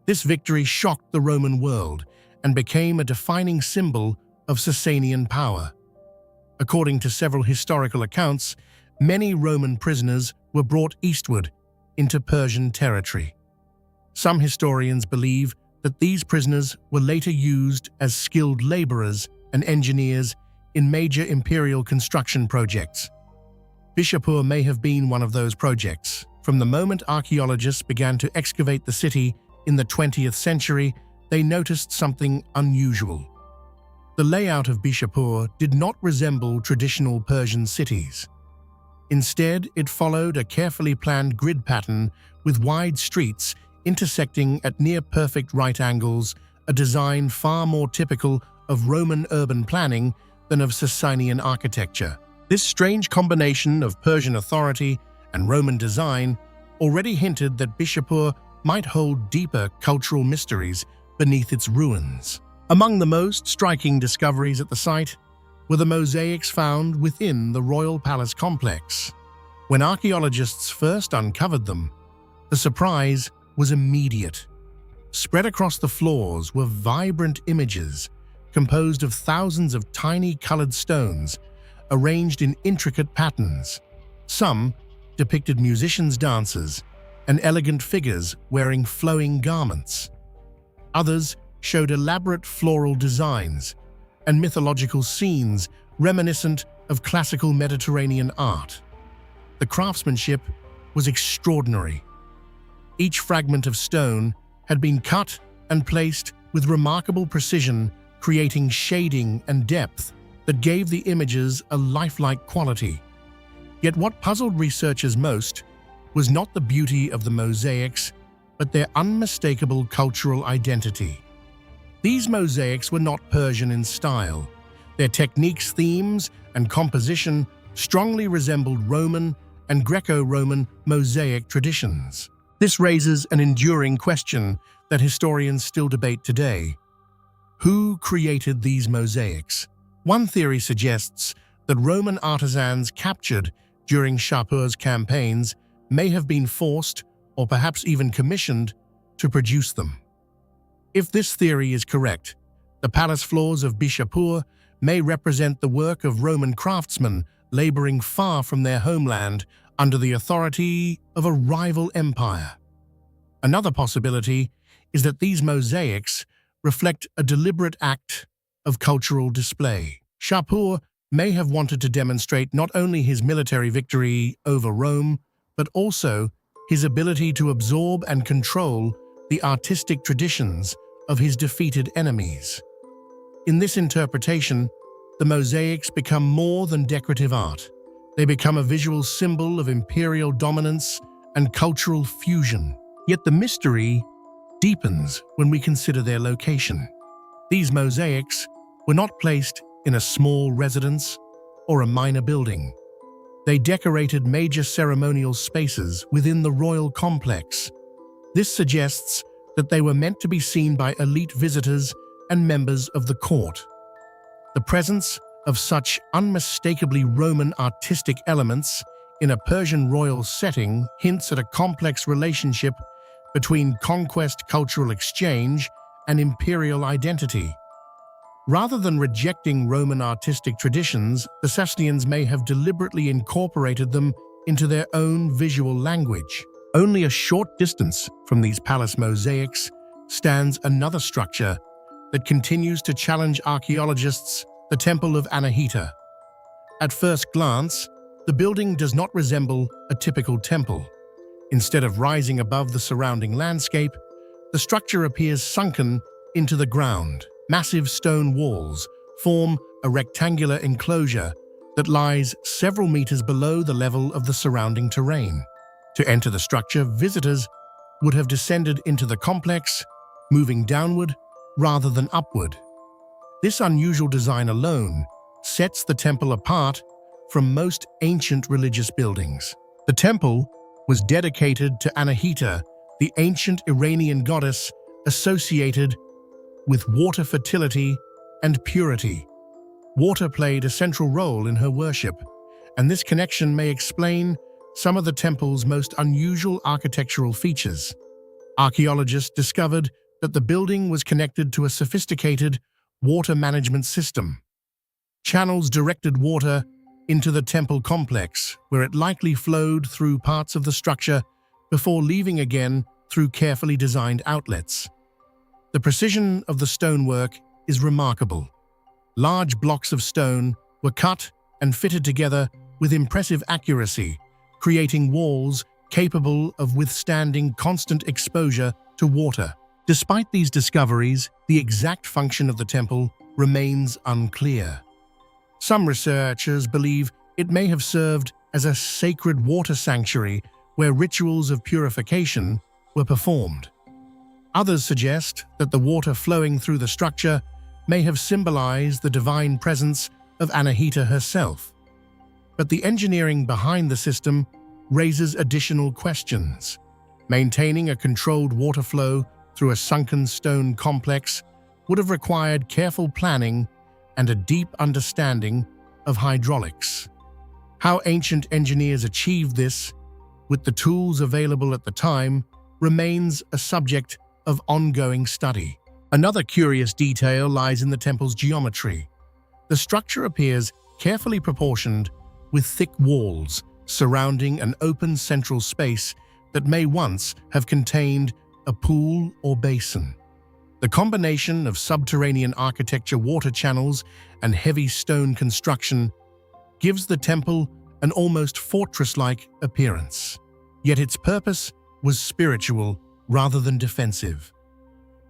This victory shocked the Roman world and became a defining symbol of Sasanian power. According to several historical accounts, many Roman prisoners were brought eastward into Persian territory. Some historians believe that these prisoners were later used as skilled laborers and engineers in major imperial construction projects. Bishapur may have been one of those projects. From the moment archaeologists began to excavate the city in the 20th century, they noticed something unusual. The layout of Bishapur did not resemble traditional Persian cities. Instead, it followed a carefully planned grid pattern with wide streets intersecting at near-perfect right angles, a design far more typical of Roman urban planning than of Sasanian architecture. This strange combination of Persian authority and Roman design already hinted that Bishapur might hold deeper cultural mysteries beneath its ruins. Among the most striking discoveries at the site were the mosaics found within the royal palace complex. When archaeologists first uncovered them, the surprise was immediate. Spread across the floors were vibrant images composed of thousands of tiny colored stones arranged in intricate patterns. Some depicted musicians' dances and elegant figures wearing flowing garments. Others showed elaborate floral designs and mythological scenes reminiscent of classical Mediterranean art. The craftsmanship was extraordinary. Each fragment of stone had been cut and placed with remarkable precision, creating shading and depth that gave the images a lifelike quality. Yet what puzzled researchers most was not the beauty of the mosaics, but their unmistakable cultural identity. These mosaics were not Persian in style. Their techniques, themes, and composition strongly resembled Roman and Greco-Roman mosaic traditions. This raises an enduring question that historians still debate today. Who created these mosaics? One theory suggests that Roman artisans captured during Bishapur's campaigns may have been forced or perhaps even commissioned to produce them. If this theory is correct, the palace floors of Bishapur may represent the work of Roman craftsmen laboring far from their homeland under the authority of a rival empire. Another possibility is that these mosaics reflect a deliberate act of cultural display. Bishapur may have wanted to demonstrate not only his military victory over Rome, but also his ability to absorb and control the artistic traditions of his defeated enemies. In this interpretation, the mosaics become more than decorative art. They become a visual symbol of imperial dominance and cultural fusion. Yet the mystery deepens when we consider their location. These mosaics were not placed in a small residence or a minor building. They decorated major ceremonial spaces within the royal complex. This suggests that they were meant to be seen by elite visitors and members of the court. The presence of such unmistakably Roman artistic elements in a Persian royal setting hints at a complex relationship between conquest, cultural exchange, and imperial identity. Rather than rejecting Roman artistic traditions, the Sasanians may have deliberately incorporated them into their own visual language. Only a short distance from these palace mosaics stands another structure that continues to challenge archaeologists, the Temple of Anahita. At first glance, the building does not resemble a typical temple. Instead of rising above the surrounding landscape, the structure appears sunken into the ground. Massive stone walls form a rectangular enclosure that lies several meters below the level of the surrounding terrain. To enter the structure, visitors would have descended into the complex, moving downward rather than upward. This unusual design alone sets the temple apart from most ancient religious buildings. The temple was dedicated to Anahita, the ancient Iranian goddess associated with water fertility and purity. Water played a central role in her worship, and this connection may explain some of the temple's most unusual architectural features. Archaeologists discovered that the building was connected to a sophisticated water management system. Channels directed water into the temple complex, where it likely flowed through parts of the structure before leaving again through carefully designed outlets. The precision of the stonework is remarkable. Large blocks of stone were cut and fitted together with impressive accuracy, creating walls capable of withstanding constant exposure to water. Despite these discoveries, the exact function of the temple remains unclear. Some researchers believe it may have served as a sacred water sanctuary where rituals of purification were performed. Others suggest that the water flowing through the structure may have symbolized the divine presence of Anahita herself. But the engineering behind the system raises additional questions. Maintaining a controlled water flow through a sunken stone complex would have required careful planning and a deep understanding of hydraulics. How ancient engineers achieved this, with the tools available at the time, remains a subject of ongoing study. Another curious detail lies in the temple's geometry. The structure appears carefully proportioned, with thick walls surrounding an open central space that may once have contained a pool or basin. The combination of subterranean architecture, water channels, and heavy stone construction gives the temple an almost fortress-like appearance. Yet its purpose was spiritual rather than defensive.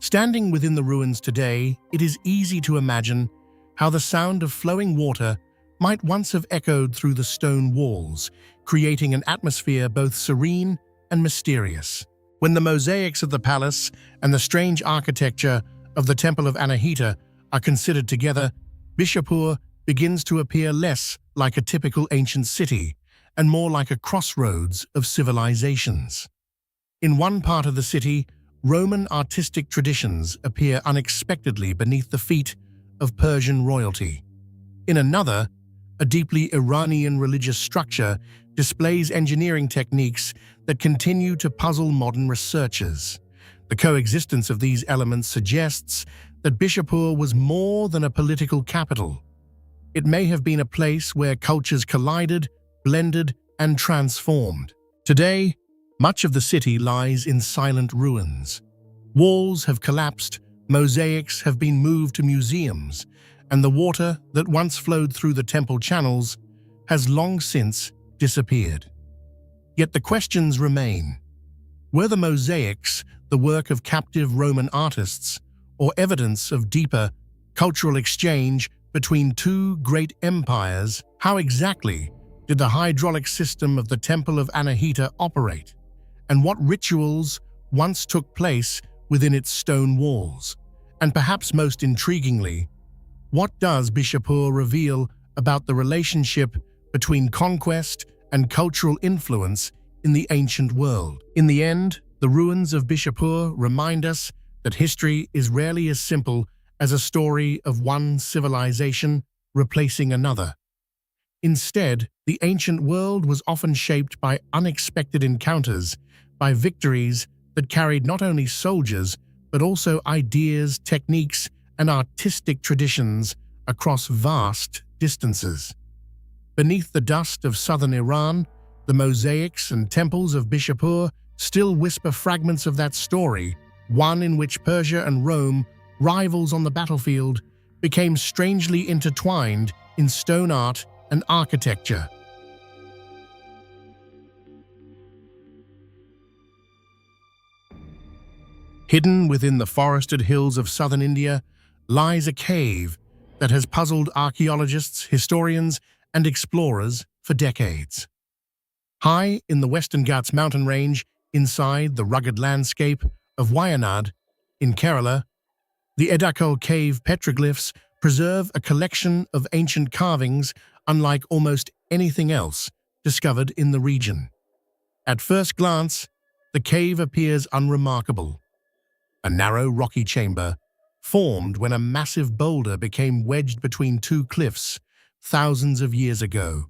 Standing within the ruins today, it is easy to imagine how the sound of flowing water might once have echoed through the stone walls, creating an atmosphere both serene and mysterious. When the mosaics of the palace and the strange architecture of the Temple of Ayutthaya are considered together, Bishapur begins to appear less like a typical ancient city and more like a crossroads of civilizations. In one part of the city, Roman artistic traditions appear unexpectedly beneath the feet of Persian royalty. In another, a deeply Iranian religious structure displays engineering techniques that continue to puzzle modern researchers. The coexistence of these elements suggests that Bishapur was more than a political capital. It may have been a place where cultures collided, blended, and transformed. Today, much of the city lies in silent ruins. Walls have collapsed, mosaics have been moved to museums, and the water that once flowed through the temple channels has long since disappeared. Yet the questions remain. Were the mosaics the work of captive Roman artists, or evidence of deeper cultural exchange between two great empires? How exactly did the hydraulic system of the Temple of Ayutthaya operate, and what rituals once took place within its stone walls? And perhaps most intriguingly, what does Bishapur reveal about the relationship between conquest and cultural influence in the ancient world? In the end, the ruins of Bishapur remind us that history is rarely as simple as a story of one civilization replacing another. Instead, the ancient world was often shaped by unexpected encounters, by victories that carried not only soldiers, but also ideas, techniques, and artistic traditions across vast distances. Beneath the dust of southern Iran, the mosaics and temples of Bishapur still whisper fragments of that story, one in which Persia and Rome, rivals on the battlefield, became strangely intertwined in stone art and architecture. Hidden within the forested hills of southern India lies a cave that has puzzled archaeologists, historians, and explorers for decades. High in the Western Ghats mountain range, inside the rugged landscape of Wayanad in Kerala, the Edakkal cave petroglyphs preserve a collection of ancient carvings unlike almost anything else discovered in the region. At first glance, the cave appears unremarkable. A narrow rocky chamber formed when a massive boulder became wedged between two cliffs thousands of years ago.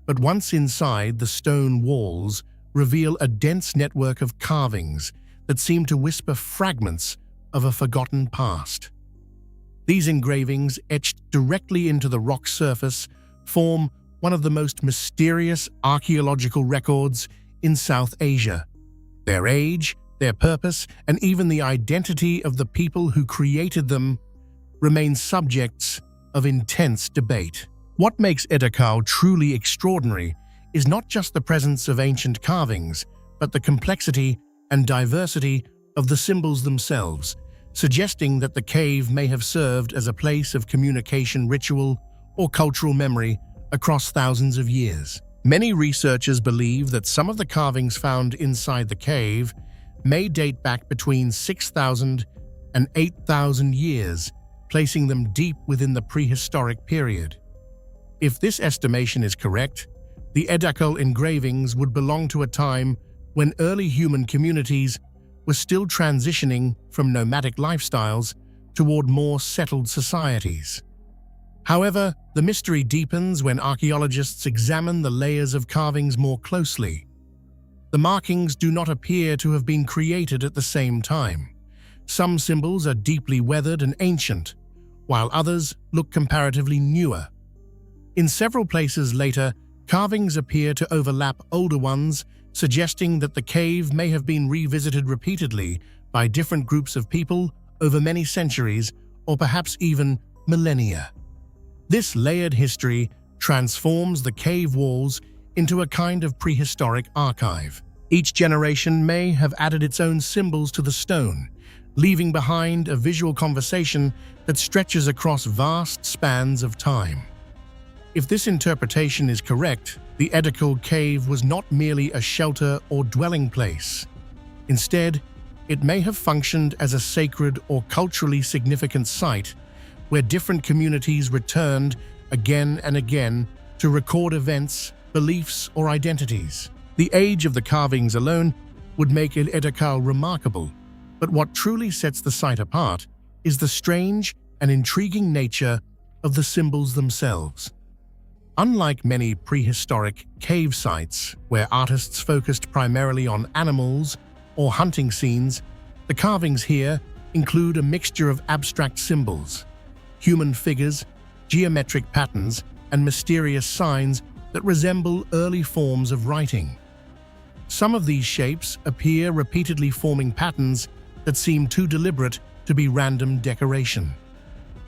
But once inside, the stone walls reveal a dense network of carvings that seem to whisper fragments of a forgotten past. These engravings, etched directly into the rock surface, form one of the most mysterious archaeological records in South Asia. Their age, their purpose, and even the identity of the people who created them remain subjects of intense debate. What makes Edakkal truly extraordinary is not just the presence of ancient carvings, but the complexity and diversity of the symbols themselves, suggesting that the cave may have served as a place of communication, ritual, or cultural memory across thousands of years. Many researchers believe that some of the carvings found inside the cave may date back between 6,000 and 8,000 years, placing them deep within the prehistoric period. If this estimation is correct, the Edakkal engravings would belong to a time when early human communities were still transitioning from nomadic lifestyles toward more settled societies. However, the mystery deepens when archaeologists examine the layers of carvings more closely. The markings do not appear to have been created at the same time. Some symbols are deeply weathered and ancient, while others look comparatively newer. In several places later, carvings appear to overlap older ones, suggesting that the cave may have been revisited repeatedly by different groups of people over many centuries or perhaps even millennia. This layered history transforms the cave walls into a kind of prehistoric archive. Each generation may have added its own symbols to the stone, leaving behind a visual conversation that stretches across vast spans of time. If this interpretation is correct, the Edakkal cave was not merely a shelter or dwelling place. Instead, it may have functioned as a sacred or culturally significant site where different communities returned again and again to record events, beliefs, or identities. The age of the carvings alone would make Edakkal remarkable, but what truly sets the site apart is the strange and intriguing nature of the symbols themselves. Unlike many prehistoric cave sites, where artists focused primarily on animals or hunting scenes, the carvings here include a mixture of abstract symbols, human figures, geometric patterns, and mysterious signs that resemble early forms of writing. Some of these shapes appear repeatedly forming patterns that seem too deliberate to be random decoration.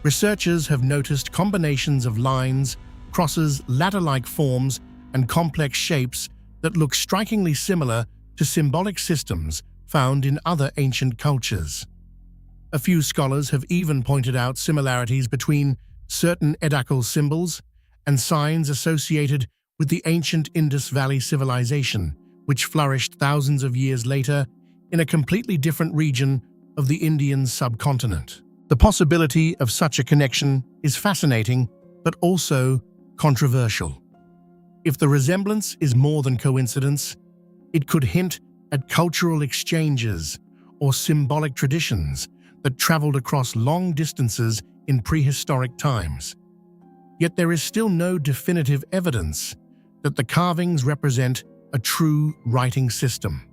Researchers have noticed combinations of lines, crosses, ladder-like forms, and complex shapes that look strikingly similar to symbolic systems found in other ancient cultures. A few scholars have even pointed out similarities between certain Edakkal symbols and signs associated with the ancient Indus Valley civilization, which flourished thousands of years later in a completely different region of the Indian subcontinent. The possibility of such a connection is fascinating, but also controversial. If the resemblance is more than coincidence, it could hint at cultural exchanges or symbolic traditions that traveled across long distances in prehistoric times. Yet there is still no definitive evidence that the carvings represent a true writing system.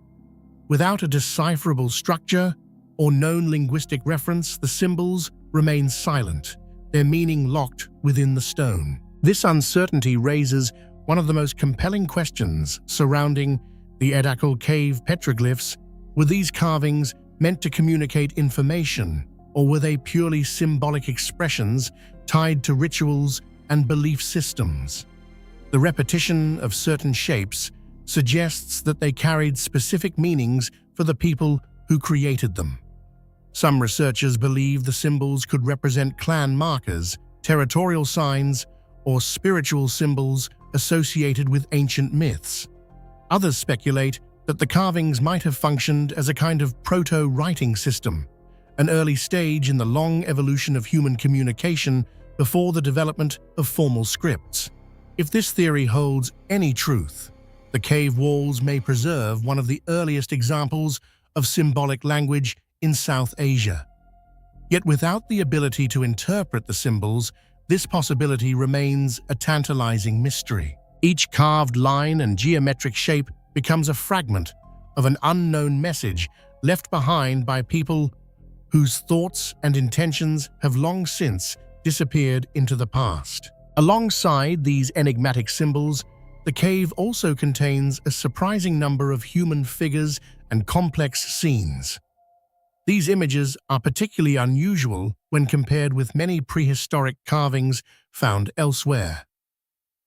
Without a decipherable structure or known linguistic reference, the symbols remain silent, their meaning locked within the stone. This uncertainty raises one of the most compelling questions surrounding the Edakkal cave petroglyphs. Were these carvings meant to communicate information, or were they purely symbolic expressions tied to rituals and belief systems? The repetition of certain shapes suggests that they carried specific meanings for the people who created them. Some researchers believe the symbols could represent clan markers, territorial signs, or spiritual symbols associated with ancient myths. Others speculate that the carvings might have functioned as a kind of proto-writing system, an early stage in the long evolution of human communication before the development of formal scripts. If this theory holds any truth, the cave walls may preserve one of the earliest examples of symbolic language in South Asia. Yet without the ability to interpret the symbols, this possibility remains a tantalizing mystery. Each carved line and geometric shape becomes a fragment of an unknown message left behind by people whose thoughts and intentions have long since disappeared into the past. Alongside these enigmatic symbols, the cave also contains a surprising number of human figures and complex scenes. These images are particularly unusual when compared with many prehistoric carvings found elsewhere.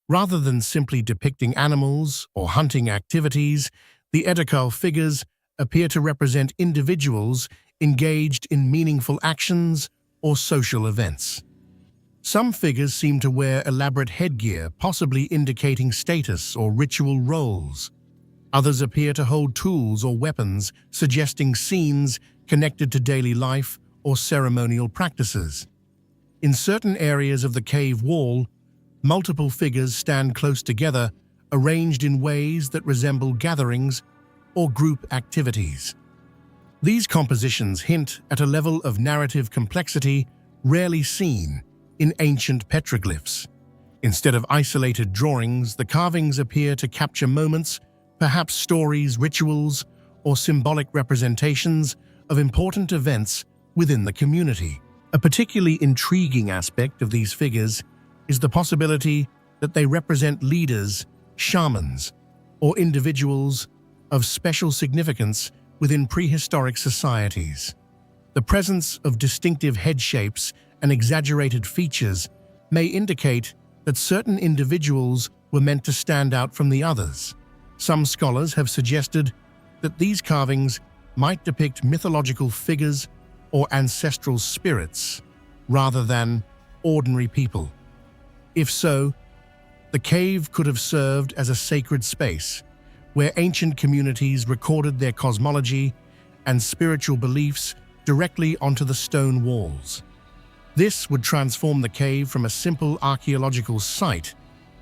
Rather than simply depicting animals or hunting activities, the Edakkal figures appear to represent individuals engaged in meaningful actions or social events. Some figures seem to wear elaborate headgear, possibly indicating status or ritual roles. Others appear to hold tools or weapons, suggesting scenes connected to daily life or ceremonial practices. In certain areas of the cave wall, multiple figures stand close together, arranged in ways that resemble gatherings or group activities. These compositions hint at a level of narrative complexity rarely seen in ancient petroglyphs. Instead of isolated drawings, the carvings appear to capture moments, perhaps stories, rituals, or symbolic representations of important events within the community. A particularly intriguing aspect of these figures is the possibility that they represent leaders, shamans, or individuals of special significance within prehistoric societies. The presence of distinctive head shapes and exaggerated features may indicate that certain individuals were meant to stand out from the others. Some scholars have suggested that these carvings might depict mythological figures or ancestral spirits, rather than ordinary people? If so, the cave could have served as a sacred space where ancient communities recorded their cosmology and spiritual beliefs directly onto the stone walls. This would transform the cave from a simple archaeological site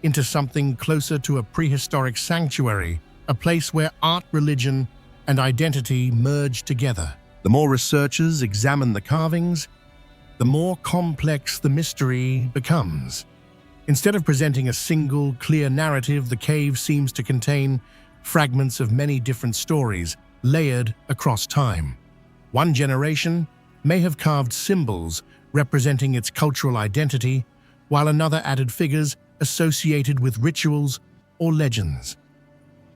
into something closer to a prehistoric sanctuary, a place where art, religion, and identity merge together. The more researchers examine the carvings, the more complex the mystery becomes. Instead of presenting a single, clear narrative, the cave seems to contain fragments of many different stories layered across time. One generation may have carved symbols representing its cultural identity, while another added figures associated with rituals or legends.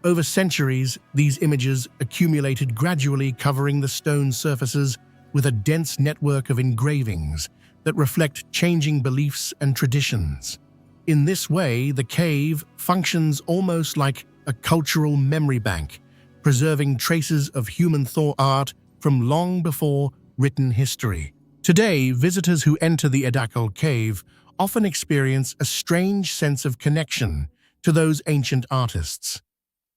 Over centuries, these images accumulated, gradually covering the stone surfaces with a dense network of engravings that reflect changing beliefs and traditions. In this way, the cave functions almost like a cultural memory bank, preserving traces of human thought art from long before written history. Today, visitors who enter the Edakkal cave often experience a strange sense of connection to those ancient artists.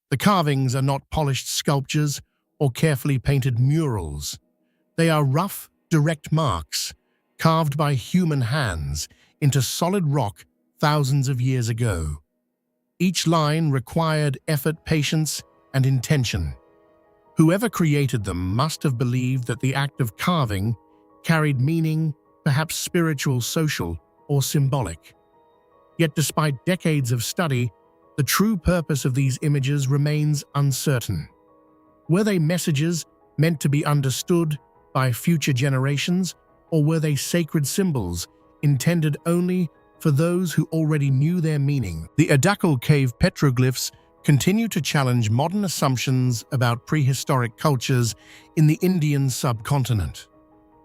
The carvings are not polished sculptures or carefully painted murals. They are rough, direct marks, carved by human hands into solid rock thousands of years ago. Each line required effort, patience, and intention. Whoever created them must have believed that the act of carving carried meaning, perhaps spiritual, social, or symbolic. Yet despite decades of study, the true purpose of these images remains uncertain. Were they messages meant to be understood by future generations, or were they sacred symbols intended only for those who already knew their meaning? The Edakkal cave petroglyphs continue to challenge modern assumptions about prehistoric cultures in the Indian subcontinent.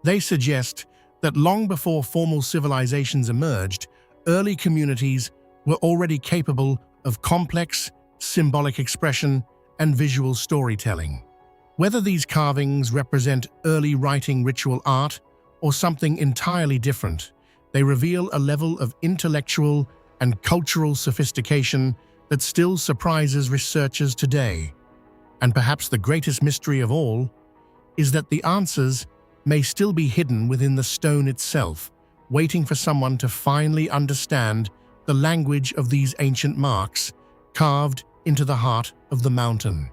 They suggest that long before formal civilizations emerged, early communities were already capable of complex, symbolic expression and visual storytelling. Whether these carvings represent early writing ritual art or something entirely different, they reveal a level of intellectual and cultural sophistication that still surprises researchers today. And perhaps the greatest mystery of all is that the answers may still be hidden within the stone itself, waiting for someone to finally understand the language of these ancient marks carved into the heart of the mountain.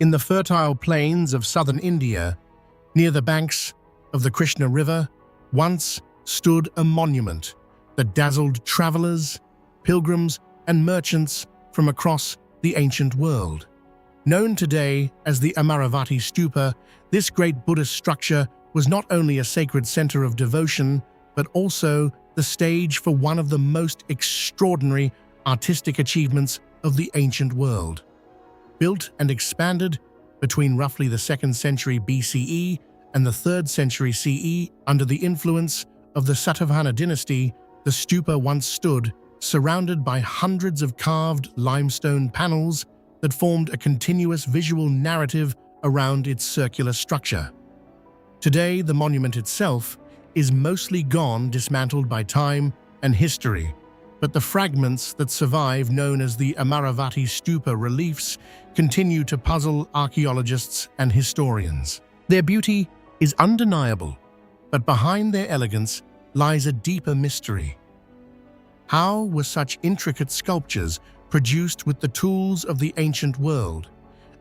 In the fertile plains of southern India, near the banks of the Krishna River, once stood a monument that dazzled travelers, pilgrims, and merchants from across the ancient world. Known today as the Amaravati stupa, this great Buddhist structure was not only a sacred center of devotion, but also the stage for one of the most extraordinary artistic achievements of the ancient world. Built and expanded between roughly the 2nd century BCE and the 3rd century CE under the influence of the Satavahana dynasty, the stupa once stood surrounded by hundreds of carved limestone panels that formed a continuous visual narrative around its circular structure. Today, the monument itself is mostly gone, dismantled by time and history, but the fragments that survive, known as the Amaravati stupa reliefs, continue to puzzle archaeologists and historians. Their beauty is undeniable, but behind their elegance lies a deeper mystery. How were such intricate sculptures produced with the tools of the ancient world?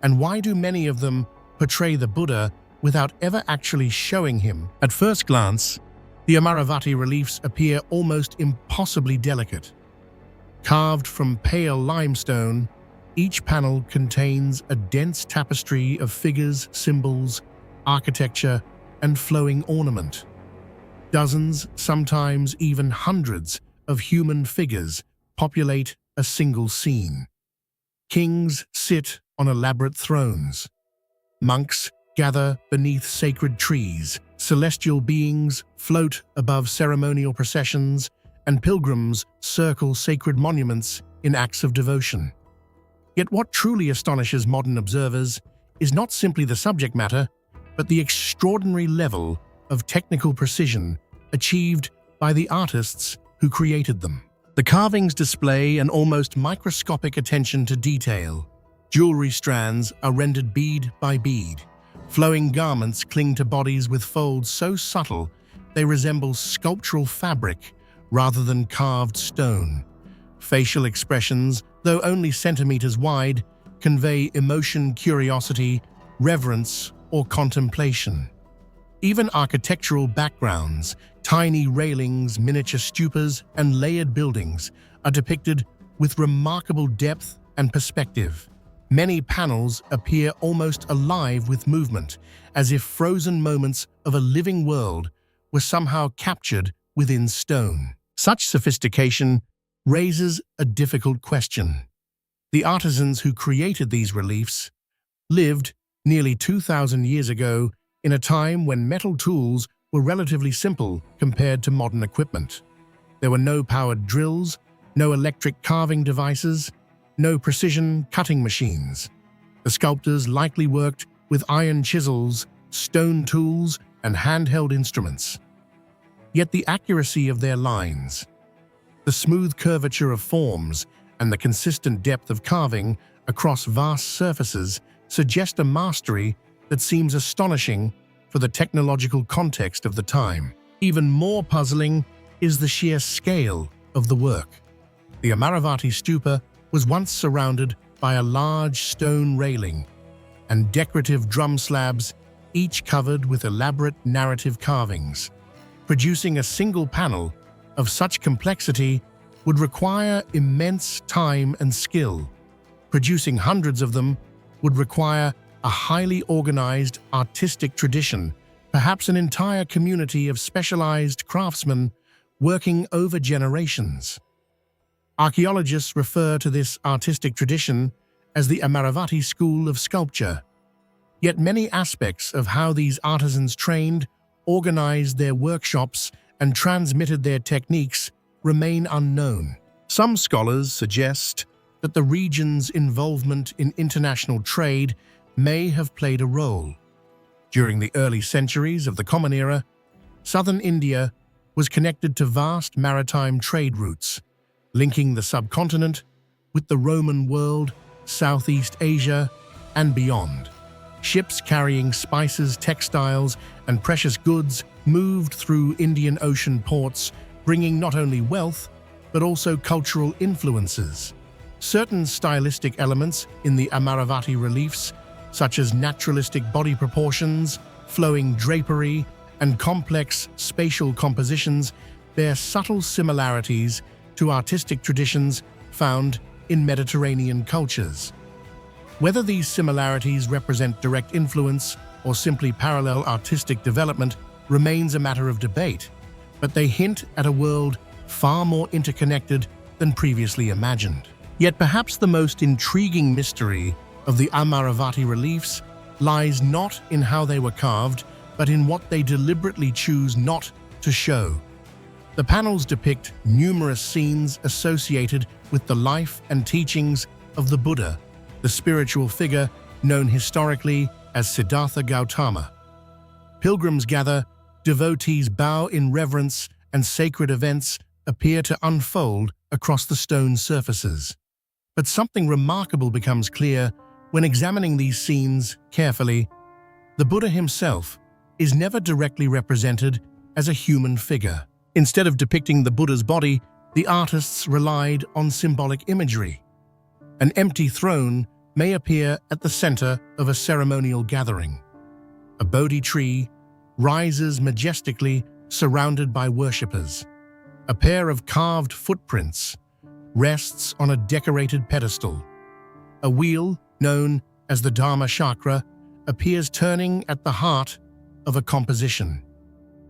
And why do many of them portray the Buddha without ever actually showing him? At first glance, the Amaravati reliefs appear almost impossibly delicate. Carved from pale limestone, each panel contains a dense tapestry of figures, symbols, architecture, and flowing ornament. Dozens, sometimes even hundreds, of human figures populate a single scene. Kings sit on elaborate thrones. Monks gather beneath sacred trees. Celestial beings float above ceremonial processions, and pilgrims circle sacred monuments in acts of devotion. Yet what truly astonishes modern observers is not simply the subject matter, but the extraordinary level of technical precision achieved by the artists who created them. The carvings display an almost microscopic attention to detail. Jewelry strands are rendered bead by bead. Flowing garments cling to bodies with folds so subtle they resemble sculptural fabric rather than carved stone. Facial expressions, though only centimeters wide, convey emotion, curiosity, reverence, or contemplation. Even architectural backgrounds, tiny railings, miniature stupas, and layered buildings are depicted with remarkable depth and perspective. Many panels appear almost alive with movement, as if frozen moments of a living world were somehow captured within stone. Such sophistication raises a difficult question. The artisans who created these reliefs lived nearly 2,000 years ago in a time when metal tools were relatively simple compared to modern equipment. There were no powered drills, no electric carving devices, no precision cutting machines. The sculptors likely worked with iron chisels, stone tools, and handheld instruments. Yet the accuracy of their lines, the smooth curvature of forms, and the consistent depth of carving across vast surfaces suggest a mastery that seems astonishing for the technological context of the time. Even more puzzling is the sheer scale of the work. The Amaravati stupa was once surrounded by a large stone railing and decorative drum slabs, each covered with elaborate narrative carvings. Producing a single panel of such complexity would require immense time and skill. Producing hundreds of them would require a highly organized artistic tradition, perhaps an entire community of specialized craftsmen working over generations. Archaeologists refer to this artistic tradition as the Amaravati school of sculpture. Yet many aspects of how these artisans trained, organized their workshops, and transmitted their techniques remain unknown. Some scholars suggest that the region's involvement in international trade may have played a role. During the early centuries of the Common Era, southern India was connected to vast maritime trade routes, linking the subcontinent with the Roman world, Southeast Asia, and beyond. Ships carrying spices, textiles, and precious goods moved through Indian Ocean ports, bringing not only wealth, but also cultural influences. Certain stylistic elements in the Amaravati reliefs, such as naturalistic body proportions, flowing drapery, and complex spatial compositions, bear subtle similarities to artistic traditions found in Mediterranean cultures. Whether these similarities represent direct influence or simply parallel artistic development remains a matter of debate, but they hint at a world far more interconnected than previously imagined. Yet perhaps the most intriguing mystery of the Amaravati reliefs lies not in how they were carved, but in what they deliberately choose not to show. The panels depict numerous scenes associated with the life and teachings of the Buddha, the spiritual figure known historically as Siddhartha Gautama. Pilgrims gather, devotees bow in reverence, and sacred events appear to unfold across the stone surfaces. But something remarkable becomes clear when examining these scenes carefully. The Buddha himself is never directly represented as a human figure. Instead of depicting the Buddha's body, the artists relied on symbolic imagery. An empty throne may appear at the center of a ceremonial gathering. A Bodhi tree rises majestically surrounded by worshippers. A pair of carved footprints rests on a decorated pedestal. A wheel, known as the Dharma chakra, appears turning at the heart of a composition.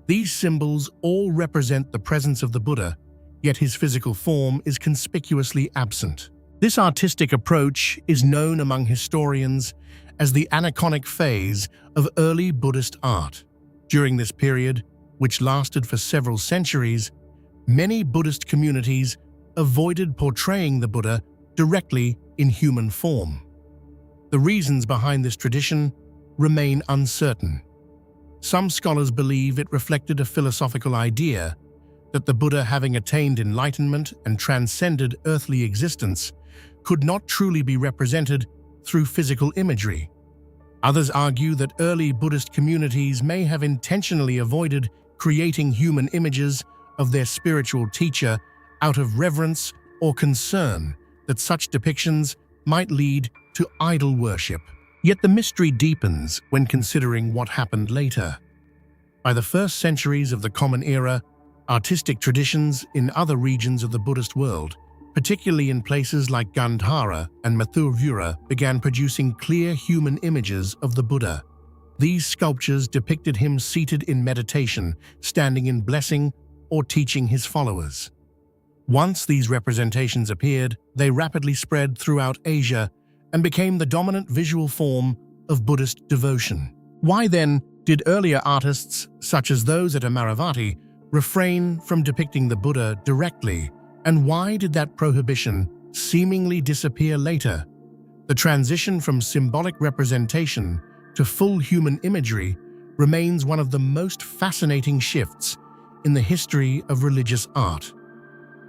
These symbols all represent the presence of the Buddha, yet his physical form is conspicuously absent. This artistic approach is known among historians as the aniconic phase of early Buddhist art. During this period, which lasted for several centuries, many Buddhist communities avoided portraying the Buddha directly in human form. The reasons behind this tradition remain uncertain. Some scholars believe it reflected a philosophical idea that the Buddha, having attained enlightenment and transcended earthly existence, could not truly be represented through physical imagery. Others argue that early Buddhist communities may have intentionally avoided creating human images of their spiritual teacher out of reverence or concern that such depictions might lead to idol worship. Yet the mystery deepens when considering what happened later. By the first centuries of the Common Era, artistic traditions in other regions of the Buddhist world, particularly in places like Gandhara and Mathura, began producing clear human images of the Buddha. These sculptures depicted him seated in meditation, standing in blessing, or teaching his followers. Once these representations appeared, they rapidly spread throughout Asia and became the dominant visual form of Buddhist devotion. Why then did earlier artists, such as those at Amaravati, refrain from depicting the Buddha directly, and why did that prohibition seemingly disappear later? The transition from symbolic representation to full human imagery remains one of the most fascinating shifts in the history of religious art.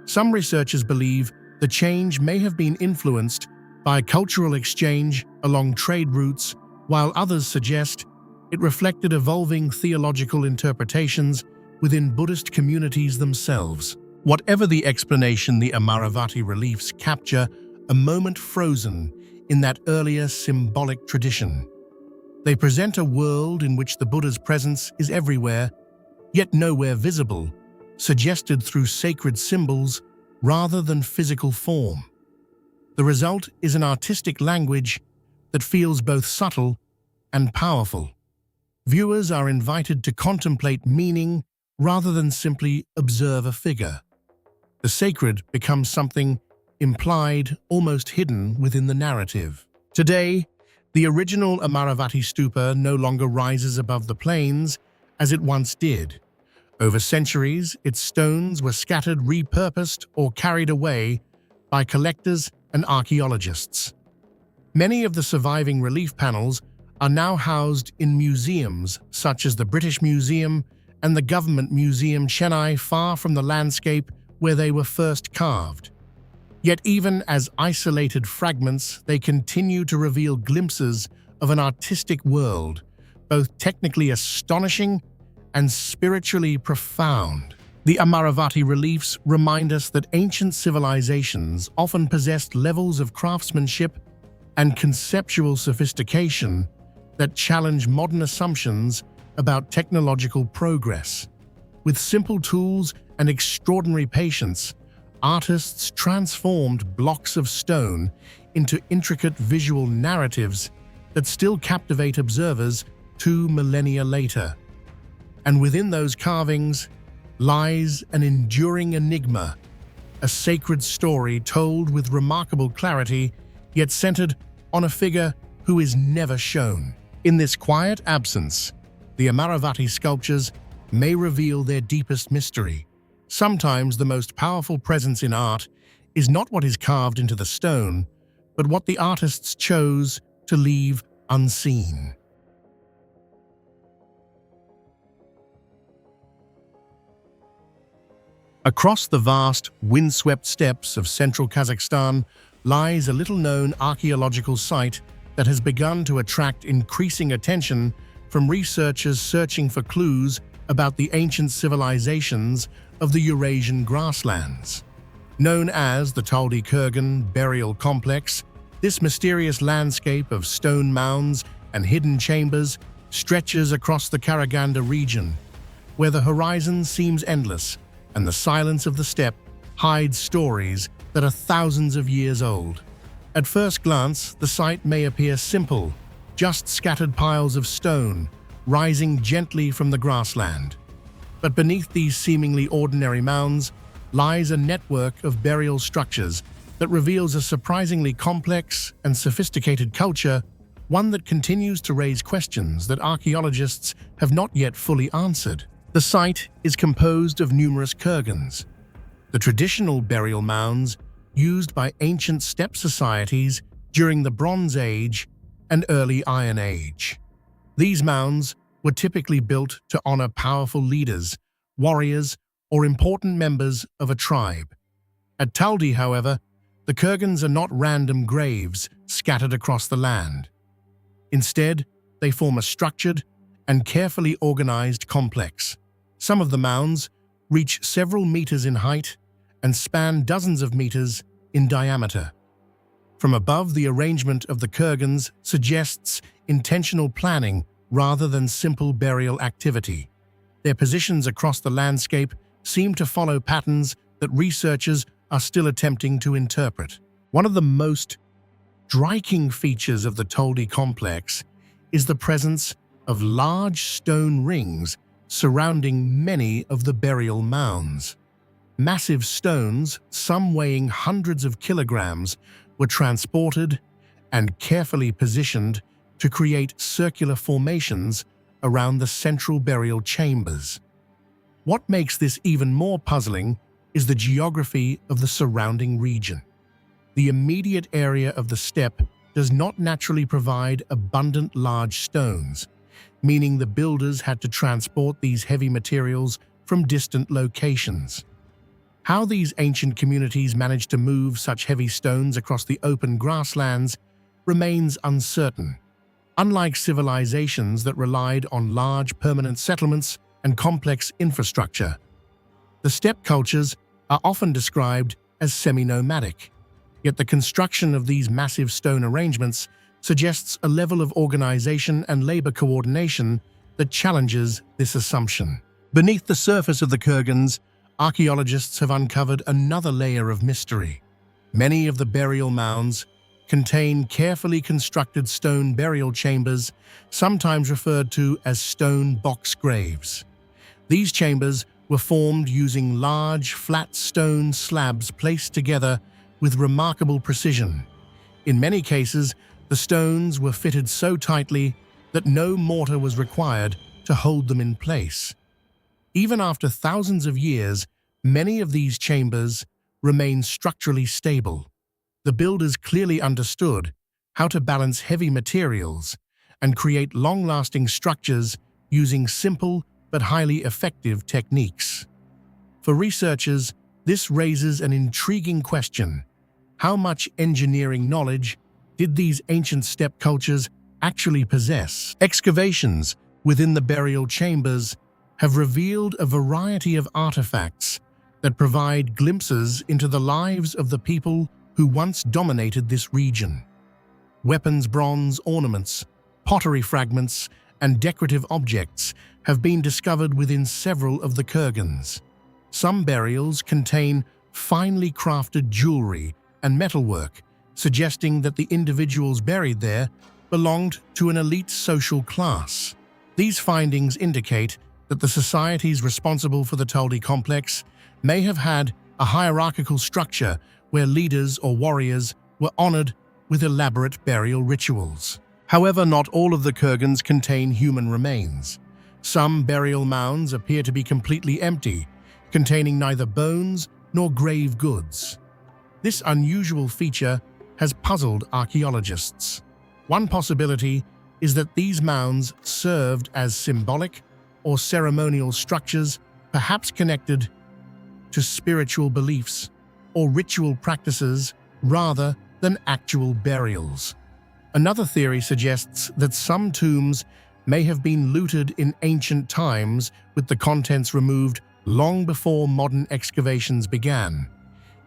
Some researchers believe the change may have been influenced by cultural exchange along trade routes, while others suggest it reflected evolving theological interpretations within Buddhist communities themselves. Whatever the explanation, the Amaravati reliefs capture a moment frozen in that earlier symbolic tradition. They present a world in which the Buddha's presence is everywhere, yet nowhere visible, suggested through sacred symbols rather than physical form. The result is an artistic language that feels both subtle and powerful. Viewers are invited to contemplate meaning rather than simply observe a figure. The sacred becomes something implied, almost hidden within the narrative. Today, the original Amaravati stupa no longer rises above the plains as it once did. Over centuries, its stones were scattered, repurposed, or carried away by collectors and archaeologists. Many of the surviving relief panels are now housed in museums such as the British Museum and the Government Museum Chennai, far from the landscape where they were first carved. Yet even as isolated fragments, they continue to reveal glimpses of an artistic world, both technically astonishing and spiritually profound. The Amaravati reliefs remind us that ancient civilizations often possessed levels of craftsmanship and conceptual sophistication that challenge modern assumptions about technological progress. With simple tools and extraordinary patience, artists transformed blocks of stone into intricate visual narratives that still captivate observers 2 millennia later. And within those carvings lies an enduring enigma, a sacred story told with remarkable clarity, yet centered on a figure who is never shown. In this quiet absence, the Amaravati sculptures may reveal their deepest mystery. Sometimes the most powerful presence in art is not what is carved into the stone, but what the artists chose to leave unseen. Across the vast, windswept steppes of central Kazakhstan lies a little-known archaeological site that has begun to attract increasing attention from researchers searching for clues about the ancient civilizations of the Eurasian grasslands. Known as the Taldy Kurgan Burial Complex, this mysterious landscape of stone mounds and hidden chambers stretches across the Karaganda region, where the horizon seems endless and the silence of the steppe hides stories that are thousands of years old. At first glance, the site may appear simple, just scattered piles of stone rising gently from the grassland. But beneath these seemingly ordinary mounds lies a network of burial structures that reveals a surprisingly complex and sophisticated culture, one that continues to raise questions that archaeologists have not yet fully answered. The site is composed of numerous kurgans. The traditional burial mounds used by ancient steppe societies during the Bronze Age and early Iron Age. These mounds were typically built to honor powerful leaders, warriors, or important members of a tribe. At Taldy, however, the kurgans are not random graves scattered across the land. Instead, they form a structured and carefully organized complex. Some of the mounds reach several meters in height and span dozens of meters in diameter. From above, the arrangement of the kurgans suggests intentional planning rather than simple burial activity. Their positions across the landscape seem to follow patterns that researchers are still attempting to interpret. One of the most striking features of the Taldy complex is the presence of large stone rings surrounding many of the burial mounds. Massive stones, some weighing hundreds of kilograms, were transported and carefully positioned to create circular formations around the central burial chambers. What makes this even more puzzling is the geography of the surrounding region. The immediate area of the steppe does not naturally provide abundant large stones, meaning the builders had to transport these heavy materials from distant locations. How these ancient communities managed to move such heavy stones across the open grasslands remains uncertain. Unlike civilizations that relied on large permanent settlements and complex infrastructure, the steppe cultures are often described as semi-nomadic. Yet the construction of these massive stone arrangements suggests a level of organization and labor coordination that challenges this assumption. Beneath the surface of the kurgans, archaeologists have uncovered another layer of mystery. Many of the burial mounds contain carefully constructed stone burial chambers, sometimes referred to as stone box graves. These chambers were formed using large, flat stone slabs placed together with remarkable precision. In many cases, the stones were fitted so tightly that no mortar was required to hold them in place. Even after thousands of years, many of these chambers remain structurally stable. The builders clearly understood how to balance heavy materials and create long-lasting structures using simple but highly effective techniques. For researchers, this raises an intriguing question. How much engineering knowledge did these ancient steppe cultures actually possess? Excavations within the burial chambers have revealed a variety of artifacts that provide glimpses into the lives of the people who once dominated this region. Weapons, bronze ornaments, pottery fragments, and decorative objects have been discovered within several of the kurgans. Some burials contain finely crafted jewelry and metalwork, suggesting that the individuals buried there belonged to an elite social class. These findings indicate that the societies responsible for the Taldy complex may have had a hierarchical structure where leaders or warriors were honored with elaborate burial rituals. However, not all of the kurgans contain human remains. Some burial mounds appear to be completely empty, containing neither bones nor grave goods. This unusual feature has puzzled archaeologists. One possibility is that these mounds served as symbolic or ceremonial structures, perhaps connected to spiritual beliefs or ritual practices rather than actual burials. Another theory suggests that some tombs may have been looted in ancient times with the contents removed long before modern excavations began.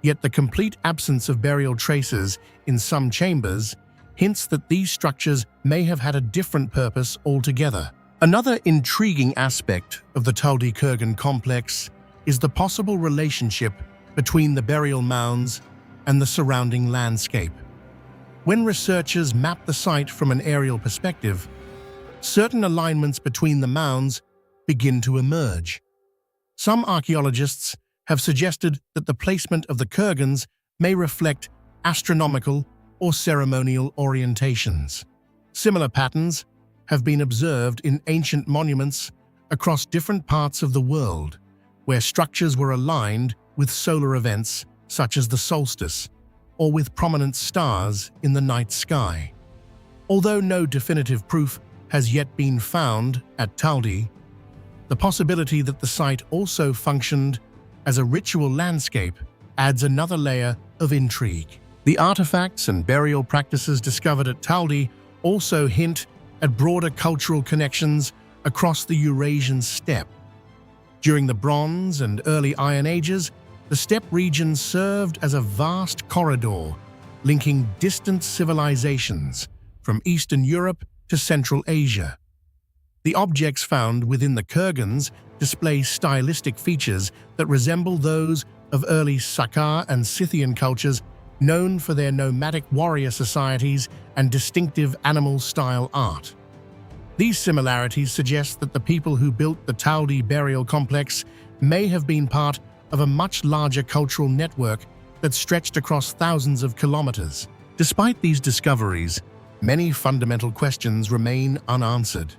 Yet the complete absence of burial traces in some chambers hints that these structures may have had a different purpose altogether. Another intriguing aspect of the Taldy kurgan complex is the possible relationship between the burial mounds and the surrounding landscape. When researchers map the site from an aerial perspective, certain alignments between the mounds begin to emerge. Some archaeologists have suggested that the placement of the kurgans may reflect astronomical or ceremonial orientations. Similar patterns have been observed in ancient monuments across different parts of the world, where structures were aligned with solar events such as the solstice. or with prominent stars in the night sky. Although no definitive proof has yet been found at Taldy, the possibility that the site also functioned as a ritual landscape adds another layer of intrigue. The artifacts and burial practices discovered at Taldy also hint at broader cultural connections across the Eurasian steppe. During the Bronze and early Iron Ages, the steppe region served as a vast corridor linking distant civilizations from Eastern Europe to Central Asia. The objects found within the kurgans display stylistic features that resemble those of early Sakar and Scythian cultures known for their nomadic warrior societies and distinctive animal-style art. These similarities suggest that the people who built the Taldy burial complex may have been part of a much larger cultural network that stretched across thousands of kilometers. Despite these discoveries, many fundamental questions remain unanswered.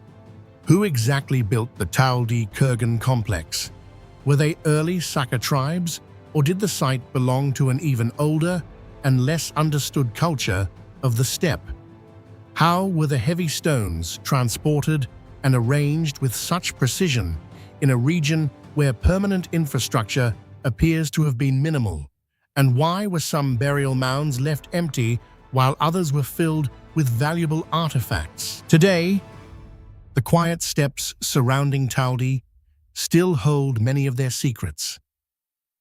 Who exactly built the Taldy kurgan complex? Were they early Saka tribes, or did the site belong to an even older and less understood culture of the steppe? How were the heavy stones transported and arranged with such precision in a region where permanent infrastructure appears to have been minimal? And why were some burial mounds left empty while others were filled with valuable artifacts? Today, the quiet steppes surrounding Taldy still hold many of their secrets.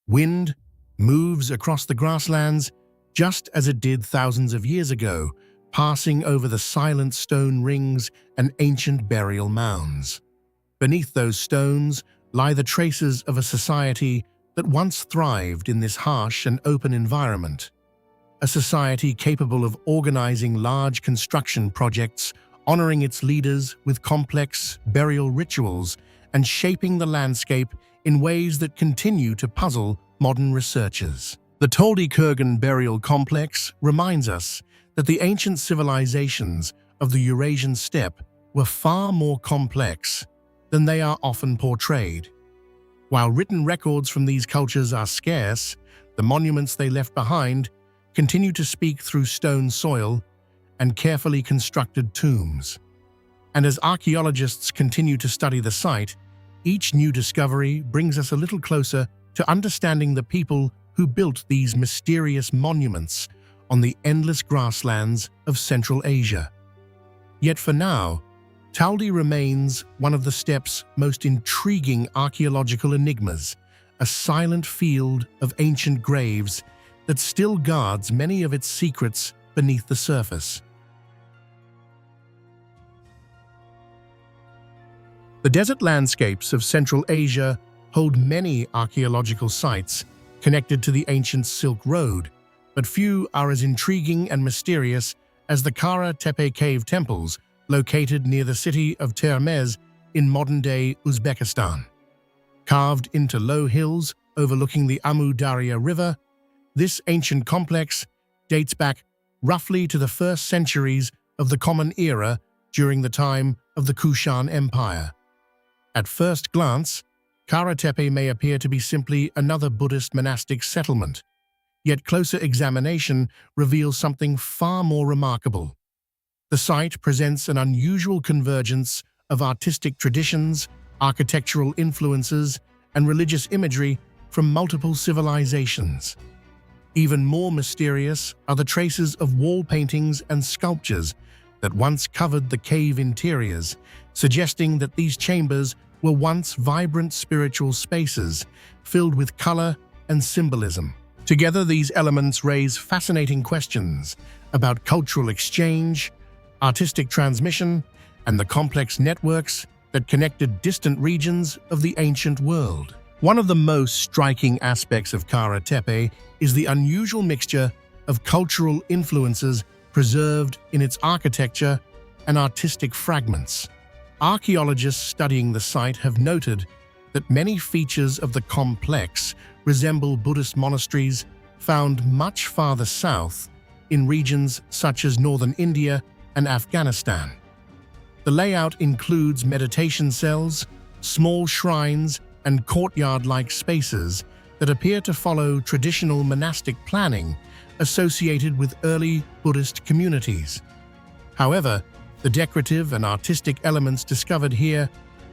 Wind moves across the grasslands just as it did thousands of years ago, passing over the silent stone rings and ancient burial mounds. Beneath those stones lie the traces of a society that once thrived in this harsh and open environment. A society capable of organizing large construction projects, honoring its leaders with complex burial rituals, and shaping the landscape in ways that continue to puzzle modern researchers. The Taldy kurgan burial complex reminds us that the ancient civilizations of the Eurasian steppe were far more complex than they are often portrayed. While written records from these cultures are scarce, the monuments they left behind continue to speak through stone soil and carefully constructed tombs. And as archaeologists continue to study the site, each new discovery brings us a little closer to understanding the people who built these mysterious monuments on the endless grasslands of Central Asia. Yet for now, Taldy remains one of the steppe's most intriguing archaeological enigmas, a silent field of ancient graves that still guards many of its secrets beneath the surface. The desert landscapes of Central Asia hold many archaeological sites connected to the ancient Silk Road, but few are as intriguing and mysterious as the Kara-Tepe cave temples located near the city of Termez in modern-day Uzbekistan. Carved into low hills overlooking the Amu Darya River, this ancient complex dates back roughly to the first centuries of the Common Era during the time of the Kushan Empire. At first glance, Kara-Tepe may appear to be simply another Buddhist monastic settlement, yet closer examination reveals something far more remarkable. The site presents an unusual convergence of artistic traditions, architectural influences, and religious imagery from multiple civilizations. Even more mysterious are the traces of wall paintings and sculptures that once covered the cave interiors, suggesting that these chambers were once vibrant spiritual spaces filled with color and symbolism. Together, these elements raise fascinating questions about cultural exchange, artistic transmission, and the complex networks that connected distant regions of the ancient world. One of the most striking aspects of Kara-Tepe is the unusual mixture of cultural influences preserved in its architecture and artistic fragments. Archaeologists studying the site have noted that many features of the complex resemble Buddhist monasteries found much farther south in regions such as northern India and Afghanistan. The layout includes meditation cells, small shrines, and courtyard-like spaces that appear to follow traditional monastic planning associated with early Buddhist communities. However, the decorative and artistic elements discovered here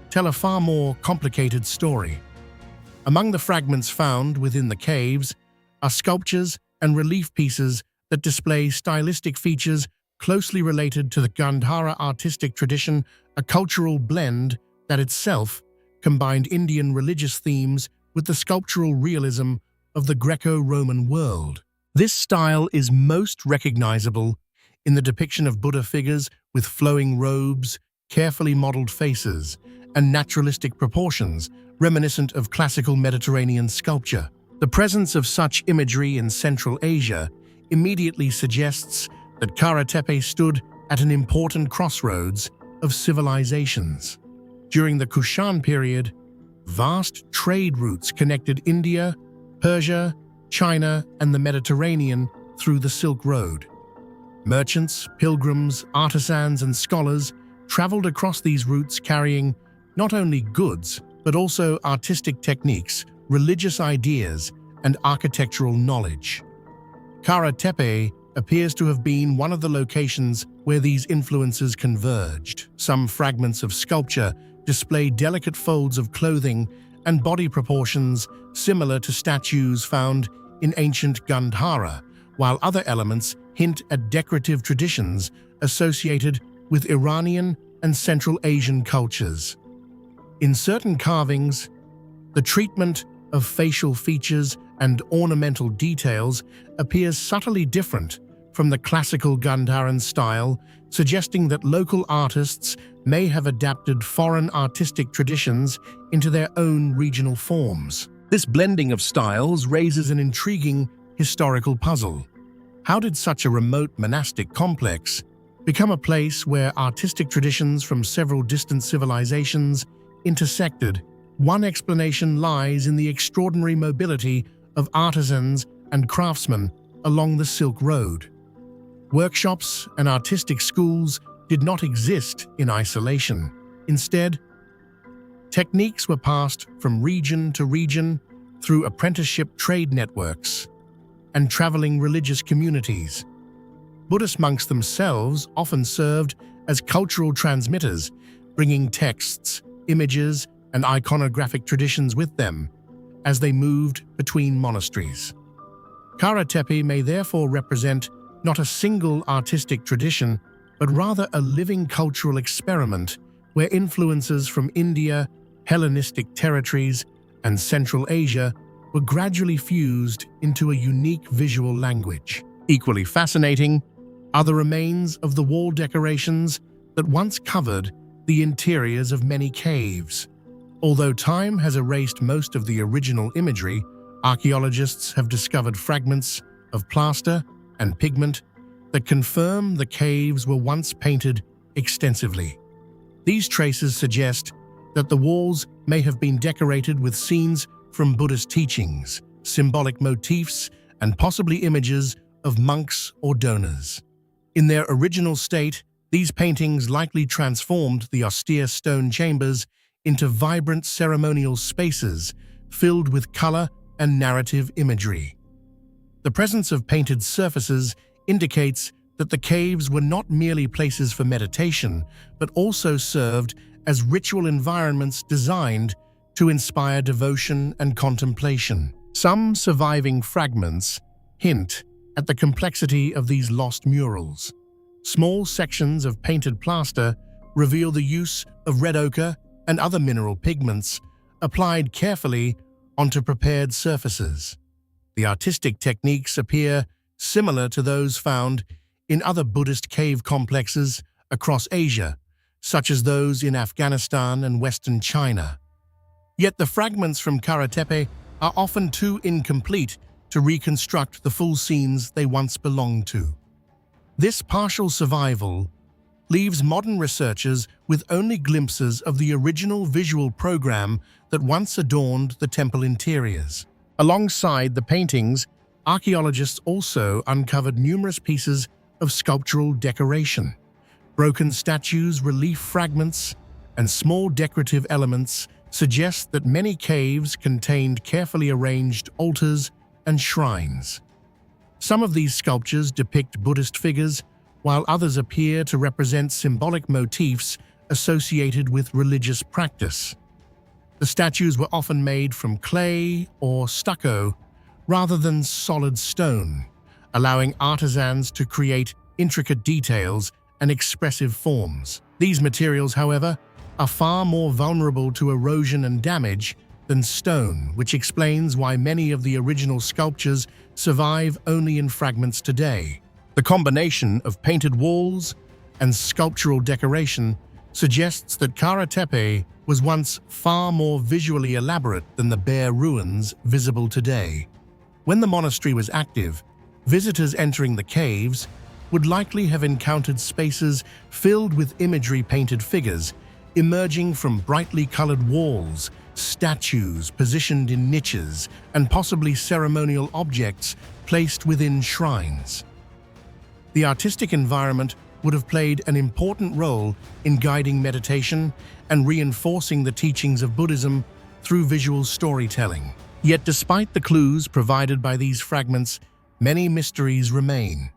tell a far more complicated story. Among the fragments found within the caves are sculptures and relief pieces that display stylistic features closely related to the Gandhara artistic tradition, a cultural blend that itself combined Indian religious themes with the sculptural realism of the Greco-Roman world. This style is most recognizable in the depiction of Buddha figures with flowing robes, carefully modeled faces, and naturalistic proportions reminiscent of classical Mediterranean sculpture. The presence of such imagery in Central Asia immediately suggests that Kara-Tepe stood at an important crossroads of civilizations. During the Kushan period, vast trade routes connected India, Persia, China, and the Mediterranean through the Silk Road. Merchants, pilgrims, artisans, and scholars traveled across these routes carrying not only goods, but also artistic techniques, religious ideas, and architectural knowledge. Kara-Tepe appears to have been one of the locations where these influences converged. Some fragments of sculpture display delicate folds of clothing and body proportions similar to statues found in ancient Gandhara, while other elements hint at decorative traditions associated with Iranian and Central Asian cultures. In certain carvings, the treatment of facial features and ornamental details appears subtly different from the classical Gandharan style, suggesting that local artists may have adapted foreign artistic traditions into their own regional forms. This blending of styles raises an intriguing historical puzzle. How did such a remote monastic complex become a place where artistic traditions from several distant civilizations intersected? One explanation lies in the extraordinary mobility of artisans and craftsmen along the Silk Road. Workshops and artistic schools did not exist in isolation. Instead, techniques were passed from region to region through apprenticeship trade networks and traveling religious communities. Buddhist monks themselves often served as cultural transmitters, bringing texts, images, and iconographic traditions with them as they moved between monasteries. Kara-Tepe may therefore represent not a single artistic tradition, but rather a living cultural experiment where influences from India, Hellenistic territories, and Central Asia were gradually fused into a unique visual language. Equally fascinating are the remains of the wall decorations that once covered the interiors of many caves. Although time has erased most of the original imagery, archaeologists have discovered fragments of plaster and pigment that confirm the caves were once painted extensively. These traces suggest that the walls may have been decorated with scenes from Buddhist teachings, symbolic motifs, and possibly images of monks or donors. In their original state, these paintings likely transformed the austere stone chambers into vibrant ceremonial spaces filled with color and narrative imagery. The presence of painted surfaces indicates that the caves were not merely places for meditation, but also served as ritual environments designed to inspire devotion and contemplation. Some surviving fragments hint at the complexity of these lost murals. Small sections of painted plaster reveal the use of red ochre and other mineral pigments applied carefully onto prepared surfaces. The artistic techniques appear similar to those found in other Buddhist cave complexes across Asia, such as those in Afghanistan and Western China. Yet the fragments from Kara-Tepe are often too incomplete to reconstruct the full scenes they once belonged to. This partial survival leaves modern researchers with only glimpses of the original visual program that once adorned the temple interiors. Alongside the paintings, archaeologists also uncovered numerous pieces of sculptural decoration. Broken statues, relief fragments, and small decorative elements suggest that many caves contained carefully arranged altars and shrines. Some of these sculptures depict Buddhist figures, while others appear to represent symbolic motifs associated with religious practice. The statues were often made from clay or stucco rather than solid stone, allowing artisans to create intricate details and expressive forms. These materials, however, are far more vulnerable to erosion and damage than stone, which explains why many of the original sculptures survive only in fragments today. The combination of painted walls and sculptural decoration suggests that Kara-Tepe was once far more visually elaborate than the bare ruins visible today. When the monastery was active, visitors entering the caves would likely have encountered spaces filled with imagery-painted figures emerging from brightly colored walls, statues positioned in niches, and possibly ceremonial objects placed within shrines. The artistic environment would have played an important role in guiding meditation and reinforcing the teachings of Buddhism through visual storytelling. Yet despite the clues provided by these fragments, many mysteries remain.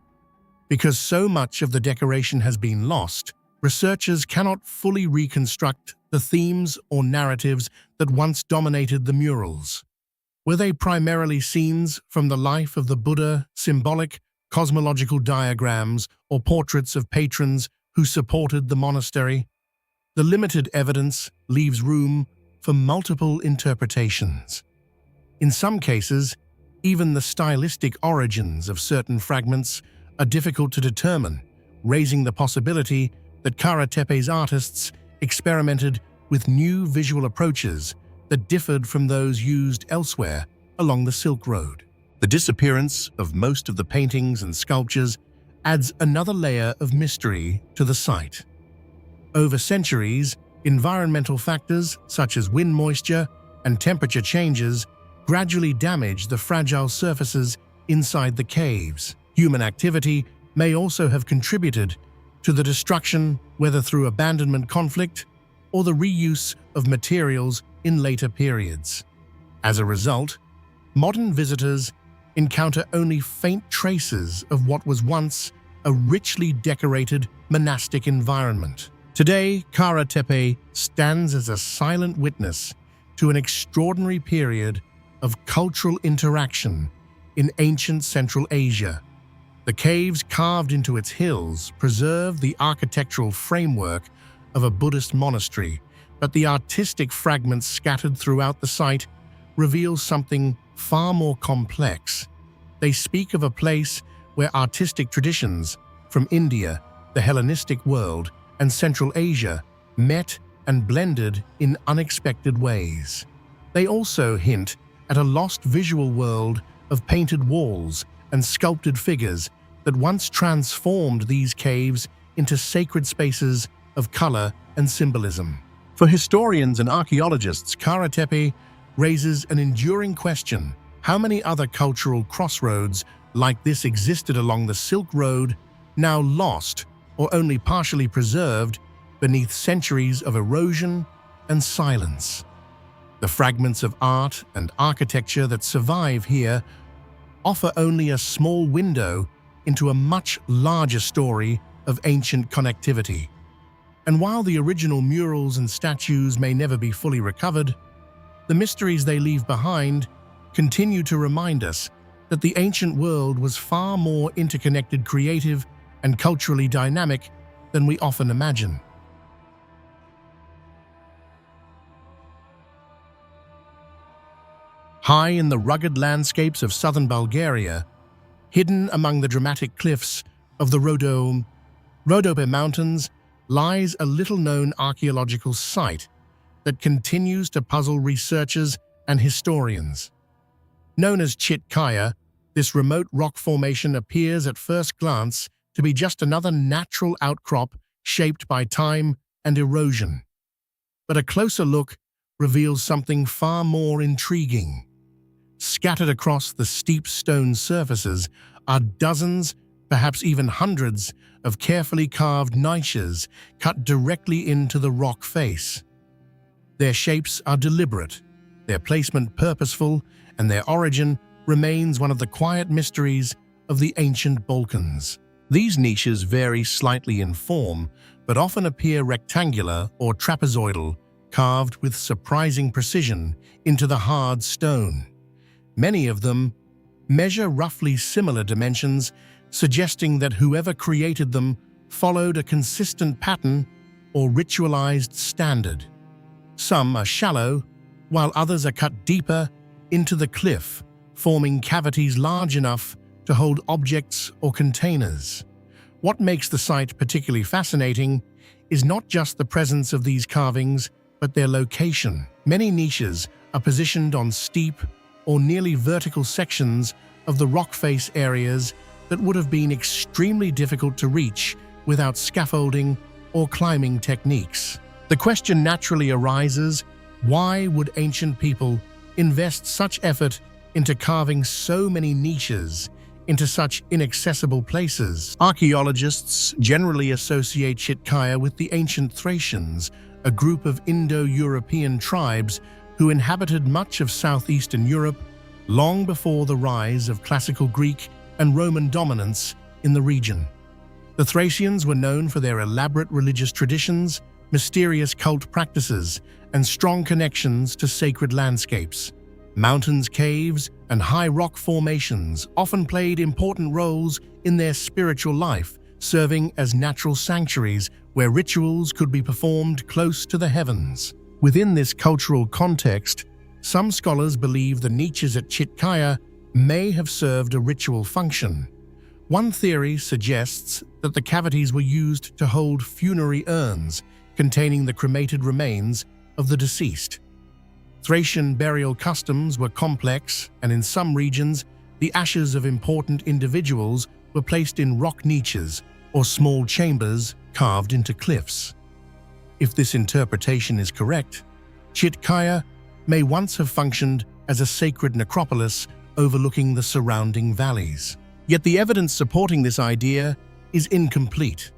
Because so much of the decoration has been lost, researchers cannot fully reconstruct the themes or narratives that once dominated the murals. Were they primarily scenes from the life of the Buddha, symbolic, cosmological diagrams, or portraits of patrons who supported the monastery? The limited evidence leaves room for multiple interpretations. In some cases, even the stylistic origins of certain fragments are difficult to determine, raising the possibility that Kara-Tepe's artists experimented with new visual approaches that differed from those used elsewhere along the Silk Road. The disappearance of most of the paintings and sculptures adds another layer of mystery to the site. Over centuries, environmental factors such as wind moisture and temperature changes gradually damage the fragile surfaces inside the caves. Human activity may also have contributed to the destruction, whether through abandonment conflict or the reuse of materials in later periods. As a result, modern visitors encounter only faint traces of what was once a richly decorated monastic environment. Today, Kara-Tepe stands as a silent witness to an extraordinary period of cultural interaction in ancient Central Asia. The caves carved into its hills preserve the architectural framework of a Buddhist monastery, but the artistic fragments scattered throughout the site reveal something far more complex. They speak of a place where artistic traditions from India, the Hellenistic world, and Central Asia met and blended in unexpected ways. They also hint at a lost visual world of painted walls and sculpted figures that once transformed these caves into sacred spaces of color and symbolism. For historians and archaeologists, Kara-Tepe raises an enduring question: how many other cultural crossroads like this existed along the Silk Road, now lost or only partially preserved beneath centuries of erosion and silence? The fragments of art and architecture that survive here offer only a small window into a much larger story of ancient connectivity. And while the original murals and statues may never be fully recovered, the mysteries they leave behind continue to remind us that the ancient world was far more interconnected, creative, and culturally dynamic than we often imagine. High in the rugged landscapes of southern Bulgaria, hidden among the dramatic cliffs of the Rhodope Mountains, lies a little-known archaeological site that continues to puzzle researchers and historians. Known as Chitkaya, this remote rock formation appears at first glance to be just another natural outcrop shaped by time and erosion. But a closer look reveals something far more intriguing. Scattered across the steep stone surfaces are dozens, perhaps even hundreds, of carefully carved niches cut directly into the rock face. Their shapes are deliberate, their placement purposeful, and their origin remains one of the quiet mysteries of the ancient Balkans. These niches vary slightly in form, but often appear rectangular or trapezoidal, carved with surprising precision into the hard stone. Many of them measure roughly similar dimensions, suggesting that whoever created them followed a consistent pattern or ritualized standard. Some are shallow, while others are cut deeper into the cliff, forming cavities large enough to hold objects or containers. What makes the site particularly fascinating is not just the presence of these carvings, but their location. Many niches are positioned on steep or nearly vertical sections of the rock face areas that would have been extremely difficult to reach without scaffolding or climbing techniques. The question naturally arises, why would ancient people invest such effort into carving so many niches into such inaccessible places? Archaeologists generally associate Chitkaya with the ancient Thracians, a group of Indo-European tribes who inhabited much of southeastern Europe long before the rise of classical Greek and Roman dominance in the region. The Thracians were known for their elaborate religious traditions, mysterious cult practices, and strong connections to sacred landscapes. Mountains, caves, and high rock formations often played important roles in their spiritual life, serving as natural sanctuaries where rituals could be performed close to the heavens. Within this cultural context, some scholars believe the niches at Chitkaya may have served a ritual function. One theory suggests that the cavities were used to hold funerary urns containing the cremated remains of the deceased. Thracian burial customs were complex, and in some regions, the ashes of important individuals were placed in rock niches or small chambers carved into cliffs. If this interpretation is correct, Chitkaya may once have functioned as a sacred necropolis overlooking the surrounding valleys. Yet the evidence supporting this idea is incomplete.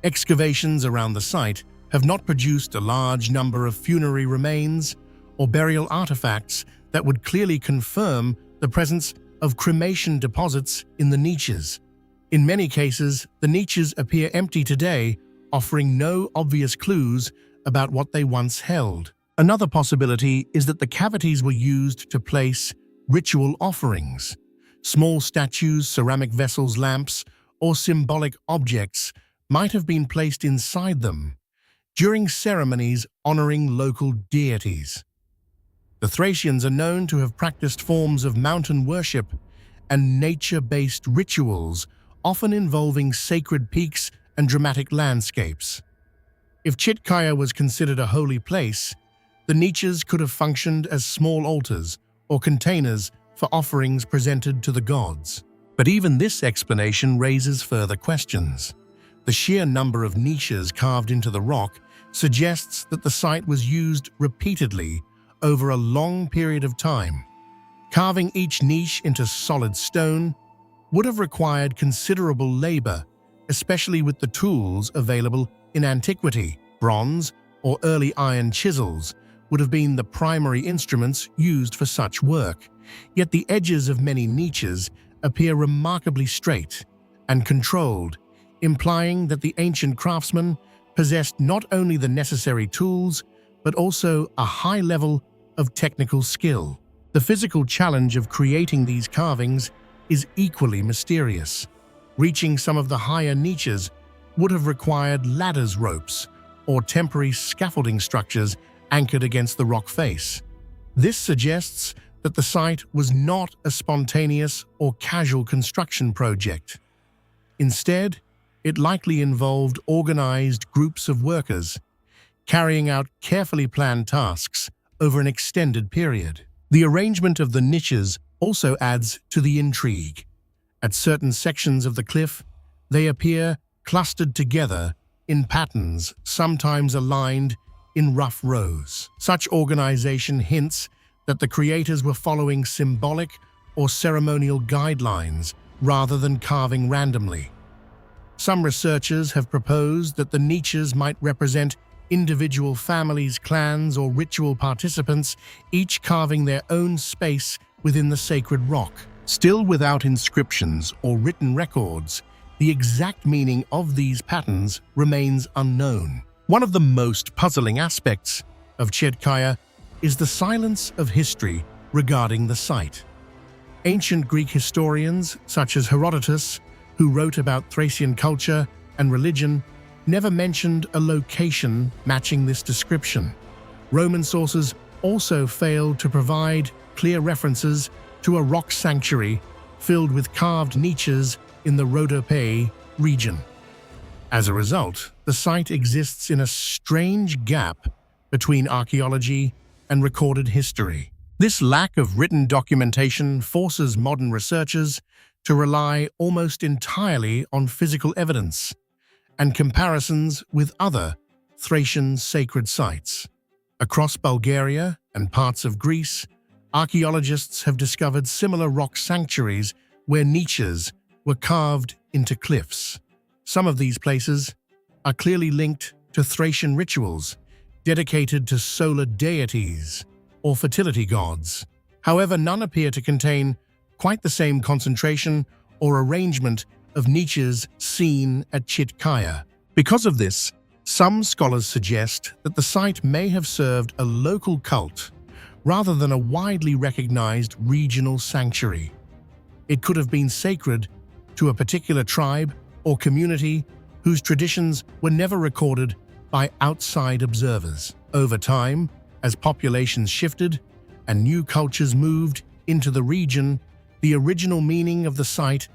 Excavations around the site have not produced a large number of funerary remains or burial artifacts that would clearly confirm the presence of cremation deposits in the niches. In many cases, the niches appear empty today, offering no obvious clues about what they once held. Another possibility is that the cavities were used to place ritual offerings. Small statues, ceramic vessels, lamps, or symbolic objects might have been placed inside them during ceremonies honoring local deities. The Thracians are known to have practiced forms of mountain worship and nature-based rituals, often involving sacred peaks and dramatic landscapes. If Chitkaya was considered a holy place, the niches could have functioned as small altars or containers for offerings presented to the gods. But even this explanation raises further questions. The sheer number of niches carved into the rock suggests that the site was used repeatedly over a long period of time. Carving each niche into solid stone would have required considerable labor, especially with the tools available in antiquity. Bronze or early iron chisels would have been the primary instruments used for such work, yet the edges of many niches appear remarkably straight and controlled, implying that the ancient craftsmen possessed not only the necessary tools, but also a high level of technical skill. The physical challenge of creating these carvings is equally mysterious. Reaching some of the higher niches would have required ladders, ropes, or temporary scaffolding structures anchored against the rock face. This suggests that the site was not a spontaneous or casual construction project. Instead, it likely involved organized groups of workers, carrying out carefully planned tasks over an extended period. The arrangement of the niches also adds to the intrigue. At certain sections of the cliff, they appear clustered together in patterns, sometimes aligned in rough rows. Such organization hints that the creators were following symbolic or ceremonial guidelines rather than carving randomly. Some researchers have proposed that the niches might represent individual families, clans, or ritual participants, each carving their own space within the sacred rock. Still without inscriptions or written records, the exact meaning of these patterns remains unknown. One of the most puzzling aspects of Chitkaya is the silence of history regarding the site. Ancient Greek historians, such as Herodotus, who wrote about Thracian culture and religion, never mentioned a location matching this description. Roman sources also failed to provide clear references to a rock sanctuary filled with carved niches in the Rhodope region. As a result, the site exists in a strange gap between archaeology and recorded history. This lack of written documentation forces modern researchers to rely almost entirely on physical evidence and comparisons with other Thracian sacred sites. Across Bulgaria and parts of Greece, archaeologists have discovered similar rock sanctuaries where niches were carved into cliffs. Some of these places are clearly linked to Thracian rituals dedicated to solar deities or fertility gods. However, none appear to contain quite the same concentration or arrangement of niches seen at Chitkaya. Because of this, some scholars suggest that the site may have served a local cult rather than a widely recognized regional sanctuary. It could have been sacred to a particular tribe or community whose traditions were never recorded by outside observers. Over time, as populations shifted and new cultures moved into the region, the original meaning of the site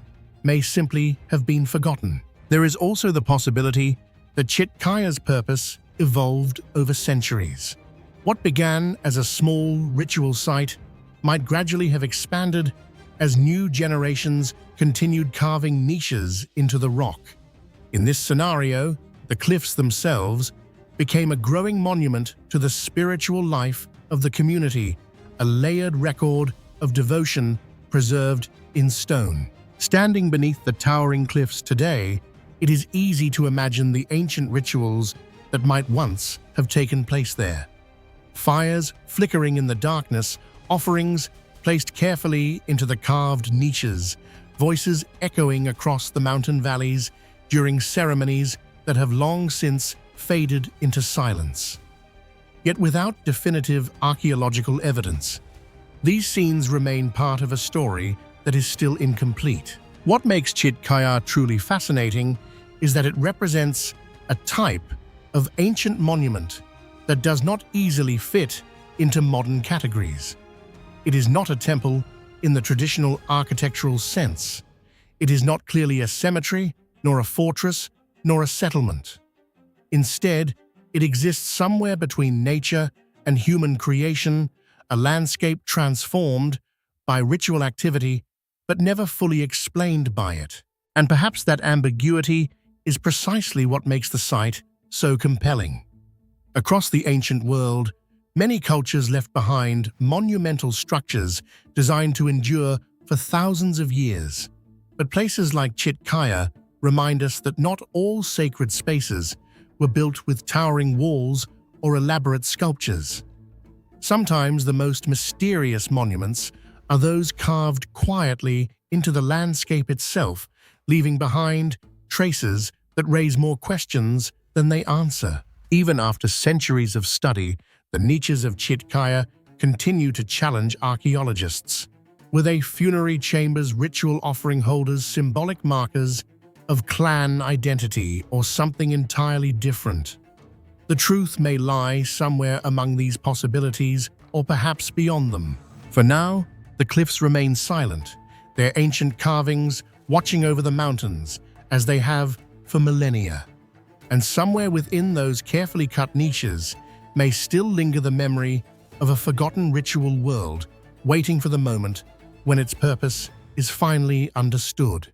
may simply have been forgotten. There is also the possibility that Chitkaya's purpose evolved over centuries. What began as a small ritual site might gradually have expanded as new generations continued carving niches into the rock. In this scenario, the cliffs themselves became a growing monument to the spiritual life of the community, a layered record of devotion preserved in stone. Standing beneath the towering cliffs today, it is easy to imagine the ancient rituals that might once have taken place there. Fires flickering in the darkness, offerings placed carefully into the carved niches, voices echoing across the mountain valleys during ceremonies that have long since faded into silence. Yet without definitive archaeological evidence, these scenes remain part of a story that is still incomplete. What makes Chitkaya truly fascinating is that it represents a type of ancient monument that does not easily fit into modern categories. It is not a temple in the traditional architectural sense. It is not clearly a cemetery, nor a fortress, nor a settlement. Instead, it exists somewhere between nature and human creation, a landscape transformed by ritual activity but never fully explained by it. And perhaps that ambiguity is precisely what makes the site so compelling. Across the ancient world, many cultures left behind monumental structures designed to endure for thousands of years. But places like Chitkaya remind us that not all sacred spaces were built with towering walls or elaborate sculptures. Sometimes the most mysterious monuments are those carved quietly into the landscape itself, leaving behind traces that raise more questions than they answer. Even after centuries of study, the niches of Chitkaya continue to challenge archaeologists. Were they funerary chambers, ritual offering holders, symbolic markers of clan identity, or something entirely different? The truth may lie somewhere among these possibilities, or perhaps beyond them. For now, the cliffs remain silent, their ancient carvings watching over the mountains as they have for millennia. And somewhere within those carefully cut niches may still linger the memory of a forgotten ritual world, waiting for the moment when its purpose is finally understood.